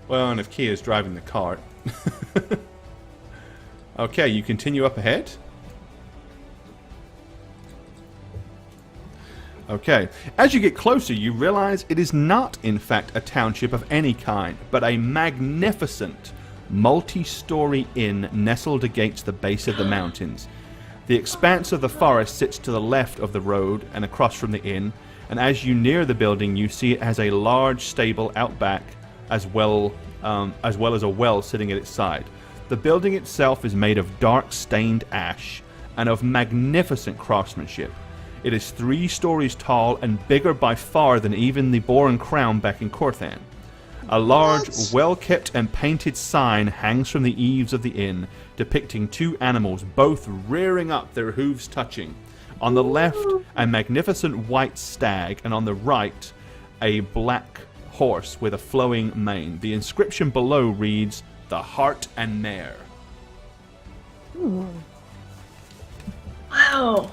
Well, and if Kia's driving the cart. Okay, you continue up ahead. Okay, as you get closer, you realize it is not, in fact, a township of any kind, but a magnificent, multi-story inn nestled against the base of the mountains. The expanse of the forest sits to the left of the road and across from the inn, and as you near the building, you see it has a large stable out back, as well as a well sitting at its side. The building itself is made of dark stained ash and of magnificent craftsmanship. It is 3 stories tall and bigger by far than even the Boar and Crown back in Corthan. A large, well-kept and painted sign hangs from the eaves of the inn, depicting 2 animals, both rearing up, their hooves touching. On the left, a magnificent white stag, and on the right, a black horse with a flowing mane. The inscription below reads, "The Hart and Mare." Wow.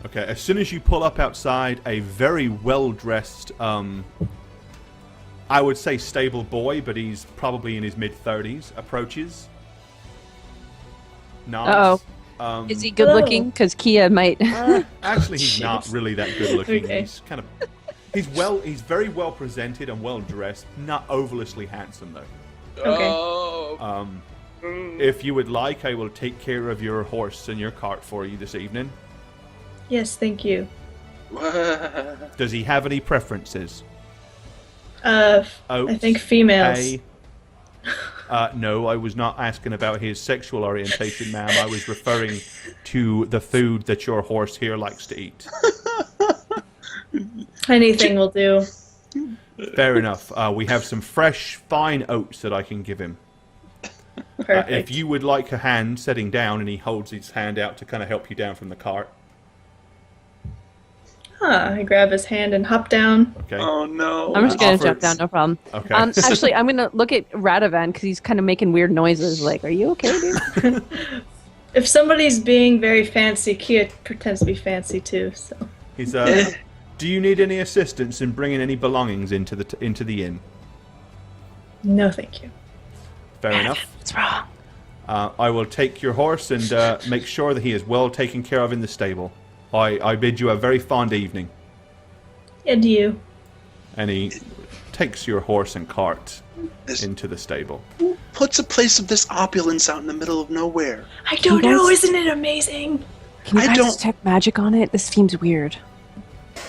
Okay, as soon as you pull up outside, a very well-dressed, I would say stable boy, but he's probably in his mid-30s, approaches. Nods. Is he good looking? Because Kia might. Actually, he's not really that good looking. Okay. He's very well presented and well dressed, not overly handsome though. Okay. Oh. If you would like, I will take care of your horse and your cart for you this evening. Yes, thank you. Does he have any preferences? I think females. hay? No, I was not asking about his sexual orientation, ma'am. I was referring to the food that your horse here likes to eat. Anything will do. Fair enough. We have some fresh, fine oats that I can give him. Perfect. If you would like a hand sitting down, and he holds his hand out to kind of help you down from the cart. I grab his hand and hop down. Okay. Oh no. I'm just gonna Offer- jump down, no problem. Okay. Actually, I'm gonna look at Radovan because he's kind of making weird noises. Like, are you okay, dude? If somebody's being very fancy, Kia pretends to be fancy too. So. He's do you need any assistance in bringing any belongings into the inn? No, thank you. Fair enough. What's wrong? I will take your horse and make sure that he is well taken care of in the stable. I bid you a very fond evening. And you. And he takes your horse and cart into the stable. Who puts a place of this opulence out in the middle of nowhere? I don't know. Isn't it amazing? Can you I guys don't- detect magic on it? This seems weird.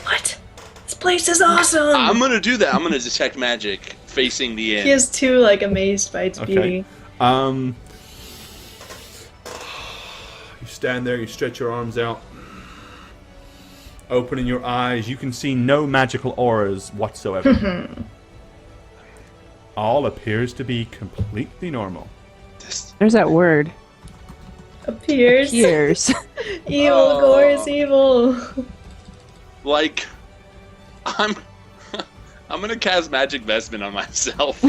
What? This place is awesome. I'm gonna do that. I'm gonna detect magic facing the inn. He is too amazed by its Okay. beauty. You stand there, you stretch your arms out. Opening your eyes, you can see no magical auras whatsoever. All appears to be completely normal. There's that word. Appears. Ears. Evil. Gore is evil. Like, I'm gonna cast magic vestment on myself.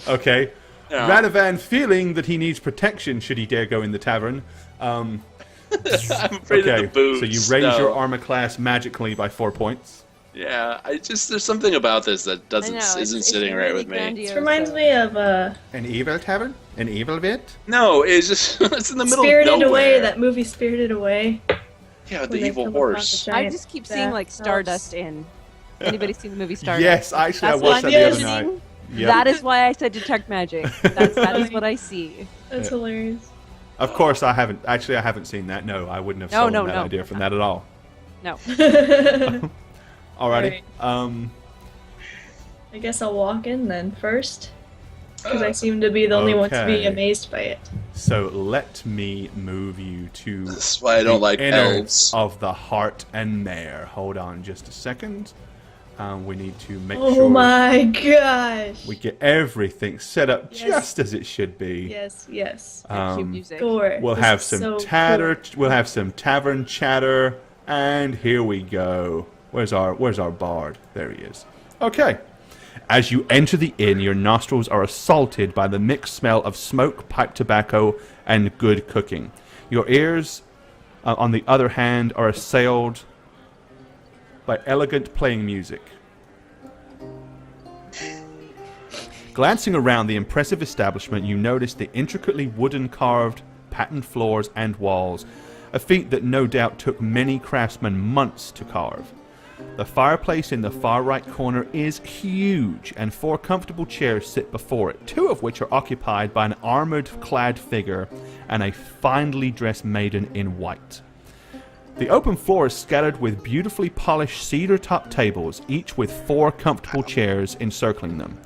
Okay. Yeah. Radovan, feeling that he needs protection should he dare go in the tavern. I'm afraid of the booze. So you raise your armor class magically by 4 points. Yeah, there's something about this that isn't sitting right with me. This reminds me of An evil tavern? An evil bit? No, it's just it's in the middle Spirited of nowhere. Away. That movie, Spirited Away. Yeah, when the they evil come upon horse. the I giant just keep seeing like bath Stardust house. in. Anybody seen the movie Stardust? Yes, actually, I That's watched what that I'm the other night. envisioning. Yep. That is why I said detect magic. That is what I see. That's hilarious. Of course, I haven't. Actually, I haven't seen that. No, I wouldn't have No, stolen no, that no. idea from that at all. No. Alrighty. Right. I guess I'll walk in then first. Because I seem to be the only one to be Okay. amazed by it. So let me move you to That's why I don't like innards elves. of the heart and mare. Hold on just a second. We need to make Oh sure my gosh! we get everything set up Yes. just as it should be. Yes, yes. Cue music. Gore. We'll This have is some so tatter. cool. We'll have some tavern chatter, and here we go. Where's our bard? There he is. Okay. As you enter the inn, your nostrils are assaulted by the mixed smell of smoke, pipe tobacco, and good cooking. Your ears, on the other hand, are assailed by elegant playing music. Glancing around the impressive establishment, you notice the intricately wooden carved patterned floors and walls, a feat that no doubt took many craftsmen months to carve. The fireplace in the far right corner is huge, and 4 comfortable chairs sit before it, 2 of which are occupied by an armored-clad figure and a finely dressed maiden in white. The open floor is scattered with beautifully polished cedar-top tables, each with 4 comfortable chairs encircling them.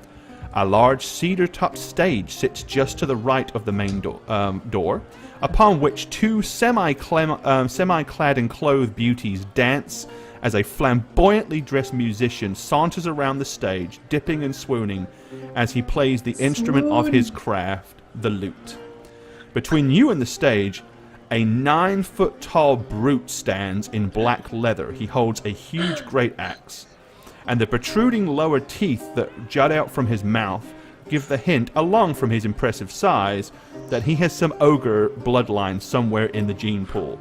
A large cedar-topped stage sits just to the right of the main door, upon which 2 semi-clad and clothed beauties dance as a flamboyantly dressed musician saunters around the stage, dipping and swooning as he plays the instrument of his craft, the lute. Between you and the stage, a 9-foot-tall brute stands in black leather. He holds a huge great axe, and the protruding lower teeth that jut out from his mouth give the hint, along from his impressive size, that he has some ogre bloodline somewhere in the gene pool.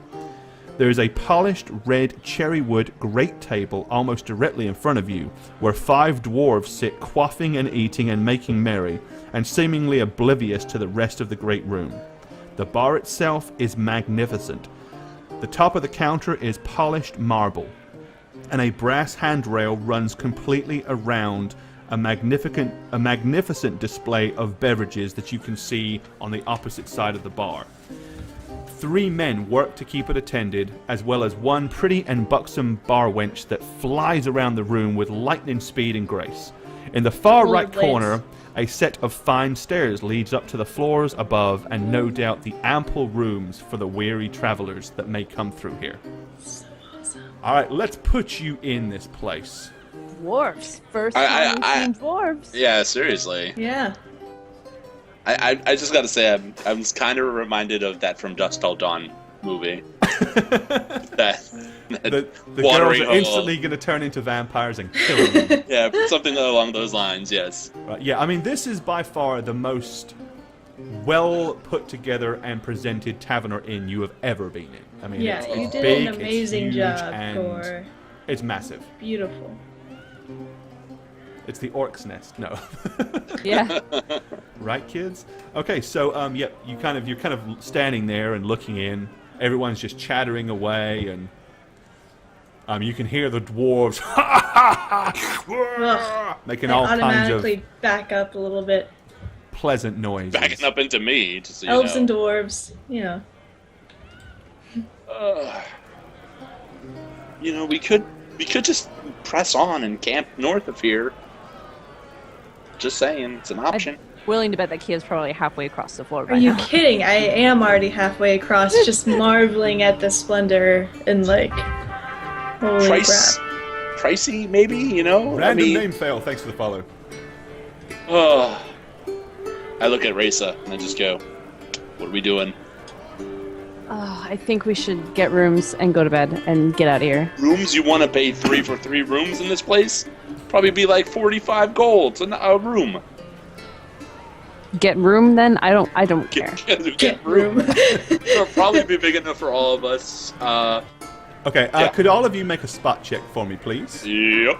There is a polished red cherry wood great table almost directly in front of you, where 5 dwarves sit quaffing and eating and making merry, and seemingly oblivious to the rest of the great room. The bar itself is magnificent. The top of the counter is polished marble, and a brass handrail runs completely around a magnificent display of beverages that you can see on the opposite side of the bar. 3 men work to keep it attended, as well as 1 pretty and buxom bar wench that flies around the room with lightning speed and grace. In the far right corner, a set of fine stairs leads up to the floors above, and no doubt the ample rooms for the weary travelers that may come through here. Alright, let's put you in this place. Dwarves. First time we've seen dwarves. Yeah, seriously. Yeah. I just gotta say, I'm kind of reminded of that from Dusk Till Dawn movie. The girls watering are hole. instantly going to turn into vampires and kill them. Yeah, something along those lines, yes. Right, yeah, I mean, this is by far the most well put together and presented tavern or inn you have ever been in. I mean, Yeah, it's you did big, an it's amazing huge, job, and Gore. it's massive. Beautiful. It's the orc's nest. No. Yeah. Right, kids? Okay, so yep, you're kind of standing there and looking in. Everyone's just chattering away, and you can hear the dwarves making all kinds of automatically back up a little bit. pleasant noises. Backing up into me, just so you Elves know. and dwarves, you know. You know, we could just press on and camp north of here. Just saying, it's an option. Willing to bet that Kia's probably halfway across the floor Are by you now. kidding? I am already halfway across, just marveling at the splendor and like, holy Price, crap. pricey, maybe. You know, Random name fail. Thanks for the follow. Oh, I look at Raisa and I just go, "What are we doing? Oh, I think we should get rooms and go to bed and get out of here. Rooms? You want to pay 3 for 3 rooms in this place? Probably be like 45 gold a room. Get room then? I don't care. Get room. It'll probably be big enough for all of us. Okay, Yeah. could all of you make a spot check for me, please? Yep.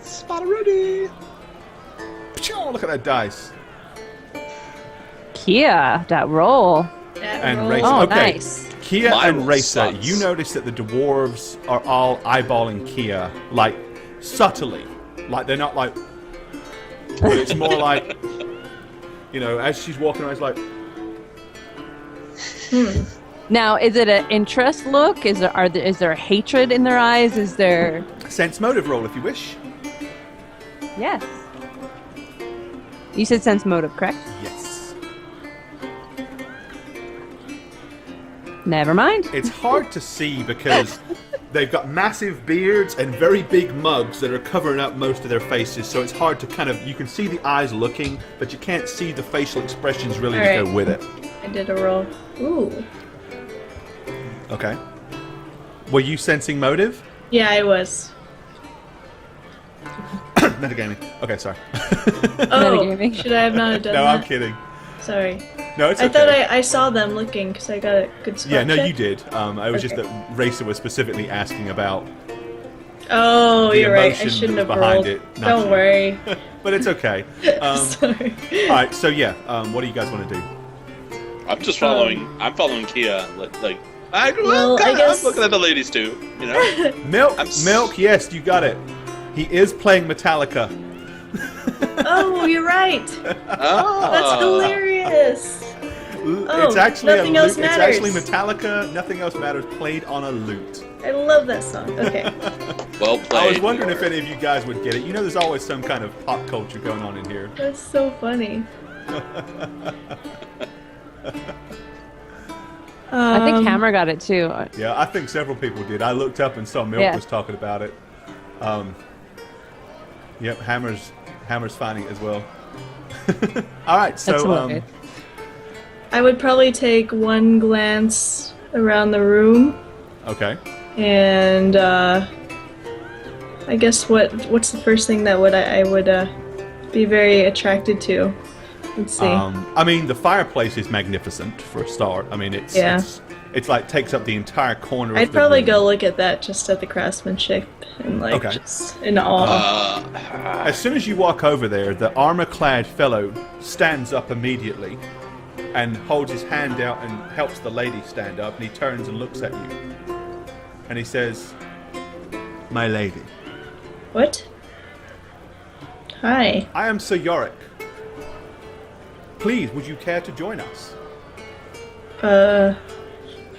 Spot ready. Oh, look at that dice. Kia, that roll. and roll. Racer. Oh, Okay. nice. Kia My and roll Racer, sucks. you notice that the dwarves are all eyeballing Kia, like, subtly. Like, they're not like... But it's more like, you know, as she's walking around, it's like... Now, is it an interest look? Is there hatred in their eyes? Is there... Sense motive roll, if you wish. Yes. You said sense motive, correct? Yes. Never mind. It's hard to see because they've got massive beards and very big mugs that are covering up most of their faces, so it's hard to kind of... You can see the eyes looking, but you can't see the facial expressions really to Alright. go with it. I did a roll. Ooh. Okay. Were you sensing motive? Yeah, I was. Metagaming. Okay, sorry. Oh, Metagaming. should I have not done No, that? I'm kidding. Sorry. No, it's I okay. thought I saw them looking because I got a good spot Yeah, no, check. you did. I was just Okay. that Racer was specifically asking about... Oh, The you're right. I emotion shouldn't that have was behind rolled. it, not Don't you. worry. But it's okay. Sorry. Alright, so yeah, what do you guys want to do? I'm just following. I'm following Kia. Well, I guess- I'm looking at the ladies too. You know. Milk! I'm s- Milk, yes, you got it. He is playing Metallica. Oh, you're right. Oh, That's hilarious. It's actually Nothing a Else lute. It's actually Matters. Metallica, Nothing Else Matters, played on a lute. I love that song. Okay. Well I played. was wondering if any of you guys would get it. You know there's always some kind of pop culture going on in here. That's so funny. I think Hammer got it too. Yeah, I think several people did. I looked up and saw Milk Yeah. was talking about it. Yep, Hammer's finding it as well. Alright, That's so hilarious. I would probably take one glance around the room, okay. and I guess what's the first thing that I would be very attracted to? Let's see. I mean, the fireplace is magnificent for a start. I mean, Yeah. it's like takes up the entire corner. I'd of the probably room. go look at that just at the craftsmanship and like Okay. just in awe. As soon as you walk over there, the armor-clad fellow stands up immediately and holds his hand out and helps the lady stand up. And he turns and looks at you, and he says, "My lady, What? Hi. I am Sir Yorick. Please, would you care to join us?"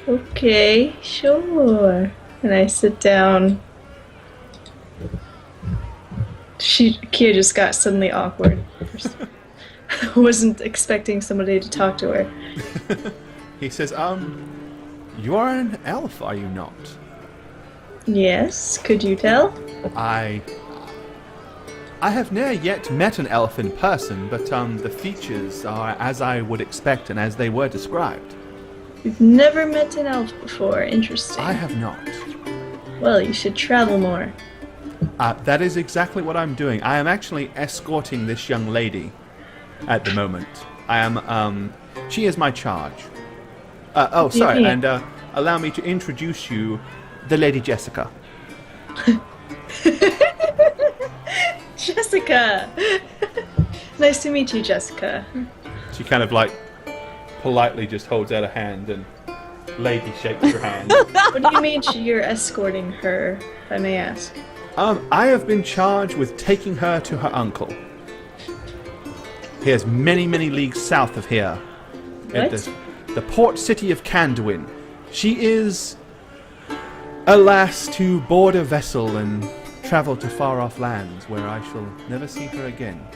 Okay, sure. And I sit down. Kia just got suddenly awkward. I wasn't expecting somebody to talk to her. He says, you are an elf, are you not? Yes, could you tell? I have ne'er yet met an elf in person, but the features are as I would expect and as they were described. You've never met an elf before. Interesting. I have not. Well, you should travel more. That is exactly what I'm doing. I am actually escorting this young lady at the moment. I am, she is my charge. Oh, do you sorry, mean? and allow me to introduce you, the Lady Jessica. Jessica! Nice to meet you, Jessica. She kind of like politely just holds out a hand and lady shakes her hand. What do you mean you're escorting her, if I may ask? I have been charged with taking her to her uncle. He is many, many leagues south of here. At What? the port city of Kanduin. She is, alas, to board a vessel and travel to far-off lands where I shall never see her again.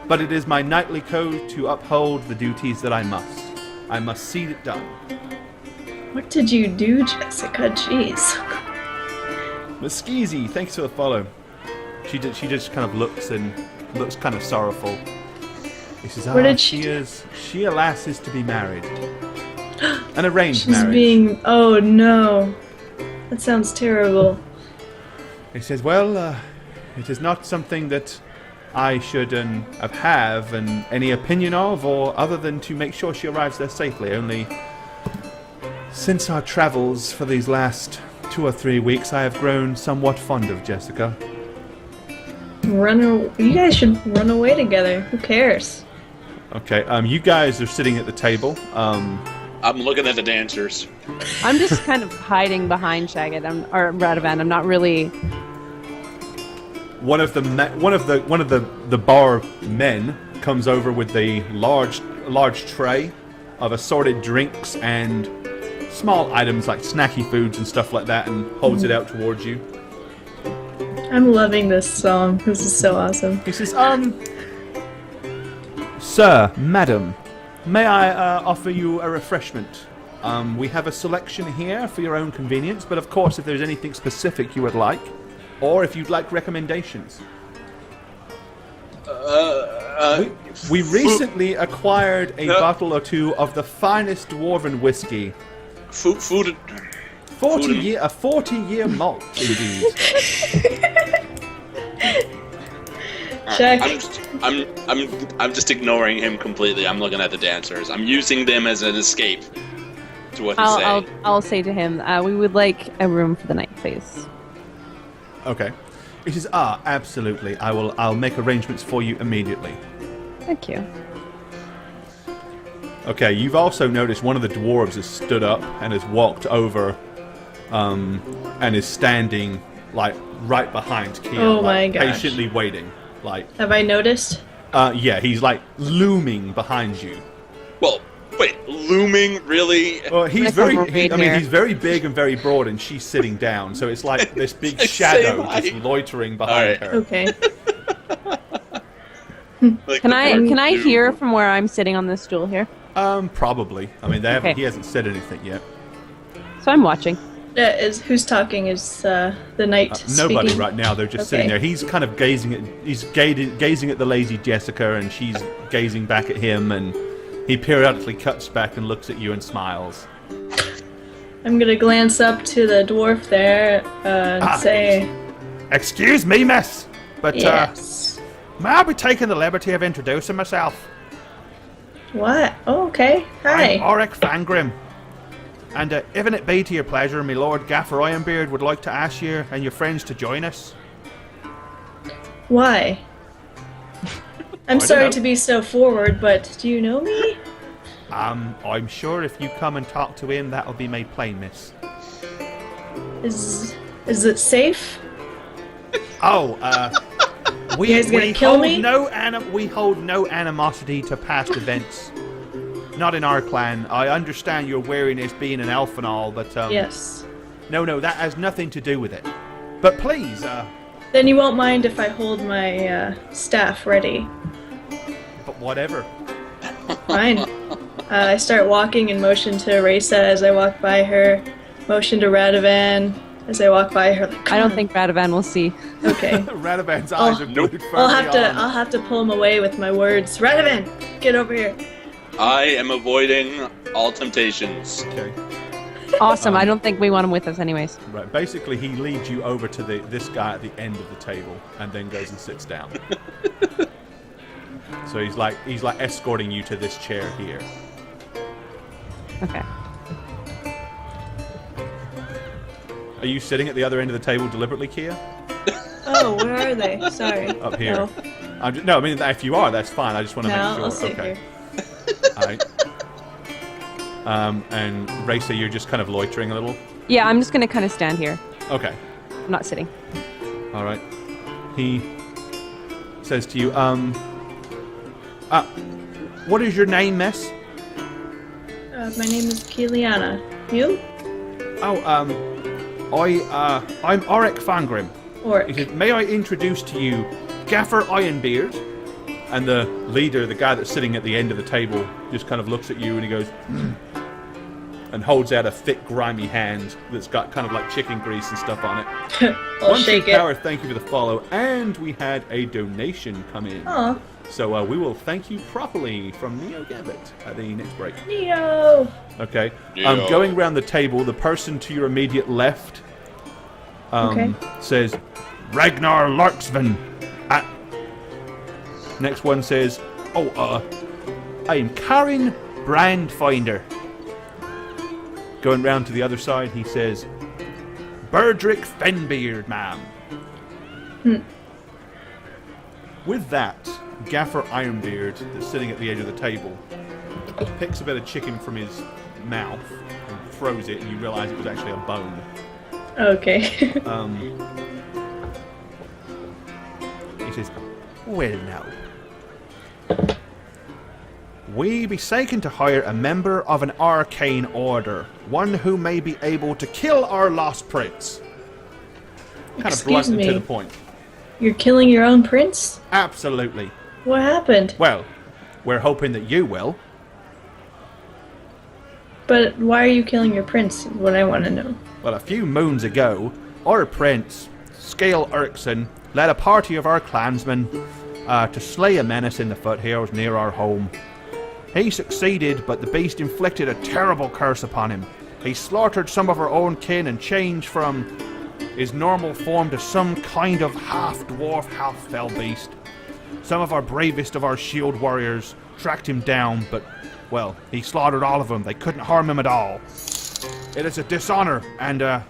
But it is my knightly code to uphold the duties that I must. I must see it done. What did you do, Jessica? Jeez. Miss Skeezy, thanks for the follow. She just kind of looks kind of sorrowful. He says, What did she do? She alas is to be married. An arranged She's marriage. being... Oh, no. That sounds terrible. He says, well, it is not something that I should have any opinion of, or other than to make sure she arrives there safely. Only since our travels for these last 2 or 3 weeks, I have grown somewhat fond of Jessica. You guys should run away together. Who cares? Okay, you guys are sitting at the table. I'm looking at the dancers. I'm just kind of hiding behind Shaggot or Radovan. I'm not really. One of the bar men comes over with a large tray of assorted drinks and small items like snacky foods and stuff like that, and holds it out towards you. I'm loving this song. This is so awesome. He says, Sir, madam, may I offer you a refreshment? We have a selection here for your own convenience, but of course if there's anything specific you would like, or if you'd like recommendations. We recently acquired a bottle or two of the finest dwarven whiskey. Food. A 40-year malt, indeed. Jack. I'm just ignoring him completely. I'm looking at the dancers. I'm using them as an escape to what he's saying. I'll say to him, we would like a room for the night, please. Okay. He says, absolutely. I'll make arrangements for you immediately. Thank you. Okay, you've also noticed one of the dwarves has stood up and has walked over, and is standing like right behind Kia, Oh like, my gosh. patiently waiting. Like, Have I noticed? yeah, he's like looming behind you. Well, wait, looming really? Well, he's Let's very. have a read I mean, here. he's very big and very broad, and she's sitting down. So it's like this big Like shadow same just height. loitering behind Alright. her. Okay. Like Can the I dude. hear from where I'm sitting on this stool here? Probably. I mean, they haven't. Okay. He hasn't said anything yet. So I'm watching. Who's talking? Is the knight Nobody speaking? right now. They're just sitting Okay. there. He's kind of gazing at the lazy Jessica, and she's gazing back at him, and he periodically cuts back and looks at you and smiles. I'm gonna glance up to the dwarf there and say, Excuse me, miss, but yes. may I be taking the liberty of introducing myself? What? Oh, okay. Hi. I'm Auric Fangrim. And if it be to your pleasure, my lord Gaffer Ironbeard would like to ask you and your friends to join us. Why? I'm don't sorry know. to be so forward, but do you know me? I'm sure if you come and talk to him, that'll be made plain, miss. Is it safe? Oh, we, You guys gonna we kill hold me? we hold no animosity to past events. Not in our clan. I understand your wariness being an elf and all, but Yes. no, that has nothing to do with it. But please, Then you won't mind if I hold my staff ready. but whatever. Fine. I start walking and motion to Raisa as I walk by her. Motion to Radovan as I walk by her. Like, I don't think Radovan will see. Okay. Radovan's eyes are glued firmly I'll have on. to pull him away with my words. Radovan, get over here. I am avoiding all temptations. Okay. Awesome. I don't think we want him with us anyways. Right. Basically, he leads you over to this guy at the end of the table, and then goes and sits down. So he's like escorting you to this chair here. Okay. Are you sitting at the other end of the table deliberately, Kia? Oh, where are they? Sorry. Up here. No, No, I mean if you are, that's fine. I just want to no make sure. I'll sit Okay. here. All right. And Racer, you're just kind of loitering a little. Yeah, I'm just gonna kind of stand here. Okay. I'm not sitting. All right. He says to you, what is your name, miss? My name is Kiliana. You? Oh, I'm Auric Fangrim. Or He said, may I introduce to you Gaffer Ironbeard? And the leader, the guy that's sitting at the end of the table, just kind of looks at you and he goes, and holds out a thick, grimy hand that's got kind of like chicken grease and stuff on it. I'll One shake True it. Power, thank you for the follow. And we had a donation come in. Aw, So we will thank you properly from Neo Gambit at the next break. Neo. Okay. Neo. Going around the table, the person to your immediate left Okay. says, Ragnar Larksven. Next one says, I'm Karin Brandfinder. Going round to the other side, he says, Berdrick Fenbeard, ma'am. With that, Gaffer Ironbeard, that's sitting at the edge of the table, picks a bit of chicken from his mouth and throws it, and you realise it was actually a bone. Okay. He says, "Well now, we be seeking to hire a member of an arcane order, one who may be able to kill our lost prince." Kind of blunt and to the point. You're killing your own prince? Absolutely. What happened? Well, we're hoping that you will. But why are you killing your prince? Is what I want to know. Well, a few moons ago, our prince, Scale Erikson, led a party of our clansmen to slay a menace in the foothills near our home. He succeeded, but the beast inflicted a terrible curse upon him. He slaughtered some of our own kin and changed from his normal form to some kind of half-dwarf, half-fell beast. Some of our bravest of our shield warriors tracked him down, but, well, he slaughtered all of them. They couldn't harm him at all. It is a dishonor and, a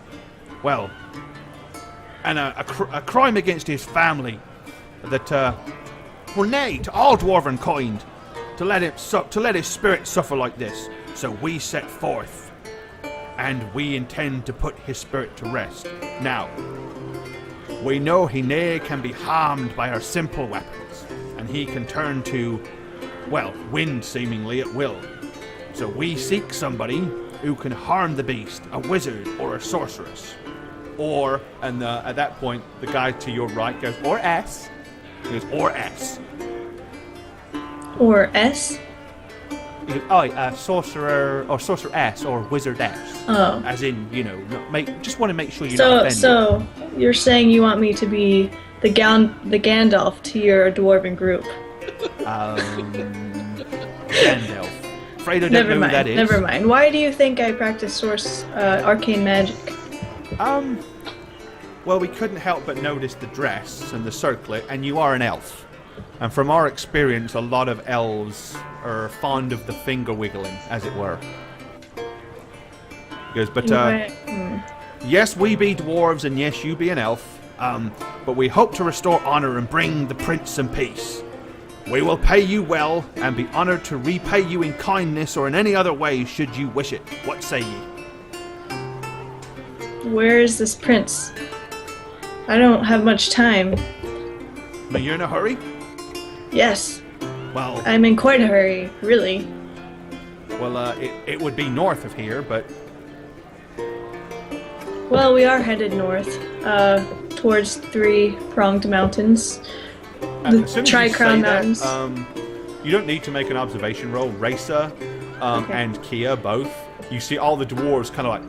crime against his family that, well, nay, to all dwarven kind, to let his spirit suffer like this. So we set forth, and we intend to put his spirit to rest. Now, we know he nay can be harmed by our simple weapons, and he can turn to, well, wind seemingly at will. So we seek somebody who can harm the beast, a wizard or a sorceress. Or, and at that point, the guy to your right goes, or S. He goes, or S. Or S? He goes, sorcerer, or sorceress, or wizardess. Oh. As in, you know, just want to make sure you're not offended. So, you're saying you want me to be the Gandalf to your dwarven group? Gandalf. Afraid I don't know who that is. Never mind. Why do you think I practice arcane magic? Well, we couldn't help but notice the dress and the circlet, and you are an elf. And from our experience, a lot of elves are fond of the finger wiggling, as it were. He goes, but, yes, we be dwarves, and yes, you be an elf, but we hope to restore honor and bring the prince some peace. We will pay you well, and be honored to repay you in kindness or in any other way should you wish it. What say ye? Where is this prince? I don't have much time. Are you in a hurry? Yes. Well, I'm in quite a hurry, really. Well, it would be north of here, but... Well, we are headed north, towards Three-Pronged Mountains. The Tri-Crown Mountains. You don't need to make an observation roll. Racer and Kia both. You see all the dwarves kind of like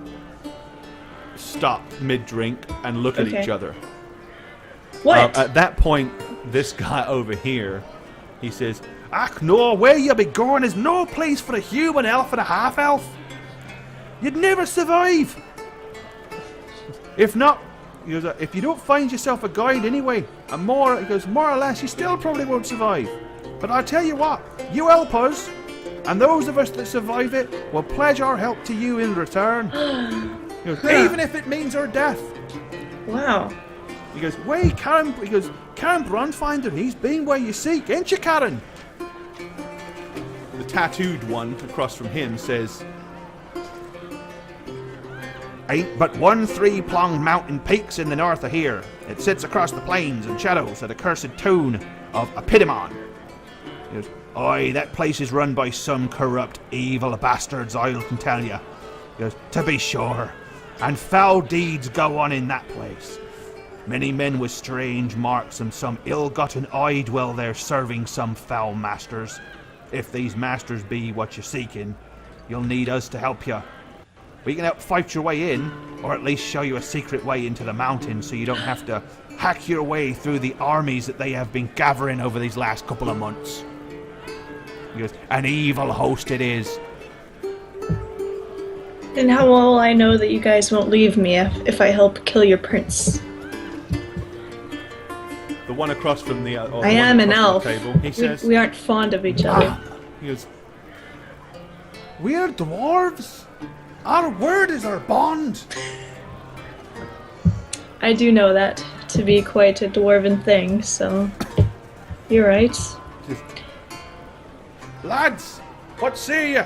stop mid-drink and look at each other. What? At that point, this guy over here, he says, "Ach no, where you be going is no place for a human elf and a half-elf. You'd never survive. If not, he goes, if you don't find yourself a guide anyway, he goes, more or less, you still probably won't survive. But I'll tell you what, you help us, and those of us that survive it will pledge our help to you in return." He goes, even if it means our death. Wow. He goes, wait, Karen, he goes, Karen Brandfinder, he's been where you seek, ain't you, Karen? The tattooed one across from him says, "Ain't but 3 mountain peaks in the north of here. It sits across the plains and shadows at the cursed town of Epidemon." He goes, "Aye, that place is run by some corrupt, evil bastards, I can tell you." He goes, "To be sure, and foul deeds go on in that place. Many men with strange marks and some ill-gotten eye dwell there serving some foul masters. If these masters be what you're seeking, you'll need us to help you. We can help fight your way in, or at least show you a secret way into the mountains so you don't have to hack your way through the armies that they have been gathering over these last couple of months." He goes, "An evil host it is." And how will I know that you guys won't leave me if I help kill your prince? The one across from the I am an elf. Table, he says, we aren't fond of each other. He goes, "We're dwarves. Our word is our bond." I do know that to be quite a dwarven thing, so you're right. "Lads, what say you?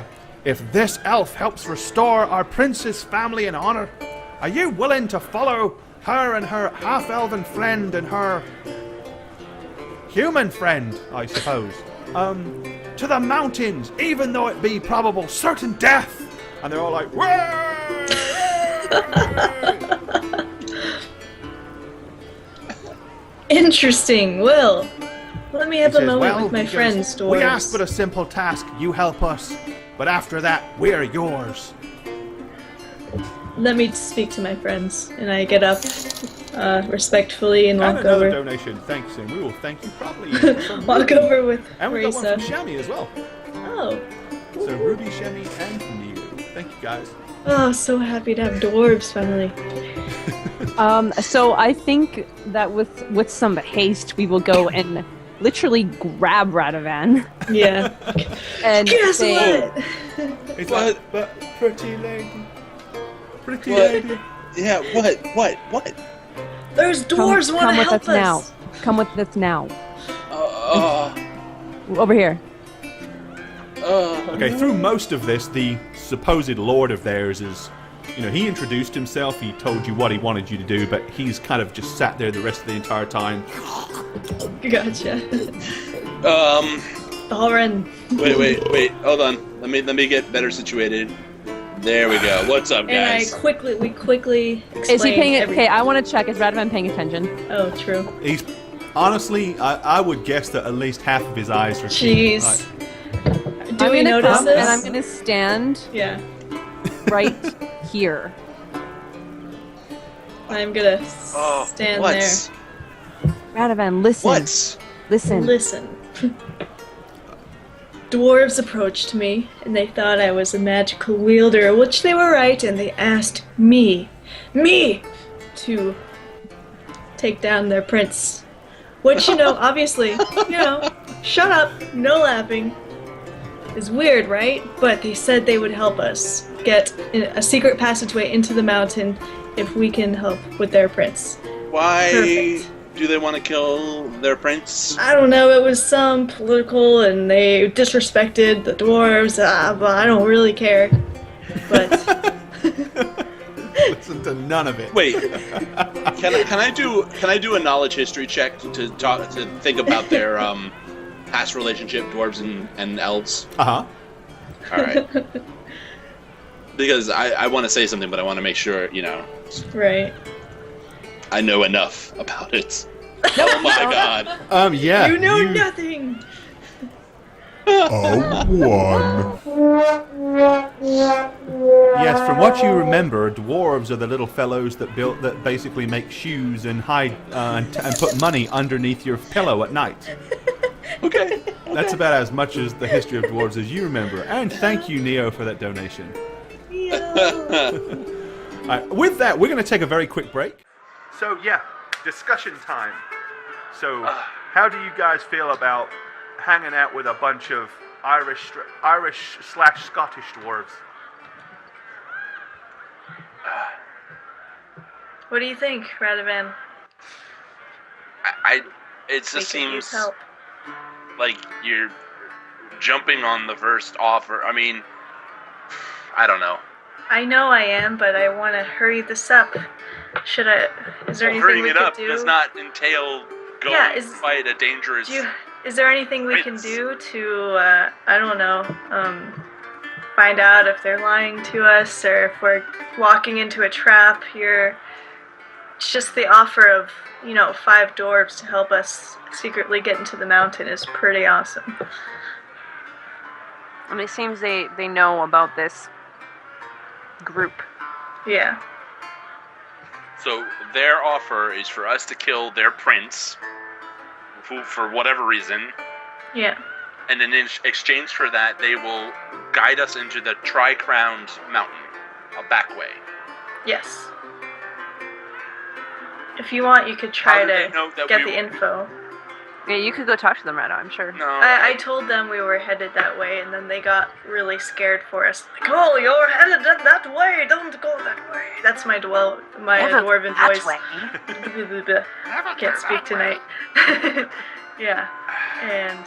if this elf helps restore our prince's family and honor, are you willing to follow her and her half-elven friend and her human friend, I suppose, to the mountains, even though it be probable certain death? And they're all like, "Way!" Interesting. Well, let me have He a says, moment "Well," with my he goes, friends, dwarves. "We ask but a simple task. You help us. But after that, we're yours." Let me speak to my friends, and I get up respectfully and And walk another over. donation, thanks, and we will thank you properly. from Walk Ruby. over with And we got one Risa. from Shami as well. Oh. So Ruby, Shami, and Neo. Thank you guys. Oh, so happy to have dwarves finally. So I think that with some haste, we will go and literally grab Radovan Yeah. and Guess say, what? It's What? like, but pretty lady, pretty What? lady. Yeah, what? There's Come, dwarves want come to with help us now. us. Come with us now. Uh, Over here. Okay, through most of this, the supposed lord of theirs is, he introduced himself, he told you what he wanted you to do, but he's kind of just sat there the rest of the entire time. Gotcha. Thorin. Wait, hold on. Let me get better situated. There we go. What's up, And guys? we quickly explain Is he paying it? everything. Okay, I want to check. Is Radovan paying attention? Oh, true. He's, honestly, I would guess that at least half of his eyes are seeing, Jeez. like, Do I'm we gonna notice come this? and I'm gonna stand Yeah. right here. I'm gonna Oh, stand what? there. Radovan, listen. What? Listen. Listen. Dwarves approached me, and they thought I was a magical wielder, which they were right, and they asked me, to take down their prince. Which, obviously, shut up, no laughing. Is weird, right? But they said they would help us get a secret passageway into the mountain if we can help with their prince. Why Perfect. do they want to kill their prince? I don't know, it was some political and they disrespected the dwarves, but I don't really care. But listen to none of it. Wait, can I do a knowledge history check to think about their past relationship, dwarves and elves? Uh-huh. All right. Because I want to say something, but I want to make sure right. I know enough about it. Oh my god! Yeah. You know nothing. Yes, from what you remember, dwarves are the little fellows that basically make shoes and hide and put money underneath your pillow at night. Okay. That's about as much as the history of dwarves as you remember. And thank you, Neo, for that donation. All right, with that, we're going to take a very quick break. So yeah, discussion time. So, how do you guys feel about hanging out with a bunch of Irish/Scottish dwarves? What do you think, Radovan? It just We could use seems help. like you're jumping on the first offer. I mean, I don't know. I know I am, but I want to hurry this up. Is there anything Hurrying we it could up do? does not entail going to fight a dangerous. Is there anything we can prince. do to, I don't know, find out if they're lying to us or if we're walking into a trap here? It's just the offer of, 5 dwarves to help us secretly get into the mountain is pretty awesome. And it seems they know about this group. Yeah. So their offer is for us to kill their prince, for whatever reason, Yeah. and then in exchange for that, they will guide us into the Tri-Crowned Mountain, a back way. Yes. If you want, you could try How do they to know that get we the were- info. Yeah, you could go talk to them right now, I'm sure. No, I told them we were headed that way, and then they got really scared for us. Like, oh, you're headed that way! Don't go that way! That's my dwarven voice. I can't speak tonight. Yeah, and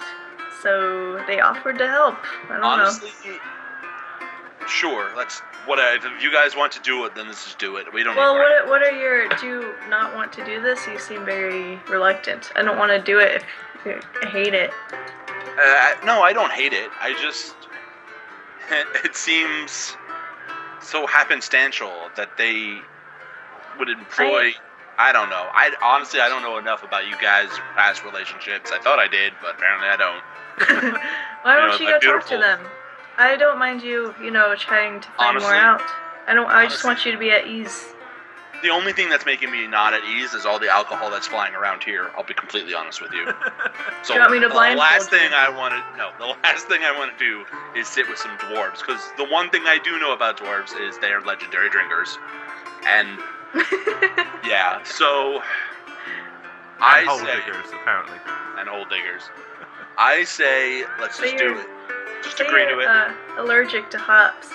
so they offered to help. I don't honestly, Sure, let's. Whatever. If you guys want to do it, then let's just do it. We don't. Well, need what are your? Do you not want to do this? You seem very reluctant. I don't want to do it. I hate it. No, I don't hate it. I just. It seems so happenstantial that they would employ. I don't know. I don't know enough about you guys' past relationships. I thought I did, but apparently I don't. Why don't you go talk to them? I don't mind you, trying to find more out. I just want you to be at ease. The only thing that's making me not at ease is all the alcohol that's flying around here. I'll be completely honest with you. So Do you want me to blindfold the last you? thing I want to do is sit with some dwarves, because the one thing I do know about dwarves is they are legendary drinkers, and yeah. So And hole diggers, apparently. And hole diggers. I say let's So just do it. Just agree to it. Allergic to hops.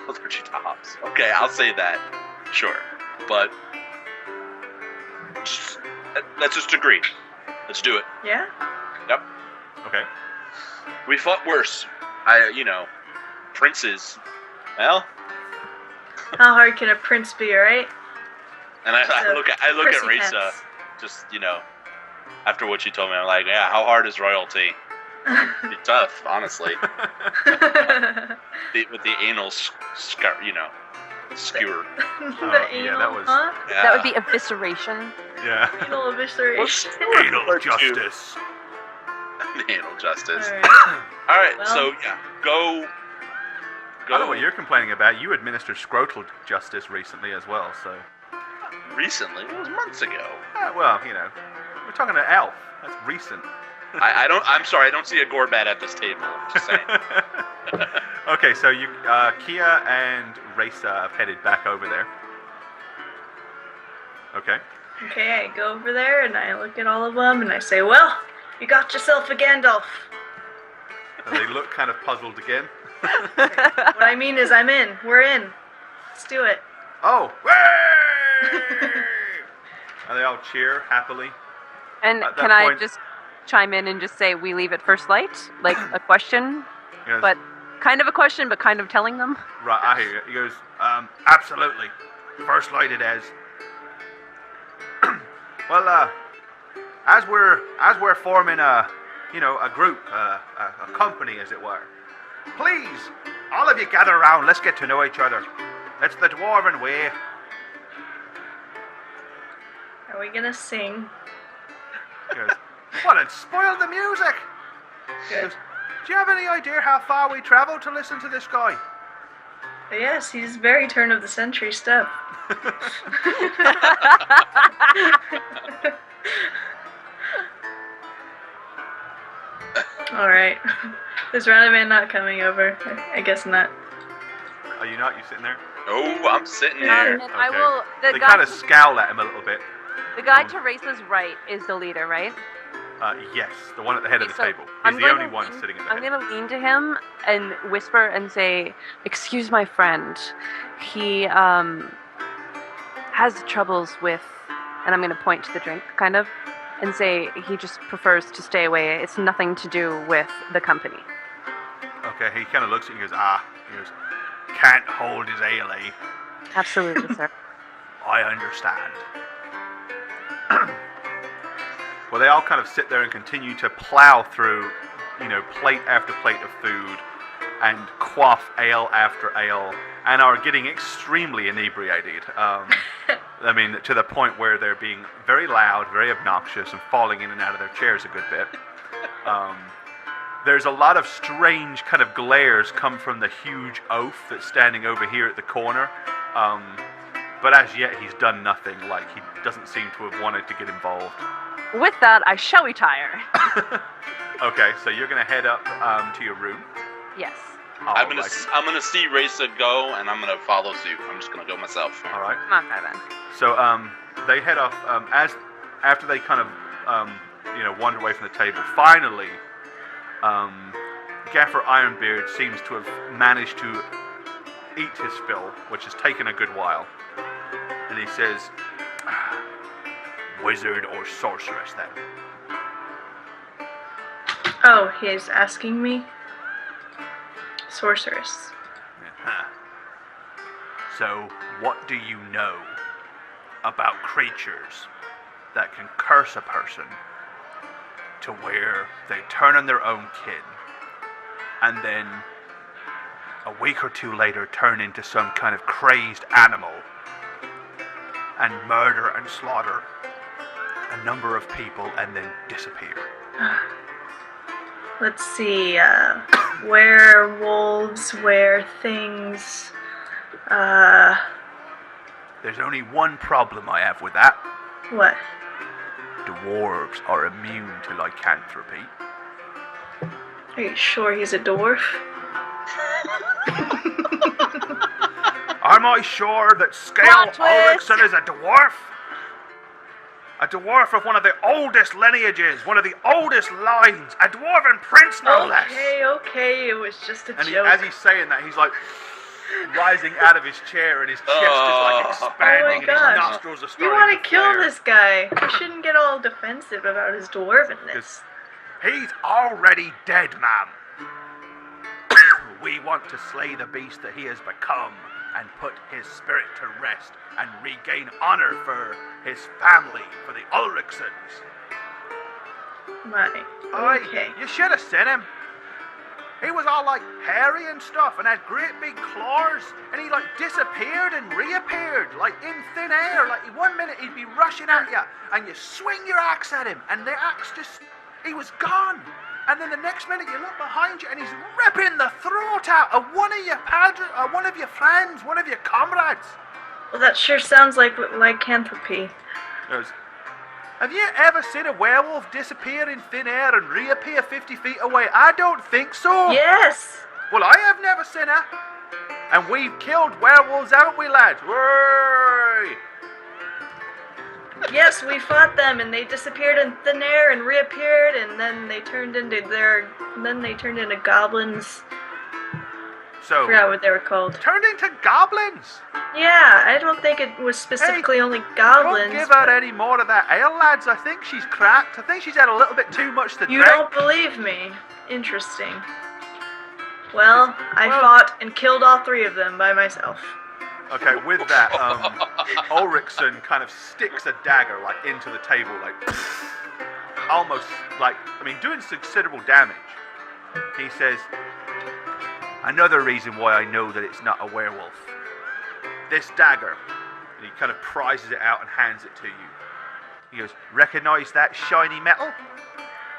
Allergic to hops. Okay, I'll say that. Sure, but let's just agree. Let's do it. Yeah? Yep. Okay. We fought worse. Princes. Well. How hard can a prince be, right? And I look at prissy Risa, pants. just after what she told me, I'm like, yeah, how hard is royalty? It's tough, honestly. With the anal skewer. The anal, that was- huh? Yeah. That would be evisceration. Yeah. Anal evisceration. Anal justice. Anal justice. Alright. All right, Well- so yeah, go. I don't know what you're complaining about. You administered scrotal justice recently as well, so. Recently, it was months ago. Well, we're talking to Elf. That's recent. I'm sorry, I don't see a Gorbat at this table. Just saying. Okay, so you, Kia and Raisa have headed back over there. Okay. Okay, I go over there and I look at all of them and I say, well, you got yourself a Gandalf. And they look kind of puzzled again. What I mean is I'm in. We're in. Let's do it. Oh! Way! And they all cheer happily. And At that can I point- just chime in and just say we leave at first light? Like a question, He goes, but kind of a question, but kind of telling them? right, I hear you. He goes, absolutely. First light it is. Well, as we're forming a group, a company, as it were, please, all of you gather around. Let's get to know each other. It's the dwarven way. Are we gonna sing? He goes, well, it spoiled the music. He Good. goes, do you have any idea how far we traveled to listen to this guy? Yes, he's very turn of the century stuff. Alright. Is Ranaman not coming over? I guess not. Are you not? You sitting there? Oh, I'm sitting And there. I will. They kind of scowl at him a little bit. The guy to Race's right is the leader, right? Yes, the one at the head of the So, table. He's I'm the going only to one lean- sitting at the I'm head. gonna lean to him and whisper and say, "Excuse my friend. He has troubles with," and I'm gonna point to the drink, kind of, and say he just prefers to stay away. It's nothing to do with the company. Okay, he kind of looks at you and goes, he goes, can't hold his ale, eh? Absolutely, sir. I understand. Well, they all kind of sit there and continue to plow through, plate after plate of food and quaff ale after ale and are getting extremely inebriated. I mean, to the point where they're being very loud, very obnoxious, and falling in and out of their chairs a good bit. There's a lot of strange kind of glares come from the huge oaf that's standing over here at the corner. But as yet, he's done nothing. Like, he doesn't seem to have wanted to get involved. With that, I shall retire. Okay, so you're going to head up to your room. Yes. I'm Alright. gonna see Raisa go, and I'm gonna follow suit. I'm just gonna go myself. All right. Come on, Ivan. So they head off after they kind of wander away from the table. Finally, Gaffer Ironbeard seems to have managed to eat his fill, which has taken a good while. And he says, "Wizard or sorceress, then?" Oh, he's asking me? Sorceress. So, what do you know about creatures that can curse a person to where they turn on their own kin and then a week or two later turn into some kind of crazed animal and murder and slaughter a number of people and then disappear? Let's see, werewolves, things. There's only one problem I have with that. What? Dwarves are immune to lycanthropy. Are you sure he's a dwarf? Am I sure that Scale Plot twist! Ulrichson is a dwarf? A dwarf of one of the oldest lineages, one of the oldest lines, a dwarven prince, no less. Okay, it was just a And joke. as he's saying that, he's like rising out of his chair, and his chest is like expanding, and his gosh. nostrils are starting You want to to kill flare. this guy. You shouldn't get all defensive about his dwarvenness. He's already dead, ma'am. We want to slay the beast that he has become and put his spirit to rest and regain honor for his family, for the Ulrichsons. Right. Aye, Okay. you should have seen him. He was all like hairy and stuff and had great big claws, and he like disappeared and reappeared like in thin air. Like one minute he'd be rushing at you and you swing your axe at him and the axe just, he was gone. And then the next minute you look behind you and he's ripping the throat out of one of your friends, one of your comrades. Well, that sure sounds like lycanthropy. Have you ever seen a werewolf disappear in thin air and reappear 50 feet away? I don't think so. Yes! Well, I have never seen her. And we've killed werewolves, haven't we, lads? Whey! Yes, we fought them, and they disappeared in thin air and reappeared, and then they turned into goblins. So, Forgot what they were called. turned into goblins. Yeah, I don't think it was specifically only goblins. Don't give her any more of that ale, lads. I think she's cracked. I think she's had a little bit too much to You drink. don't believe me? Interesting. Well, I fought and killed all three of them by myself. Okay, with that, Ulrichson kind of sticks a dagger like into the table, like almost like, doing considerable damage. He says, "Another reason why I know that it's not a werewolf. This dagger," and he kind of prizes it out and hands it to you. He goes, "Recognize that shiny metal?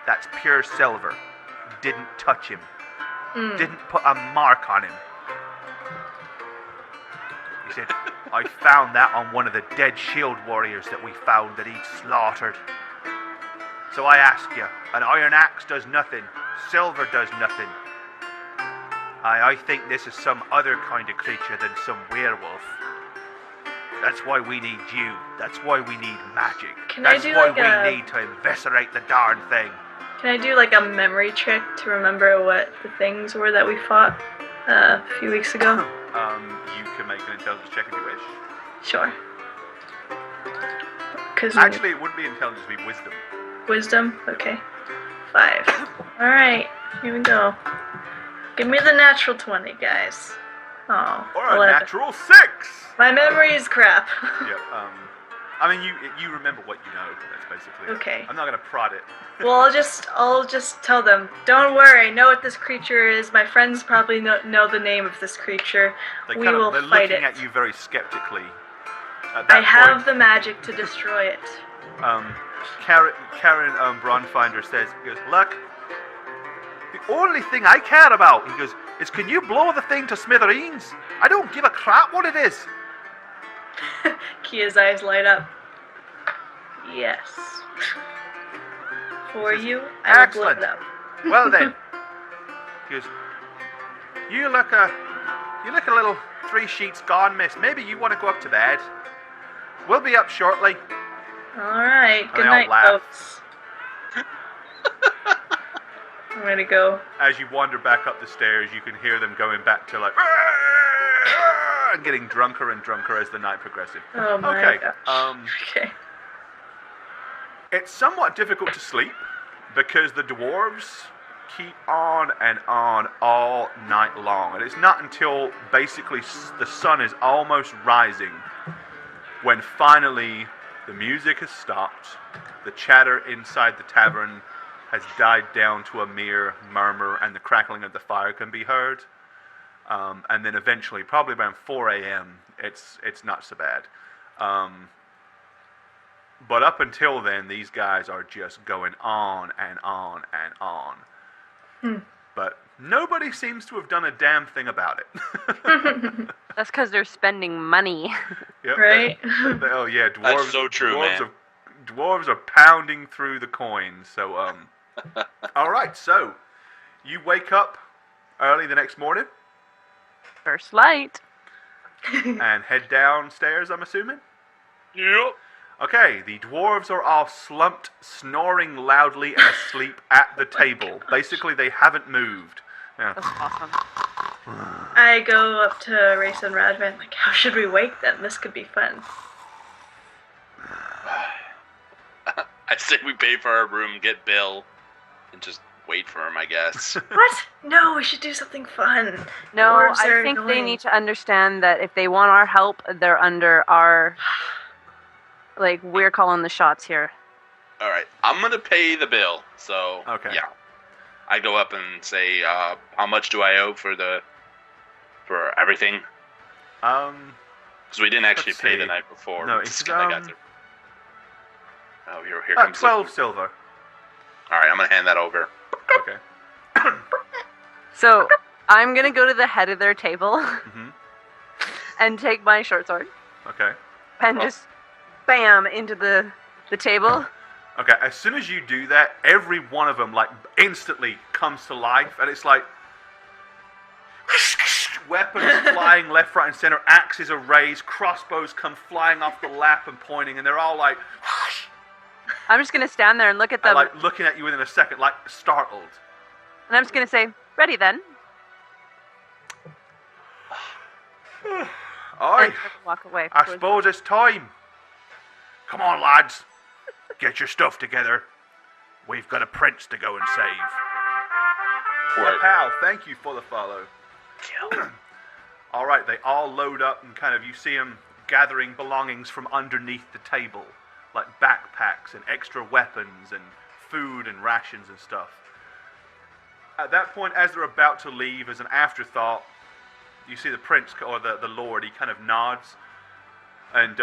That's pure silver. Didn't touch him. Didn't put a mark on him." He said, "I found that on one of the dead shield warriors that we found that he'd slaughtered. So I ask you, an iron axe does nothing. Silver does nothing. I think this is some other kind of creature than some werewolf. That's why we need you. That's why we need magic. That's why we need to eviscerate the darn thing." Can I do like a memory trick to remember what the things were that we fought a few weeks ago? You can make an intelligence check if you wish. Sure. Actually, it wouldn't be intelligence, it'd be wisdom. Wisdom? Okay. 5. Alright, here we go. Give me the natural 20, guys. Oh, Or a 11. natural 6! My memory is crap. Yep, you remember what you know, that's basically it. Okay. I'm not gonna prod it. Well, I'll just tell them, don't worry, I know what this creature is. My friends probably know the name of this creature. They're We will fight looking it. at you very skeptically. At I that have point, the magic to destroy it. Karen Braunfinder says, he goes, "Look, the only thing I care about," he goes, "is can you blow the thing to smithereens? I don't give a crap what it is." Kia's eyes light up. Yes. For you, I will blow "Excellent. it up. Well then," he goes, you look a little 3 sheets gone, miss. Maybe you want to go up to bed. We'll be up shortly." Alright, good they all night, laugh. folks. I'm gonna go. As you wander back up the stairs, you can hear them going back to like and getting drunker and drunker as the night progresses. Oh my Okay, gosh. Okay. It's somewhat difficult to sleep because the dwarves keep on and on all night long. And it's not until basically the sun is almost rising when finally the music has stopped, the chatter inside the tavern has died down to a mere murmur, and the crackling of the fire can be heard. And then eventually, probably around 4 a.m., it's not so bad. But up until then, these guys are just going on and on and on. But nobody seems to have done a damn thing about it. That's because they're spending money. Yep, Right? oh yeah, dwarves. That's so true, man. Dwarves are pounding through the coins. So all right. So you wake up early the next morning First light. and head downstairs. I'm assuming. Yep. Okay, the dwarves are all slumped, snoring loudly and asleep at the table. Basically, they haven't moved. Yeah. That's awesome. I go up to Race and Radvan, like, how should we wake them? This could be fun. I say we pay for our room, get Bill, and just wait for him, I guess. What? No, we should do something fun. No, Dwarves I are think they annoying. need to understand that if they want our help, they're under our... Like, we're calling the shots here. All right, I'm gonna pay the bill. So Okay. yeah, I go up and say, how much do I owe for everything? Because we didn't actually Let's pay see. the night before. No, Just it's, 'cause I got there. Oh, here comes 12 silver. All right, I'm gonna hand that over. Okay. So, I'm gonna go to the head of their table Mhm. and take my short sword Okay. and just bam into the table. Okay, as soon as you do that, every one of them, like, instantly comes to life, and it's like... Weapons flying left, right, and center, axes are raised, crossbows come flying off the lap and pointing, and they're all like... I'm just gonna stand there and look at them, like, looking at you within a second, like, startled. and I'm just gonna say, "Ready then." Aye, And walk away. I suppose it's time. Come on, lads. Get your stuff together. We've got a prince to go and save. Word. Pal, thank you for the follow. Kill. All right, they all load up and kind of, you see them gathering belongings from underneath the table, like backpacks and extra weapons and food and rations and stuff. At that point, as they're about to leave, as an afterthought, you see the prince, or the lord, he kind of nods, and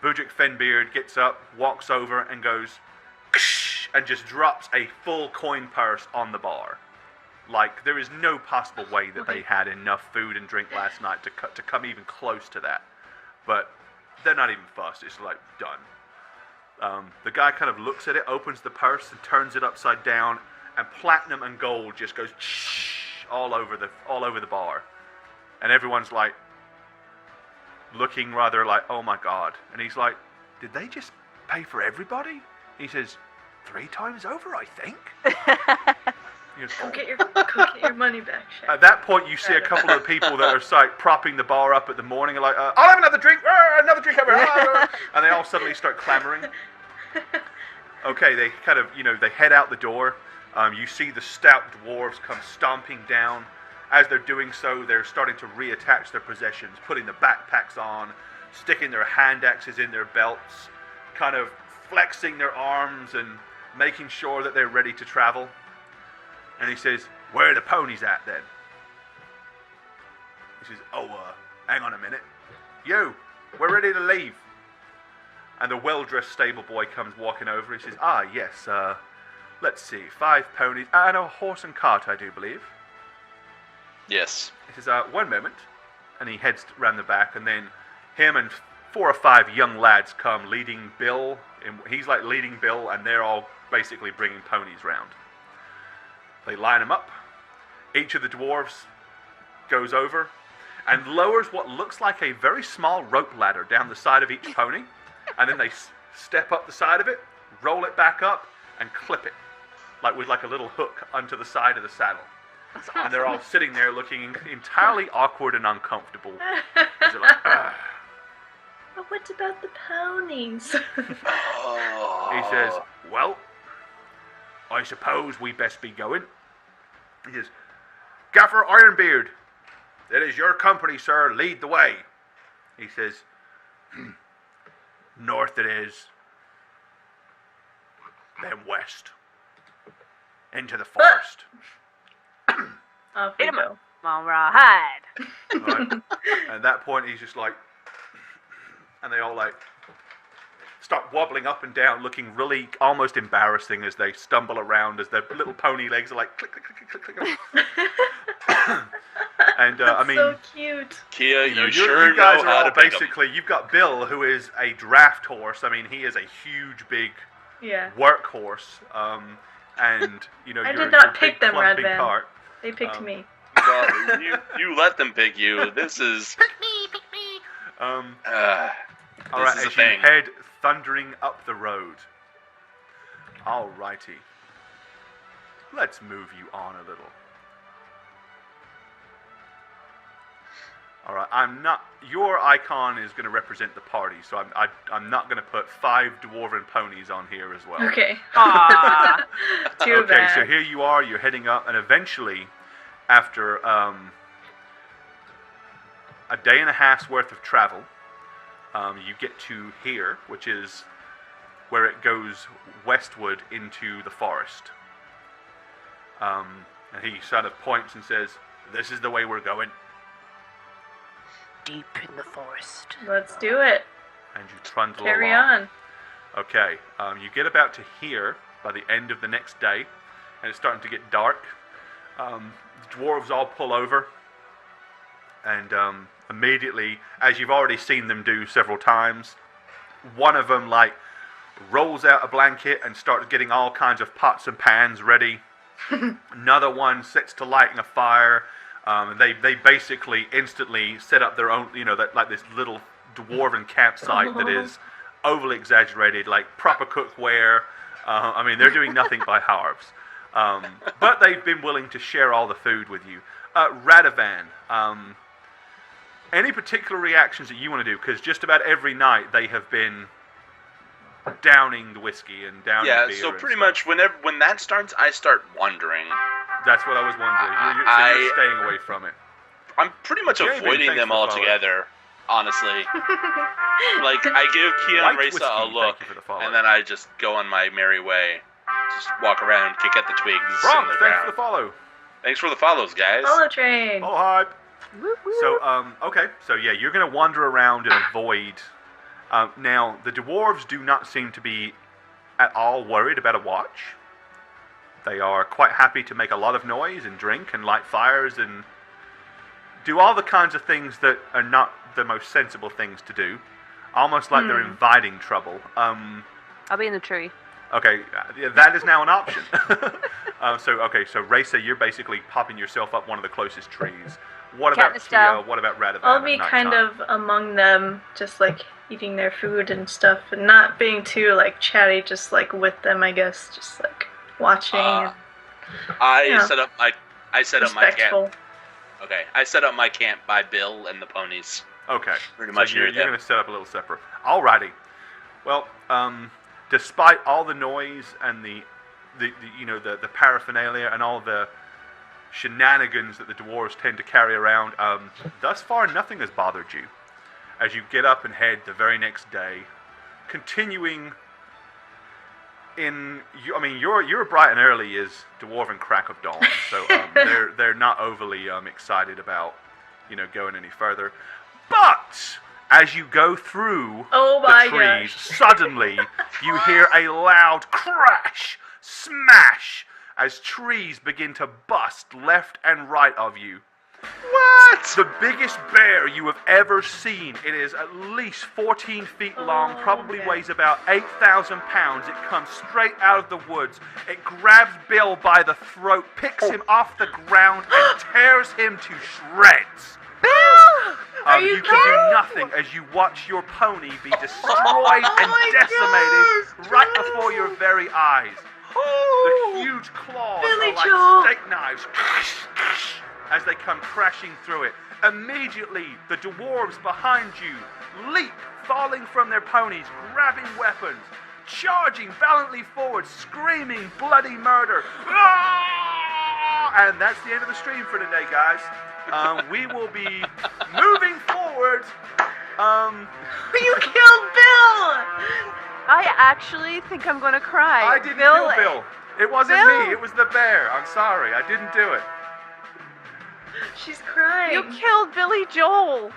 Budrik Fenbeard gets up, walks over, and goes, "Ksh," and just drops a full coin purse on the bar. Like, there is no possible way that they had enough food and drink last night to come even close to that. But they're not even fussed, it's like, done. The guy kind of looks at it, opens the purse, and turns it upside down, and platinum and gold just goes all over the bar. And everyone's like, looking rather like, oh my god. And he's like, did they just pay for everybody? He says, 3 times over, I think. He goes, Go get your money back, Shaq. At that point, you see a couple of people that are like propping the bar up at the morning, and like, I'll have another drink, another drink over, and they all suddenly start clamoring. Okay, they kind of, they head out the door. You see the stout dwarves come stomping down. As they're doing so, they're starting to reattach their possessions, putting the backpacks on, sticking their hand axes in their belts, kind of flexing their arms and making sure that they're ready to travel. And he says, where are the ponies at then? He says, hang on a minute. You, we're ready to leave. And the well-dressed stable boy comes walking over. He says, yes, let's see, 5 ponies and a horse and cart, I do believe. Yes. He says, 1 moment. And he heads round the back, and then him and 4 or 5 young lads come leading Bill. He's like leading Bill, and they're all basically bringing ponies round. They line them up. Each of the dwarves goes over and lowers what looks like a very small rope ladder down the side of each pony. And then they step up the side of it, roll it back up, and clip it, like with like a little hook onto the side of the saddle. That's awesome. And they're all sitting there looking entirely awkward and uncomfortable. They're like, But what about the ponies? He says, well, I suppose we best be going. He says, Gaffer Ironbeard, it is your company, sir. Lead the way. He says, north it is, then west, into the forest. Off we go. All right. Right. At that point, he's just like, and they all like start wobbling up and down, looking really almost embarrassing as they stumble around, as their little pony legs are like click, click, click, click, click, click. And I mean, so cute. Kia, you you guys know are how all to pick 'em. basically. You've got Bill, who is a draft horse. I mean, he is a huge, big Yeah. workhorse. And I your did not big pick them, clumping Red Van. cart. They picked me. Well, you let them pick you. This is. All This right, is a as thing. you head thundering up the road. Alrighty. Let's move you on a little. Alright, your icon is going to represent the party, so I'm not going to put 5 dwarven ponies on here as well. Okay. Aww. Too Okay, bad. so here you are, you're heading up, and eventually, after a day and a half's worth of travel, you get to here, which is where it goes westward into the forest. And he sort of points and says, "This is the way we're going." Deep in the forest. Let's do it. And you trundle Carry along. on. Okay, you get about to here by the end of the next day, and it's starting to get dark. The dwarves all pull over, and immediately, as you've already seen them do several times, one of them like rolls out a blanket and starts getting all kinds of pots and pans ready. Another one sets to lighting a fire. They basically instantly set up their own, like this little dwarven campsite that is overly exaggerated, like proper cookware. I mean, they're doing nothing by halves. But they've been willing to share all the food with you. Radovan, any particular reactions that you want to do? Because just about every night they have been downing the whiskey and downing beer. Yeah, so and pretty stuff. much when that starts, I start wondering. That's what I was wondering. So you're staying away from it. I'm pretty much Jamie, avoiding thanks them for the follow. altogether, honestly. Like, I give Kia and White Raisa whiskey, a look, thank you for the follow. and then I just go on my merry way. Just walk around, kick at the twigs Bronx, on the thanks ground. for the follow. Thanks for the follows, guys. Follow train. Oh, hi. So, okay. So, yeah, you're going to wander around and avoid. Now, the dwarves do not seem to be at all worried about a watch. They are quite happy to make a lot of noise and drink and light fires and do all the kinds of things that are not the most sensible things to do. Almost like they're inviting trouble. I'll be in the tree. Okay, that is now an option. So Raisa, you're basically popping yourself up one of the closest trees. What about Katniss style. Kia? What about Radovan? I'll at be nighttime? kind of among them, just like eating their food and stuff, and not being too like chatty, just like with them, I guess, just like watching. And I set up my respectful. camp. Okay, I set up my camp by Bill and the ponies. Okay, Pretty much so you're near them. going to set up a little separate. Alrighty. Well, despite all the noise and the paraphernalia and all the shenanigans that the dwarves tend to carry around, thus far nothing has bothered you. As you get up and head the very next day, continuing you're bright and early as dwarven crack of dawn, so they're not overly excited about going any further. But as you go through the trees, suddenly you hear a loud crash, smash, as trees begin to bust left and right of you. What? The biggest bear you have ever seen. It is at least 14 feet long, probably weighs about 8,000 pounds. It comes straight out of the woods. It grabs Bill by the throat, picks him off the ground, and tears him to shreds. Are you can do nothing as you watch your pony be destroyed and decimated right before your very eyes. The huge claws Billy are like Joel. steak knives as they come crashing through it. Immediately, the dwarves behind you leap, falling from their ponies, grabbing weapons, charging valiantly forward, screaming bloody murder. And that's the end of the stream for today, guys. We will be moving forward. You killed Bill! I actually think I'm gonna cry. I didn't kill Bill. It wasn't me. It was the bear. I'm sorry. I didn't do it. She's crying. You killed Billy Joel.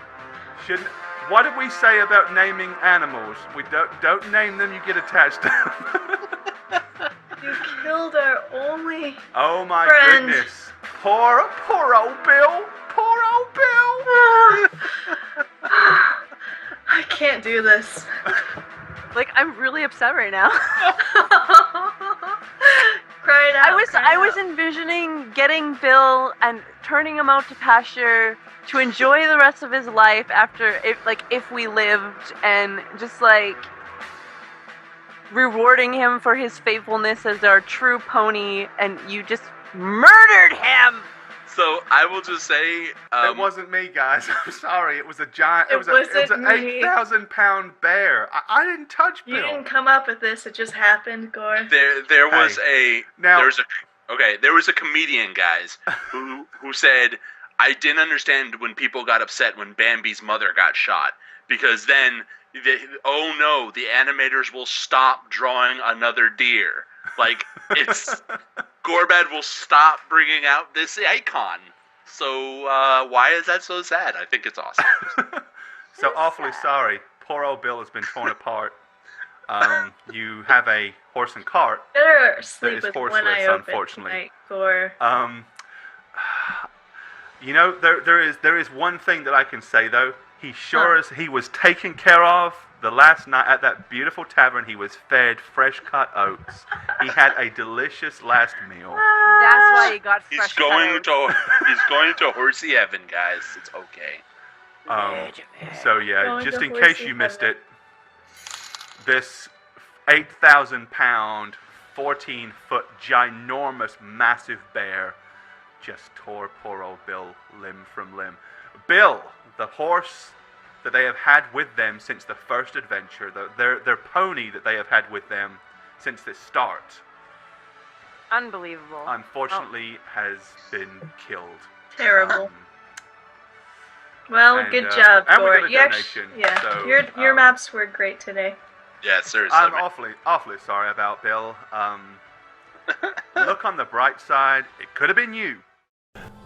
Shouldn't. What did we say about naming animals? We don't name them. You get attached to them. You killed our only. Oh my friend. goodness! Poor old Bill. Poor old Bill. I can't do this. Like, I'm really upset right now. Cry it out. I was envisioning getting Bill and turning him out to pasture to enjoy the rest of his life after, if we lived, and just like rewarding him for his faithfulness as our true pony, and you just murdered him. So I will just say, it wasn't me, guys. I'm sorry. It was a giant. It was an wasn't me. 8,000-pound bear. I didn't touch Bill. You didn't come up with this. It just happened, Gore. there was a comedian, guys, who said, I didn't understand when people got upset when Bambi's mother got shot, because then the animators will stop drawing another deer. Like, it's Gorbad will stop bringing out this icon. So why is that so sad? I think it's awesome. So awfully sorry. Poor old Bill has been torn apart. You have a horse and cart. Better sleep is with one horseless, eye open unfortunately. tonight, Gore. You know, there is one thing that I can say though. He he was taken care of the last night at that beautiful tavern. He was fed fresh cut oats. He had a delicious last meal. That's why he got fresh. He's going to Horsey Heaven, guys. It's okay. So yeah, Going just to in case Horsey you missed Heaven. it, this 8,000-pound, 14-foot, ginormous, massive bear just tore poor old Bill limb from limb. Bill, the horse that they have had with them since the first adventure, their pony that they have had with them since the start, Unbelievable. unfortunately has been killed. Terrible. Well, and, good job, and we Gore. got a You donation, yeah, so, your maps were great today. Yeah, seriously. I'm awfully sorry about Bill. Look on the bright side, it could have been you.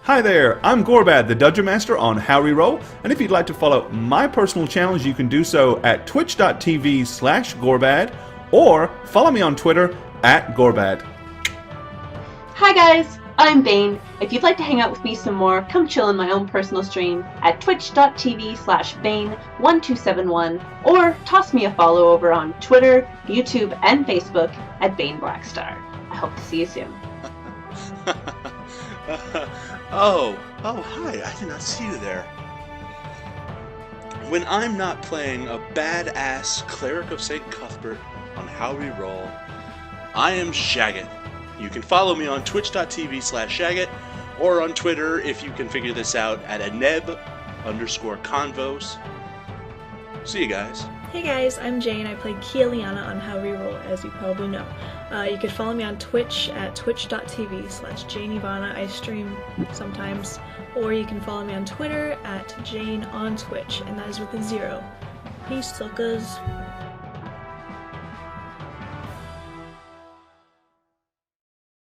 Hi there, I'm Gorbad, the Dungeon Master on How Reroll, and if you'd like to follow my personal channels, you can do so at twitch.tv/Gorbad, or follow me on Twitter @Gorbad. Hi guys, I'm Bane. If you'd like to hang out with me some more, come chill in my own personal stream at twitch.tv/Bane1271, or toss me a follow over on Twitter, YouTube, and Facebook at Bane Blackstar. I hope to see you soon. Oh, hi, I did not see you there. When I'm not playing a badass Cleric of St. Cuthbert on How We Roll, I am Shagget. You can follow me on twitch.tv/Shagget, or on Twitter, if you can figure this out, at @aneb_convos. See you guys. Hey guys, I'm Jane. I play Kealiana on How We Roll, as you probably know. You can follow me on Twitch at twitch.tv/JaneIvana. I stream sometimes. Or you can follow me on Twitter at JaneOnTwitch, and that is with a 0. Peace, suckers.